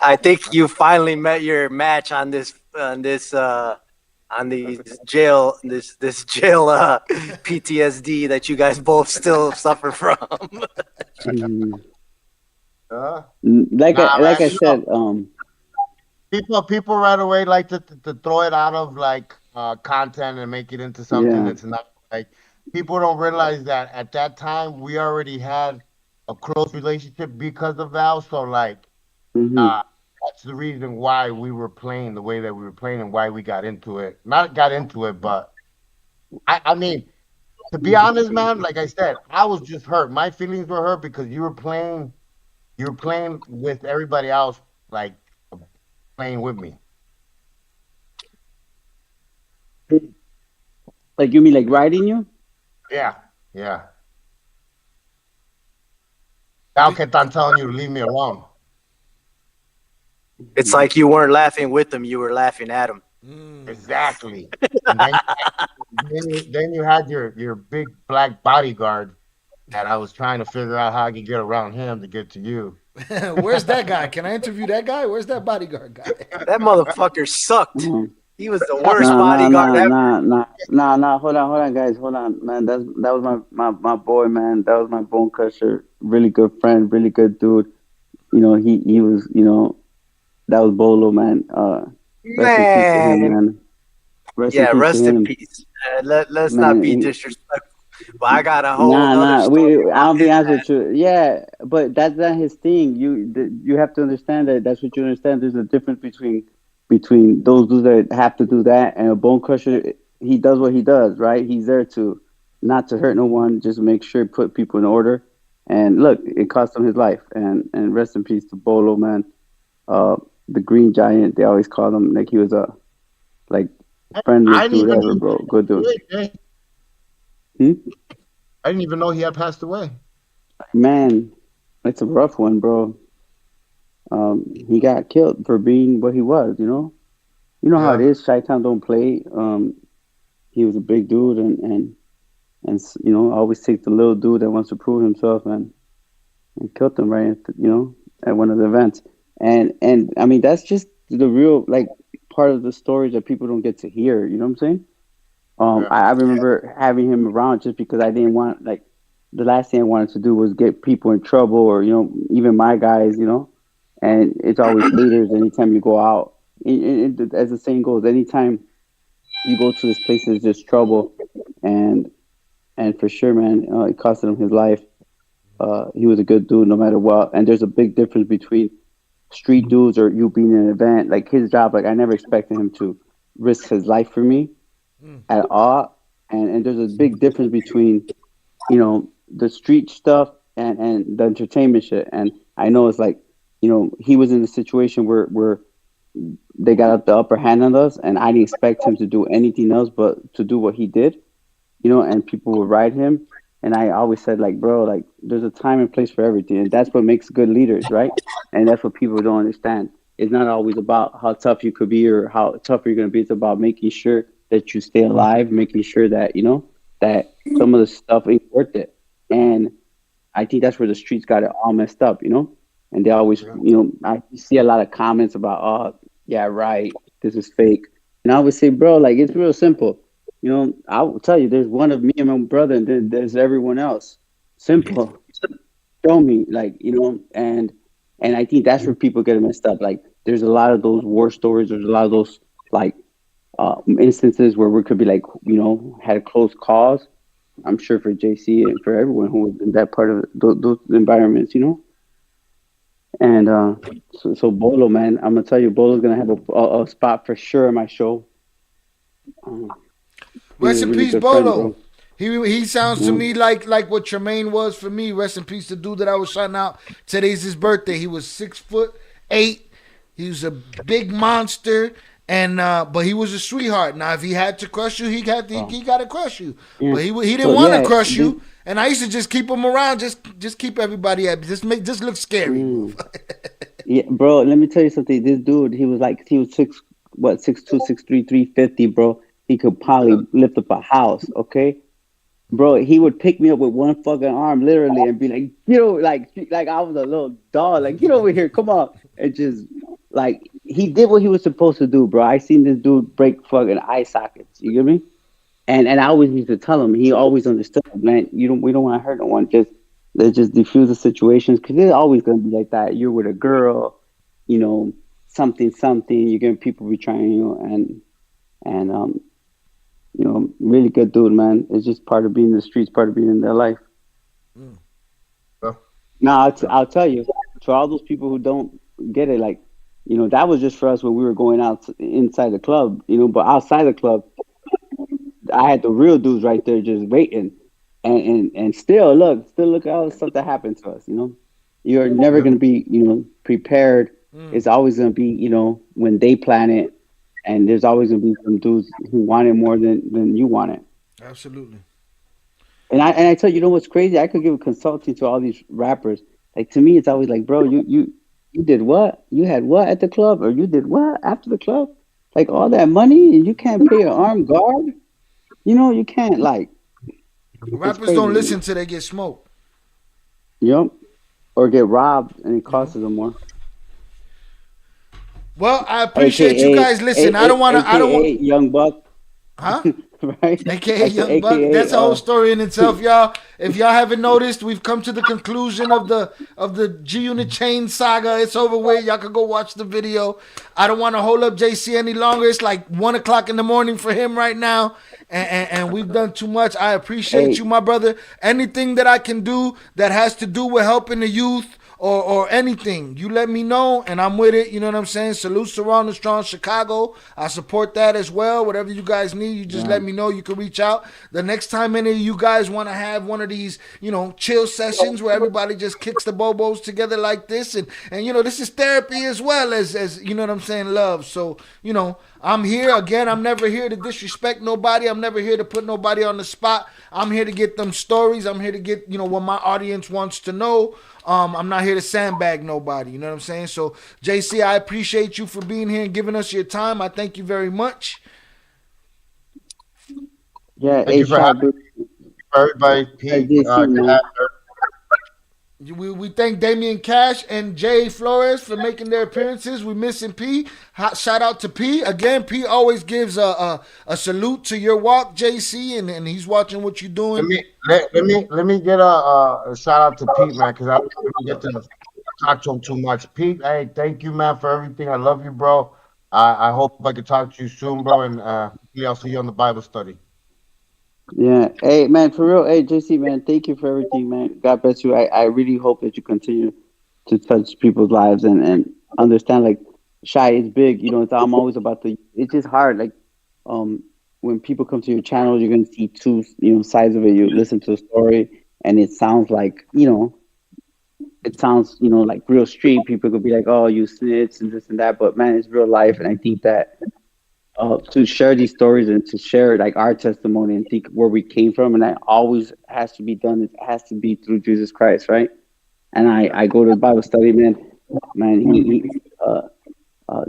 I think you finally met your match on these jail this jail PTSD that you guys both still suffer from. Mm. Huh? Like I Nah, man. like I said, People right away like to throw it out of like content and make it into something yeah. that's not like people don't realize that at that time we already had a close relationship because of Val. So like Hmm. uh that's the reason why we were playing the way that we were playing and why we got into it. Not got into it, but I mean, to be honest, man, like I said, I was just hurt. My feelings were hurt because you were playing with everybody else, like playing with me. Like, you mean like riding you? Yeah, yeah. Now Did, kept on telling you to leave me alone. It's like you weren't laughing with them, you were laughing at them. mm. Exactly. And then you had your big black bodyguard that I was trying to figure out how I could get around him to get to you. Where's that guy? Can I interview that guy? Where's that bodyguard guy? That motherfucker sucked. Um, He was the worst nah, nah, bodyguard nah, ever. nah, nah, nah, nah. Hold on, guys. Hold on, man. That was my boy, man. That was my bone crusher. Really good friend. Really good dude. He was. That was Bolo, man. Rest in peace to him, Man. man. Rest in Yeah, peace to rest in him. peace. Let's not man. be disrespectful. But I got a whole Nah, other nah. story I'll about be his honest dad. with you. Yeah, but that's not his thing. You have to understand that. That's what you understand. There's a difference between those dudes that have to do that and a bone crusher. He does what he does, right? He's there to not to hurt no one, just make sure put people in order. And look, it cost him his life. And rest in peace to Bolo, man. Uh, the Green Giant. They always call him like he was a like I friendliest didn't dude even know ever, he bro. had Good passed dude. away. Jay. Hmm? I didn't even know he had passed away. Man, it's a rough one, bro. He got killed for being what he was. You know how it Yeah. is. Chi-Town don't play. He was a big dude, and always take the little dude that wants to prove himself and killed him right at one of the events. And I mean that's just the real like part of the stories that people don't get to hear. You know what I'm saying? Yeah. I remember having him around just because I didn't want like the last thing I wanted to do was get people in trouble or even my guys. And it's always haters anytime you go out. As the saying goes, anytime you go to this place, there's just trouble, and and for sure, man, it costed him his life. He was a good dude, no matter what. And there's a big difference between street dudes or you being in an event. Like his job, like I never expected him to risk his life for me at all. And there's a big difference between the street stuff and the entertainment shit. And I know it's like he was in a situation where they got the upper hand on us, and I didn't expect him to do anything else but to do what he did, and people would ride him. And I always said, like, bro, like, there's a time and place for everything, and that's what makes good leaders, right? And that's what people don't understand. It's not always about how tough you could be or how tough you're going to be. It's about making sure that you stay alive, making sure that that some of the stuff ain't worth it. And I think that's where the streets got it all messed up. And they always, Yeah. I see a lot of comments about, oh, yeah, right, this is fake. And I always say, bro, like, it's real simple. I will tell you, there's one of me and my brother, and then there's everyone else. Simple. Show me, like, and I think that's where people get messed up. Like, there's a lot of those war stories. There's a lot of those, like, instances where we could be like, had close calls. I'm sure for JC and for everyone who was in that part of those environments. And so Bolo, man, I'm gonna tell you, Bolo's gonna have a spot for sure in my show. Um, he was Rest a in really peace, good friend, bro. Bolo. He sounds to Yeah. me like what Tremaine was for me. Rest in peace, the dude that I was shouting out. Today's his birthday. He was 6'8". He was a big monster, and but he was a sweetheart. Now, if he had to crush you, he Oh, got to crush you. yeah. But he didn't So want to yeah, crush you. And I used to just keep him around, just keep everybody happy. Just look scary, mm, motherfucker. yeah, bro. Let me tell you something. This dude, he was 6'2", 6'3", 350, bro. He could Yeah. probably lift up a house. Okay, bro, he would pick me up with one fucking arm, literally, and be like, like I was a little dog, like, get over here, come on, and just like he did what he was supposed to do, bro. I seen this dude break fucking eye sockets. You get me? And I always used to tell him. He always understood, man. We don't want to hurt no one. Let's just diffuse the situations because it's always gonna be like that. You're with a girl, you know, something. You're gonna people be trying you, and really good dude, man. It's just part of being in the streets, part of being in their life. Yeah. Now, Yeah. I'll tell you, to all those people who don't get it, like, that was just for us when we were going out inside the club, but outside the club, I had the real dudes right there just waiting. And still look at all the stuff that happened to us. You're never Yeah. going to be, prepared. It's always going to be, when they plan it. And there's always going to be some dudes who want it more than you want it. Absolutely. And I tell you, what's crazy? I could give a consulting to all these rappers. Like to me, it's always like, bro, you did what? You had what at the club, or you did what after the club? Like all that money, and you can't pay an armed guard. You can't like. It's Rappers crazy don't to me. listen till they get smoked. Yep. Or get robbed, and it You know. costs them more. Well, I appreciate you AKA, guys. Listen, I don't want to. I don't want. AKA Young Buck. Huh? right? AKA I said Young Buck. AKA. That's a whole story in itself, y'all. If y'all haven't noticed, we've come to the conclusion of the G Unit Chain saga. It's over with. Y'all can go watch the video. I don't want to hold up JC any longer. It's like 1:00 in the morning for him right now. And we've done too much. I appreciate you, my brother. Anything that I can do that has to do with helping the youth or anything, you let me know and I'm with it. You know what I'm saying? Salute Surround the Strong Chicago. I support that as well. Whatever you guys need, you just let me know. You can reach out. The next time any of you guys want to have one of these, chill sessions where everybody just kicks the bobos together like this, and this is therapy as well as you know what I'm saying, love. So, I'm here again. I'm never here to disrespect nobody. I'm never here to put nobody on the spot. I'm here to get them stories. I'm here to get, what my audience wants to know. I'm not here to sandbag nobody. You know what I'm saying? So, JC, I appreciate you for being here and giving us your time. I thank you very much. Yeah, Thank you for having me. Everybody, Pete, We thank Damian Cash and Jay Flores for making their appearances. We missing P. Shout out to P. Again, P always gives a salute to your walk, JC, and he's watching what you're doing. Let me get a shout out to Pete, man, because I don't get to talk to him too much. Pete, hey, thank you, man, for everything. I love you, bro. I hope I can talk to you soon, bro, and I'll see you on the Bible study. Yeah. Hey, man, for real. Hey, JC, man, thank you for everything, man. God bless you. I really hope that you continue to touch people's lives and understand, like, Shy is big. I'm always about it's just hard. Like, when people come to your channel, you're going to see two, sides of it. You listen to a story and it sounds like, like real street. People could be like, oh, you snitch and this and that. But man, it's real life. And I think that, to share these stories and to share like our testimony and think where we came from, and that always has to be done. It has to be through Jesus Christ, right? And I go to the Bible study, man.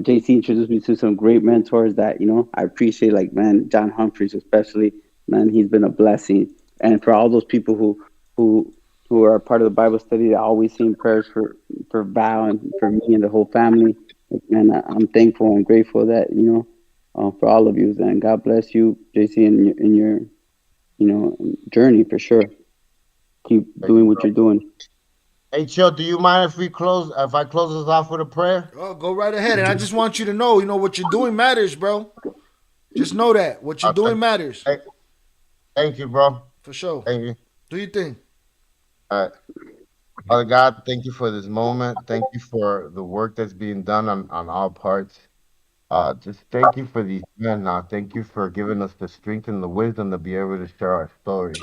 JC introduced me to some great mentors that I appreciate. Like, man, John Humphreys especially, man, he's been a blessing. And for all those people who are a part of the Bible study, that always saying prayers for Val and for me and the whole family. Like, man, I'm thankful and grateful that for all of you, and God bless you, JC, in your journey for sure. Keep doing what you're doing. Hey, Chill, do you mind if I close us off with a prayer? Oh, go right ahead. And I just want you to know, what you're doing matters, bro. Just know that what you're doing matters. Thank you, bro. For sure. Thank you. Do your thing. All right. Father God, thank you for this moment. Thank you for the work that's being done on all parts. Just thank you for these men now. Thank you for giving us the strength and the wisdom to be able to share our story.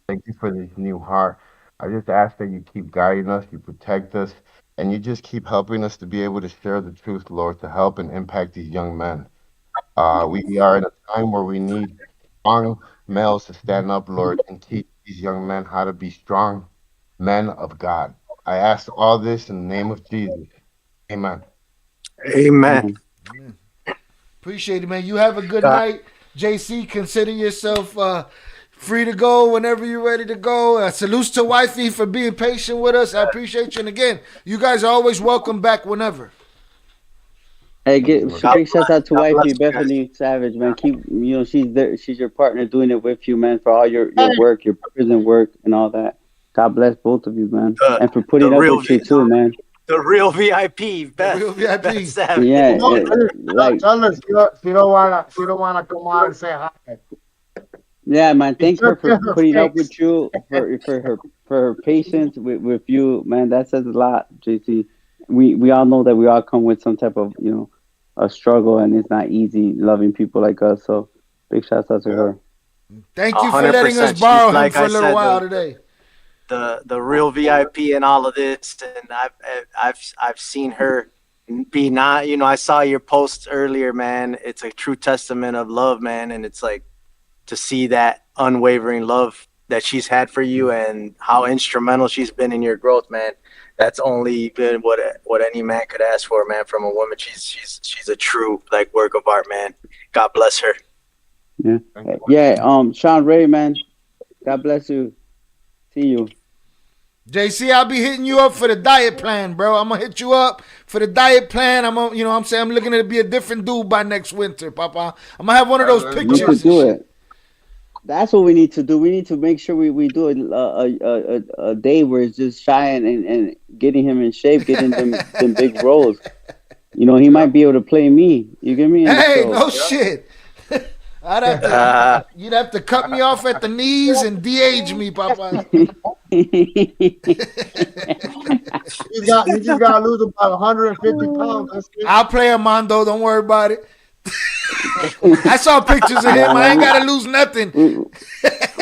Thank you for this new heart. I just ask that you keep guiding us, you protect us, and you just keep helping us to be able to share the truth, Lord, to help and impact these young men. We are in a time where we need strong males to stand up, Lord, and teach these young men how to be strong men of God. I ask all this in the name of Jesus. Amen. Amen. Amen. Appreciate it, man. You have a good night. JC, consider yourself free to go whenever you're ready to go. Salutes to Wifey for being patient with us. I appreciate you. And again, you guys are always welcome back whenever. Hey, big shouts out to Wifey, Bethany Savage, man. She's there. She's your partner doing it with you, man, for all your work, your prison work and all that. God bless both of you, man. And for putting up with you too, man. The real VIP, Beth. Real VIP. Beth Savage. Yeah, tell her she don't wanna come on and say hi. Yeah, man. Thanks her for putting up with you, for her patience with you, man. That says a lot, JC. We all know that we all come with some type of a struggle, and it's not easy loving people like us. So big shouts out to her. Thank you for letting us borrow him for a little while today. The real VIP in all of this, and I've seen her be not. I saw your post earlier, man. It's a true testament of love, man, and it's like to see that unwavering love that she's had for you and how instrumental she's been in your growth, man. That's only been what any man could ask for, man, from a woman. She's a true work of art, man. God bless her. Yeah. Sean Ray, man. God bless you. See you. JC, I'll be hitting you up for the diet plan, bro. I'm gonna hit you up for the diet plan. I'm looking to be a different dude by next winter, Papa. I'm gonna have one of those pictures. You could do it. That's what we need to do. We need to make sure we do a day where it's just Shy and getting him in shape, getting them big roles. You know, he might be able to play me. You get me in the Hey, show. no shit. You'd have to cut me off at the knees and de-age me, Papa. You just gotta lose about 150 pounds. That's it. I'll play Armando. Don't worry about it. I saw pictures of him. I ain't gotta lose nothing. We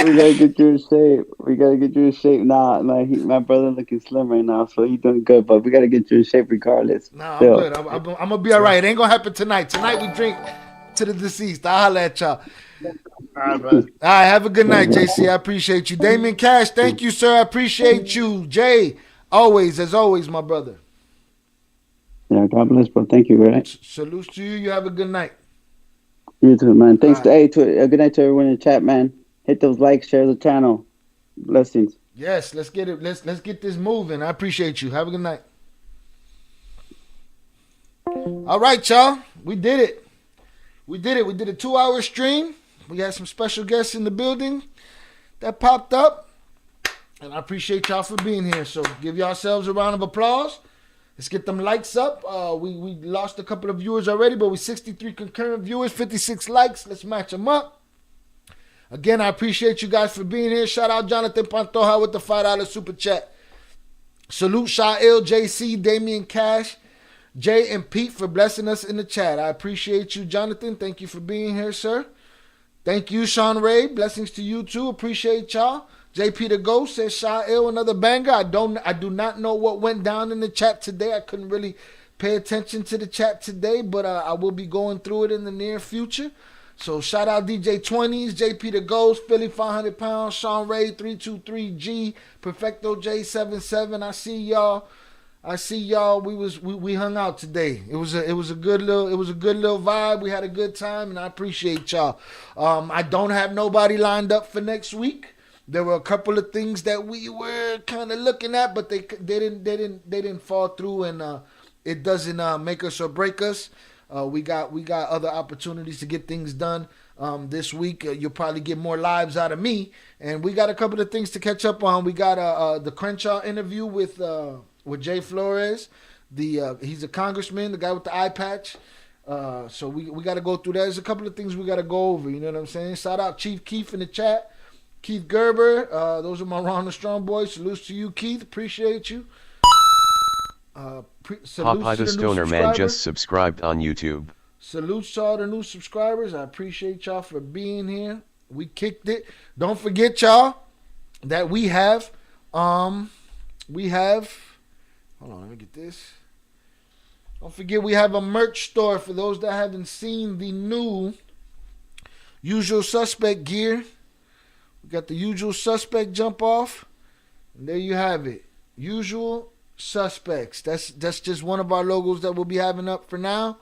gotta get you in shape. We gotta get you in shape. Nah, my brother looking slim right now, so he's doing good. But we gotta get you in shape regardless. No, I'm Still. good. I'm gonna be all right. It ain't gonna happen tonight. Tonight we drink to the deceased. I'll holler at y'all. All right, man. All right, have a good night, JC. I appreciate you. Damien Cash, thank you, sir. I appreciate you. Jay, always, as always, my brother. Yeah, God bless, bro. Thank you, right? Salute to you. You have a good night. You too, man. Thanks All right. a good night to everyone in the chat, man. Hit those likes, share the channel. Blessings. Yes, let's get it. Let's get this moving. I appreciate you. Have a good night. All right, y'all. We did it. We did a 2-hour stream. We had some special guests in the building that popped up. And I appreciate y'all for being here. So give yourselves a round of applause. Let's get them likes up. We lost a couple of viewers already, but we 63 concurrent viewers, 56 likes. Let's match them up. Again, I appreciate you guys for being here. Shout out Jonathan Pantoja with the $5 super chat. Salute Shael, JC, Damien Cash, Jay, and Pete for blessing us in the chat. I appreciate you, Jonathan. Thank you for being here, sir. Thank you, Sean Ray. Blessings to you too. Appreciate y'all. JP the Ghost says Shael, another banger. I do not know what went down in the chat today. I couldn't really pay attention to the chat today, but I will be going through it in the near future. So shout out DJ 20s, JP the Ghost, Philly 500 pounds, Sean Ray 323G, Perfecto J77. I see y'all. We hung out today. It was a good little vibe. We had a good time, and I appreciate y'all. I don't have nobody lined up for next week. There were a couple of things that we were kind of looking at, but they didn't fall through, and it doesn't make us or break us. We got other opportunities to get things done this week. You'll probably get more lives out of me, and we got a couple of things to catch up on. We got the Crenshaw interview with Jay Flores. He's a congressman, the guy with the eye patch. So we got to go through that. There's a couple of things we got to go over. You know what I'm saying? Shout out Chief Keith in the chat. Keith Gerber, those are my Ronald Strong boys. Salutes to you, Keith. Appreciate you. Popeye the Stoner Man just subscribed on YouTube. Salutes to all the new subscribers. I appreciate y'all for being here. We kicked it. Don't forget, y'all, that we have, hold on, let me get this. Don't forget we have a merch store for those that haven't seen the new Usual Suspect gear. We got the Usual Suspect jump off. And there you have it. Usual Suspects. That's just one of our logos that we'll be having up for now.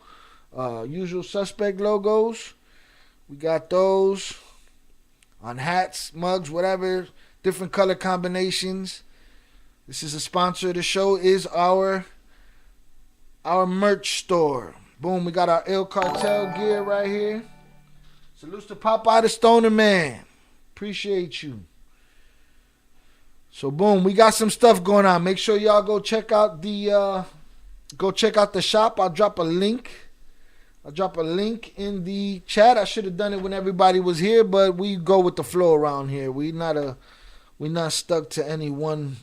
Usual Suspect logos. We got those on hats, mugs, whatever. Different color combinations. This is a sponsor of the show. Is our merch store. Boom, we got our El Cartel gear right here. Salutes to Popeye the Stoner Man. Appreciate you. So boom, we got some stuff going on. Make sure y'all go check out the shop. I'll drop a link in the chat. I should have done it when everybody was here, but we go with the flow around here. We're not stuck to any one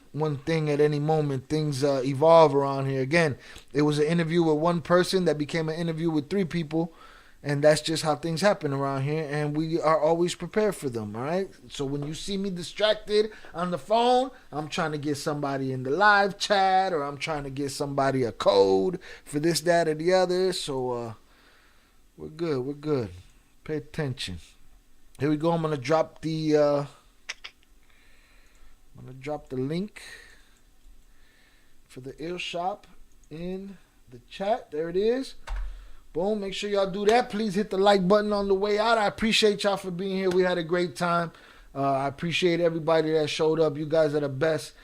thing at any moment. Things evolve around here. Again, it was an interview with one person that became an interview with 3 people. And that's just how things happen around here, and we are always prepared for them, all right? So when you see me distracted on the phone, I'm trying to get somebody in the live chat, or I'm trying to get somebody a code for this, that, or the other. So we're good. Pay attention. Here we go. I'm gonna drop the link for the Ill Shop in the chat. There it is. Boom, make sure y'all do that. Please hit the like button on the way out. I appreciate y'all for being here. We had a great time. I appreciate everybody that showed up. You guys are the best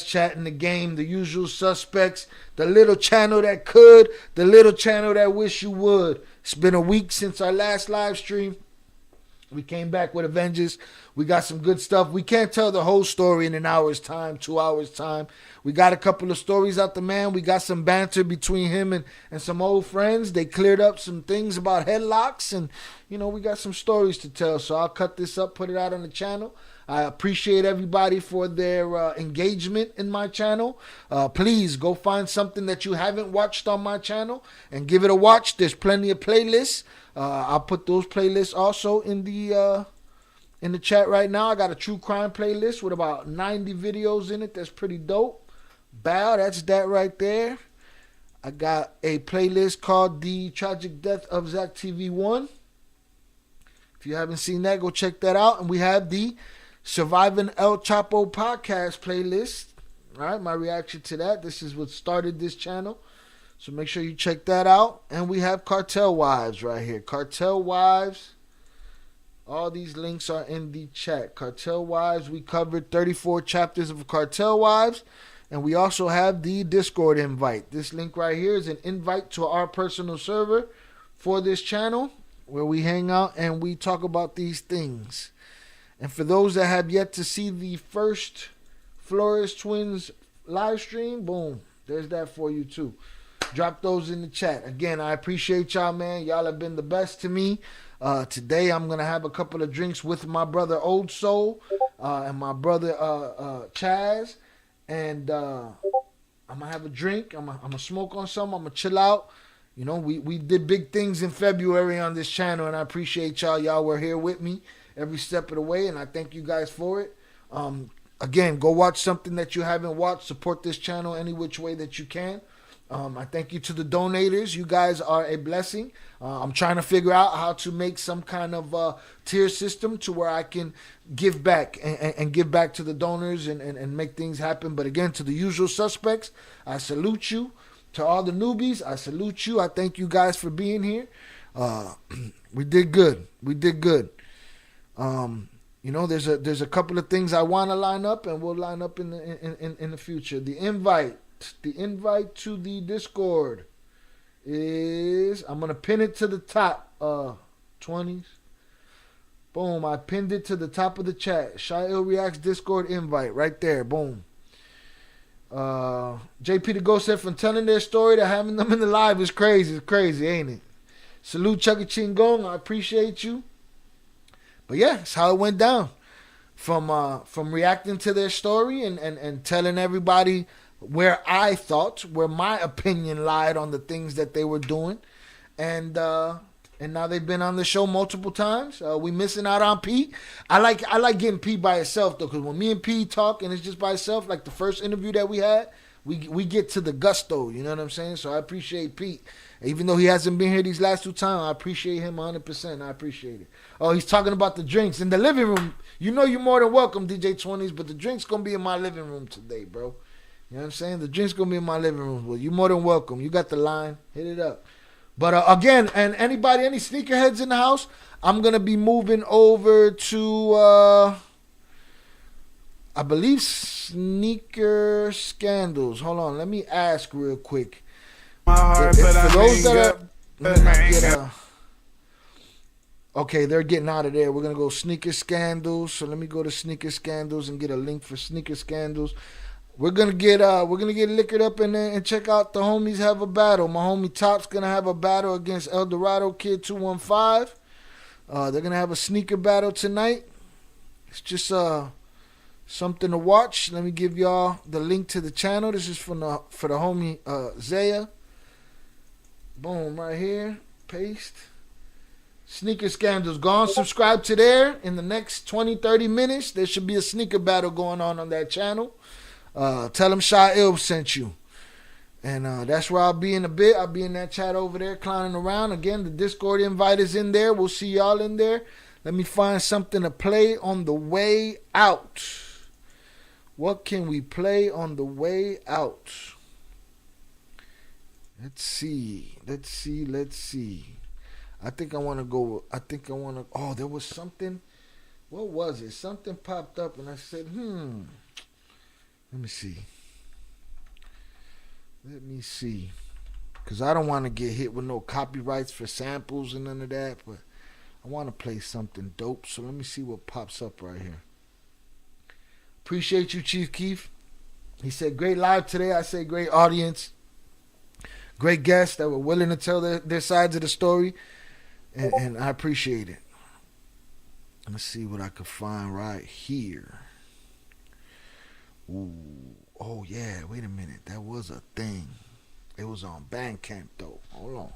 chat in the game, the Usual Suspects, the little channel that could, the little channel that wish you would. It's been a week since our last live stream. We came back with Avengers. We got some good stuff. We can't tell the whole story in an hour's time, 2 hours time. We got a couple of stories out the man. We got some banter between him and some old friends. They cleared up some things about headlocks, and we got some stories to tell. So I'll cut this up, put it out on the channel. I appreciate everybody for their engagement in my channel. Please go find something that you haven't watched on my channel and give it a watch. There's plenty of playlists. I'll put those playlists also in the chat right now. I got a true crime playlist with about 90 videos in it. That's pretty dope. Bow, that's that right there. I got a playlist called The Tragic Death of Zach TV1. If you haven't seen that, go check that out. And we have the Surviving El Chapo podcast playlist. All right, my reaction to that. This is what started this channel. So make sure you check that out. And we have Cartel Wives right here. Cartel Wives. All these links are in the chat. Cartel Wives. We covered 34 chapters of Cartel Wives. And we also have the Discord invite. This link right here is an invite to our personal server for this channel, where we hang out and we talk about these things. And for those that have yet to see the first Flores Twins live stream, boom, there's that for you too. Drop those in the chat. Again, I appreciate y'all, man. Y'all have been the best to me. Today, I'm going to have a couple of drinks with my brother Old Soul and my brother Chaz. And I'm going to have a drink. I'm going to smoke on something. I'm going to chill out. We did big things in February on this channel, and I appreciate y'all. Y'all were here with me every step of the way, and I thank you guys for it. Again, go watch something that you haven't watched. Support this channel any which way that you can. I thank you to the donators. You guys are a blessing. I'm trying to figure out how to make some kind of tier system to where I can give back and give back to the donors and make things happen. But again, to the usual suspects, I salute you. To all the newbies, I salute you. I thank you guys for being here. We did good. We did good. There's a couple of things I want to line up, and we'll line up in the future. The invite to the Discord is, I'm gonna pin it to the top. 20s. Boom! I pinned it to the top of the chat. Shail Reacts Discord invite right there. Boom. JP the Ghost said, from telling their story to having them in the live is crazy. It's crazy, ain't it? Salute Chucky Chingong. I appreciate you. But yeah, it's how it went down. From reacting to their story and telling everybody where my opinion lied on the things that they were doing. And now they've been on the show multiple times. We missing out on P. I like getting P by itself though, because when me and P talk and it's just by itself, like the first interview that we had, we get to the gusto. You know what I'm saying? So I appreciate Pete. Even though he hasn't been here these last 2 times, I appreciate him 100%. I appreciate it. Oh, he's talking about the drinks in the living room. You're more than welcome, DJ 20s, but the drinks going to be in my living room today, bro. You know what I'm saying? The drinks going to be in my living room. Well, you're more than welcome. You got the line. Hit it up. But again, and any sneakerheads in the house, I'm going to be moving over to, I believe, Sneaker Scandals. Hold on. Let me ask real quick. For those that are, okay, they're getting out of there. We're gonna go Sneaker Scandals. So let me go to Sneaker Scandals and get a link for Sneaker Scandals. We're gonna get liquored up in there and check out the homies have a battle. My homie Top's gonna have a battle against El Dorado Kid 215. They're gonna have a sneaker battle tonight. It's just something to watch. Let me give y'all the link to the channel. This is for the homie Zaya. Boom, right here. Paste. Sneaker Scandals. Go and subscribe to there. In the next 20-30 minutes, there should be a sneaker battle going on that channel. Tell them Shail sent you. And that's where I'll be in a bit. I'll be in that chat over there clowning around. Again, the Discord invite is in there. We'll see y'all in there. Let me find something to play on the way out. What can we play on the way out? Let's see. I think I want to go. Oh, there was something. What was it? Something popped up and I said, Let me see. Because I don't want to get hit with no copyrights for samples and none of that. But I want to play something dope, so let me see what pops up right here. Appreciate you, Chief Keef. He said, great live today. I say great audience. Great guests that were willing to tell their sides of the story. And I appreciate it. Let's see what I could find right here. Ooh. Oh, yeah. Wait a minute. That was a thing. It was on Bandcamp, though. Hold on.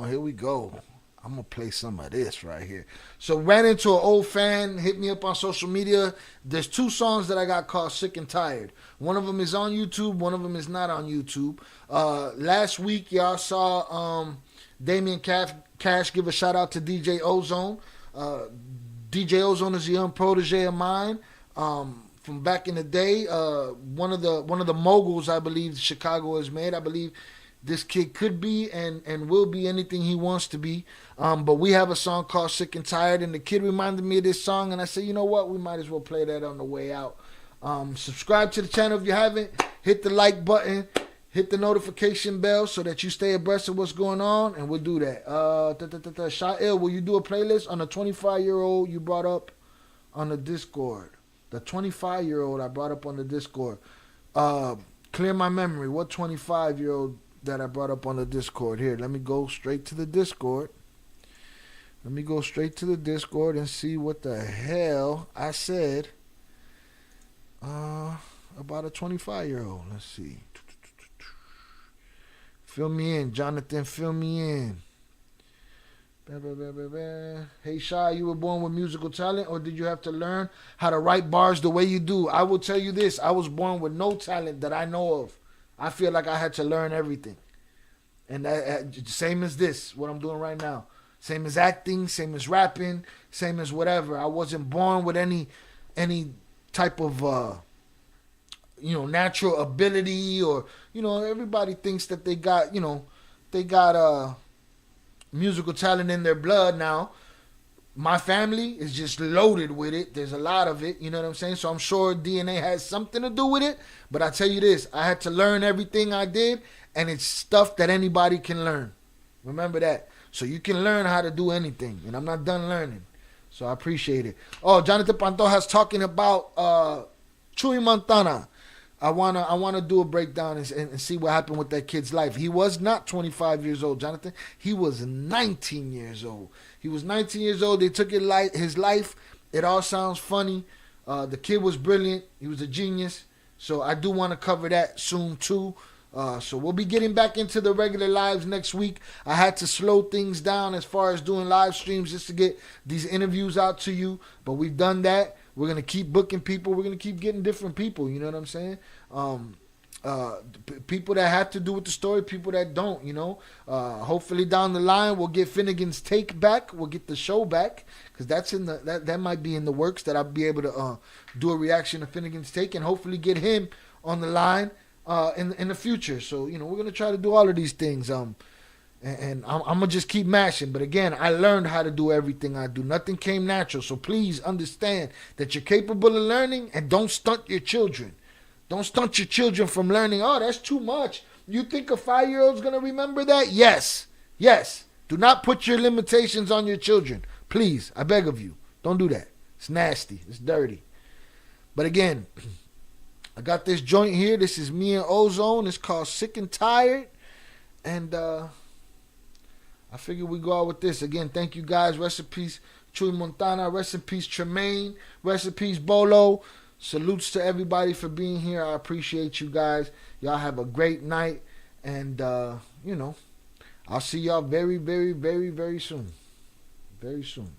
Here we go. I'm going to play some of this right here. So ran into an old fan, hit me up on social media. There's 2 songs that I got called Sick and Tired. One of them is on YouTube. One of them is not on YouTube. Last week, y'all saw Damian Cash give a shout out to DJ Ozone. DJ Ozone is a young protege of mine. From back in the day, one of the moguls I believe Chicago has made. I believe this kid could be and will be anything he wants to be. But we have a song called Sick and Tired, and the kid reminded me of this song, and I said, you know what? We might as well play that on the way out. Subscribe to the channel if you haven't. Hit the like button. Hit the notification bell so that you stay abreast of what's going on, and we'll do that. Sha'il, will you do a playlist on the 25-year-old you brought up on the Discord? The 25-year-old I brought up on the Discord. Clear my memory. What 25-year-old that I brought up on the Discord? Here, let me go straight to the Discord. And see what the hell I said about a 25-year-old. Let's see. Fill me in, Jonathan. Fill me in. Hey, Shy, you were born with musical talent, or did you have to learn how to write bars the way you do? I will tell you this. I was born with no talent that I know of. I feel like I had to learn everything. And same as this, what I'm doing right now. Same as acting, same as rapping, same as whatever. I wasn't born with any type of natural ability, or everybody thinks that they got musical talent in their blood. Now my family is just loaded with it. There's a lot of it, you know what I'm saying? So I'm sure DNA has something to do with it, but I tell you this, I had to learn everything I did, and it's stuff that anybody can learn. Remember that. So you can learn how to do anything, and I'm not done learning. So I appreciate it. Oh, Jonathan Pantoja's talking about Chuy Montana. I wanna do a breakdown and see what happened with that kid's life. He was not 25 years old, Jonathan. He was 19 years old. He was 19 years old. They took his life. It all sounds funny. The kid was brilliant. He was a genius. So I do want to cover that soon too. So we'll be getting back into the regular lives next week. I had to slow things down as far as doing live streams just to get these interviews out to you. But we've done that. We're going to keep booking people. We're going to keep getting different people. You know what I'm saying? People that have to do with the story, people that don't, hopefully down the line we'll get Finnegan's Take back. We'll get the show back, because that's in that might be in the works, that I'll be able to do a reaction to Finnegan's Take, and hopefully get him on the line in the future. So, we're going to try to do all of these things. And I'm going to just keep mashing. But again, I learned how to do everything I do. Nothing came natural. So please understand that you're capable of learning, and don't stunt your children. Don't stunt your children from learning. Oh, that's too much. You think a 5-year-old's going to remember that? Yes. Yes. Do not put your limitations on your children. Please, I beg of you. Don't do that. It's nasty. It's dirty. But again, I got this joint here. This is me and Ozone. It's called Sick and Tired. And I figure we go out with this. Again, thank you guys. Rest in peace, Chuy Montana. Rest in peace, Tremaine. Rest in peace, Bolo. Salutes to everybody for being here. I appreciate you guys. Y'all have a great night. And, I'll see y'all very, very, very, very soon. Very soon.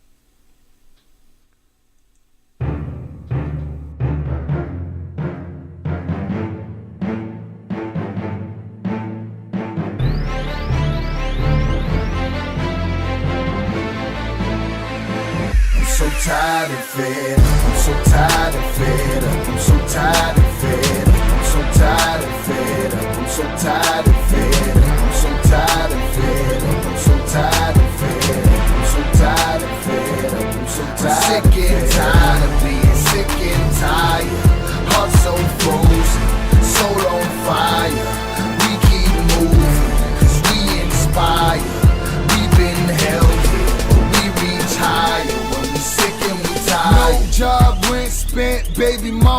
So tired and fed, I'm so tired and fed up, I'm so tired and fed up, I'm so tired and fed up, I'm so tired and fed up, I'm so tired and fed up, I'm so tired and fed up, I'm so tired and fed up, I'm so tired. I'm sick and tired of being sick and tired, heart so frozen, soul on fire, we keep moving, 'cause we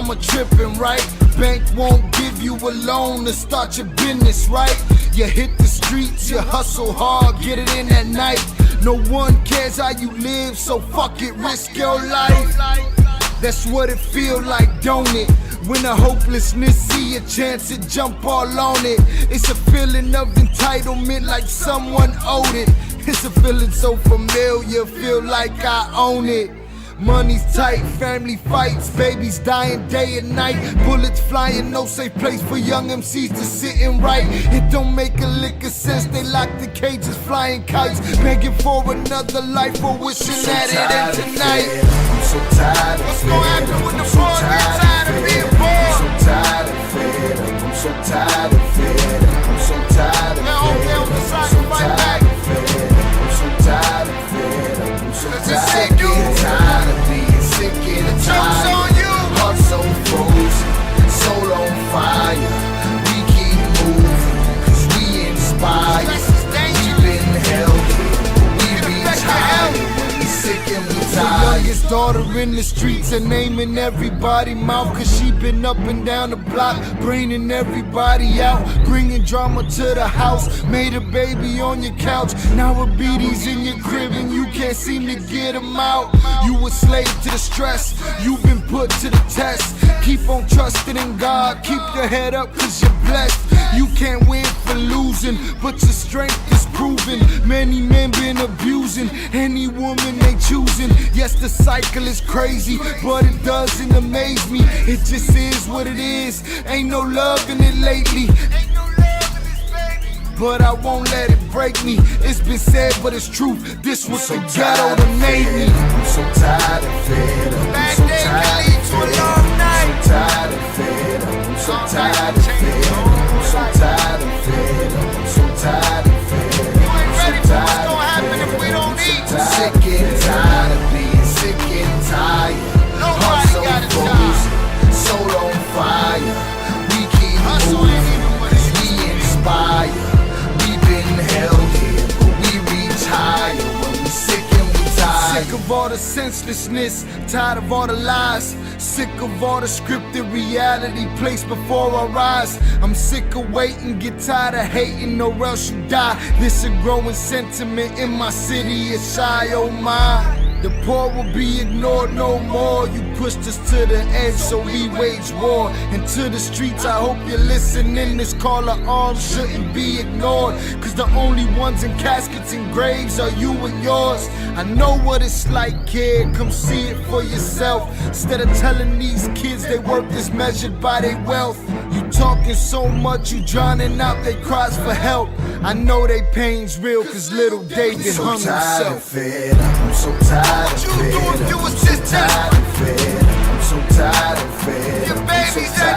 mama tripping, right? Bank won't give you a loan to start your business, right? You hit the streets, you hustle hard, get it in at night. No one cares how you live, so fuck it, risk your life. That's what it feel like, don't it? When the hopelessness see a chance to jump all on it. It's a feeling of entitlement like someone owed it. It's a feeling so familiar, feel like I own it. Money's tight, family fights, babies dying day and night. Bullets flying, no safe place for young MCs to sit and write. It don't make a lick of sense, they lock the cages, flying kites, begging for another life or wishing that it ends tonight. I'm so tired of what's gonna happen when the boys get tired of being born? I'm so tired of fed up, I'm so tired of fed up, I'm so tired of fed up, I'm so tired of fed up, I'm so tired of fed up, I'm so tired of being sick and tired. Heart so frozen, soul on fire. We keep moving, cause we inspire. We've been held here, we reach higher. We sick and we tired. Youngest daughter in the streets and naming everybody mouth, cause she been up and down the block, bringing everybody out, bringing drama to the house. Made a baby on your couch, now a BD's in your crib and you can't seem to get him out. You a slave to the stress, you've been put to the test. Keep on trusting in God, keep your head up cause you're blessed. You can't win for losing, but your strength is proven. Many men been abusing any woman they choosing. Yes, the cycle is crazy, but it doesn't amaze me. It just is what it is, ain't no love in it lately. But I won't let it break me. It's been said, but it's truth. This was the ghetto that made me. I'm so tired of fed up. I'm so tired of fed up. I'm so tired of fed up. I'm so tired of fed up. I'm so tired of fed up. I'm so tired of fed up. You ain't ready for what's gonna happen if we don't eat. Sick and tired of being sick and tired. Heart so frozen, soul on fire. We keep moving, cause we inspire. Held here, but we reach higher when we sick and we tired. Sick of all the senselessness, tired of all the lies. Sick of all the scripted reality placed before our eyes. I'm sick of waiting, get tired of hating, or else you die. This a growing sentiment in my city, it's shy, oh my. The poor will be ignored no more. You pushed us to the edge, so we wage war. Into the streets, I hope you're listening. This call to arms shouldn't be ignored, cause the only ones in caskets and graves are you and yours. I know what it's like, kid, come see it for yourself. Instead of telling these kids they worth is measured by their wealth. You talking so much, you drowning out their cries for help. I know they pain's real, cause little David hung himself. I'm so tired of fed up. I'm so tired of fed up. I'm so tired of fed up. Your baby's at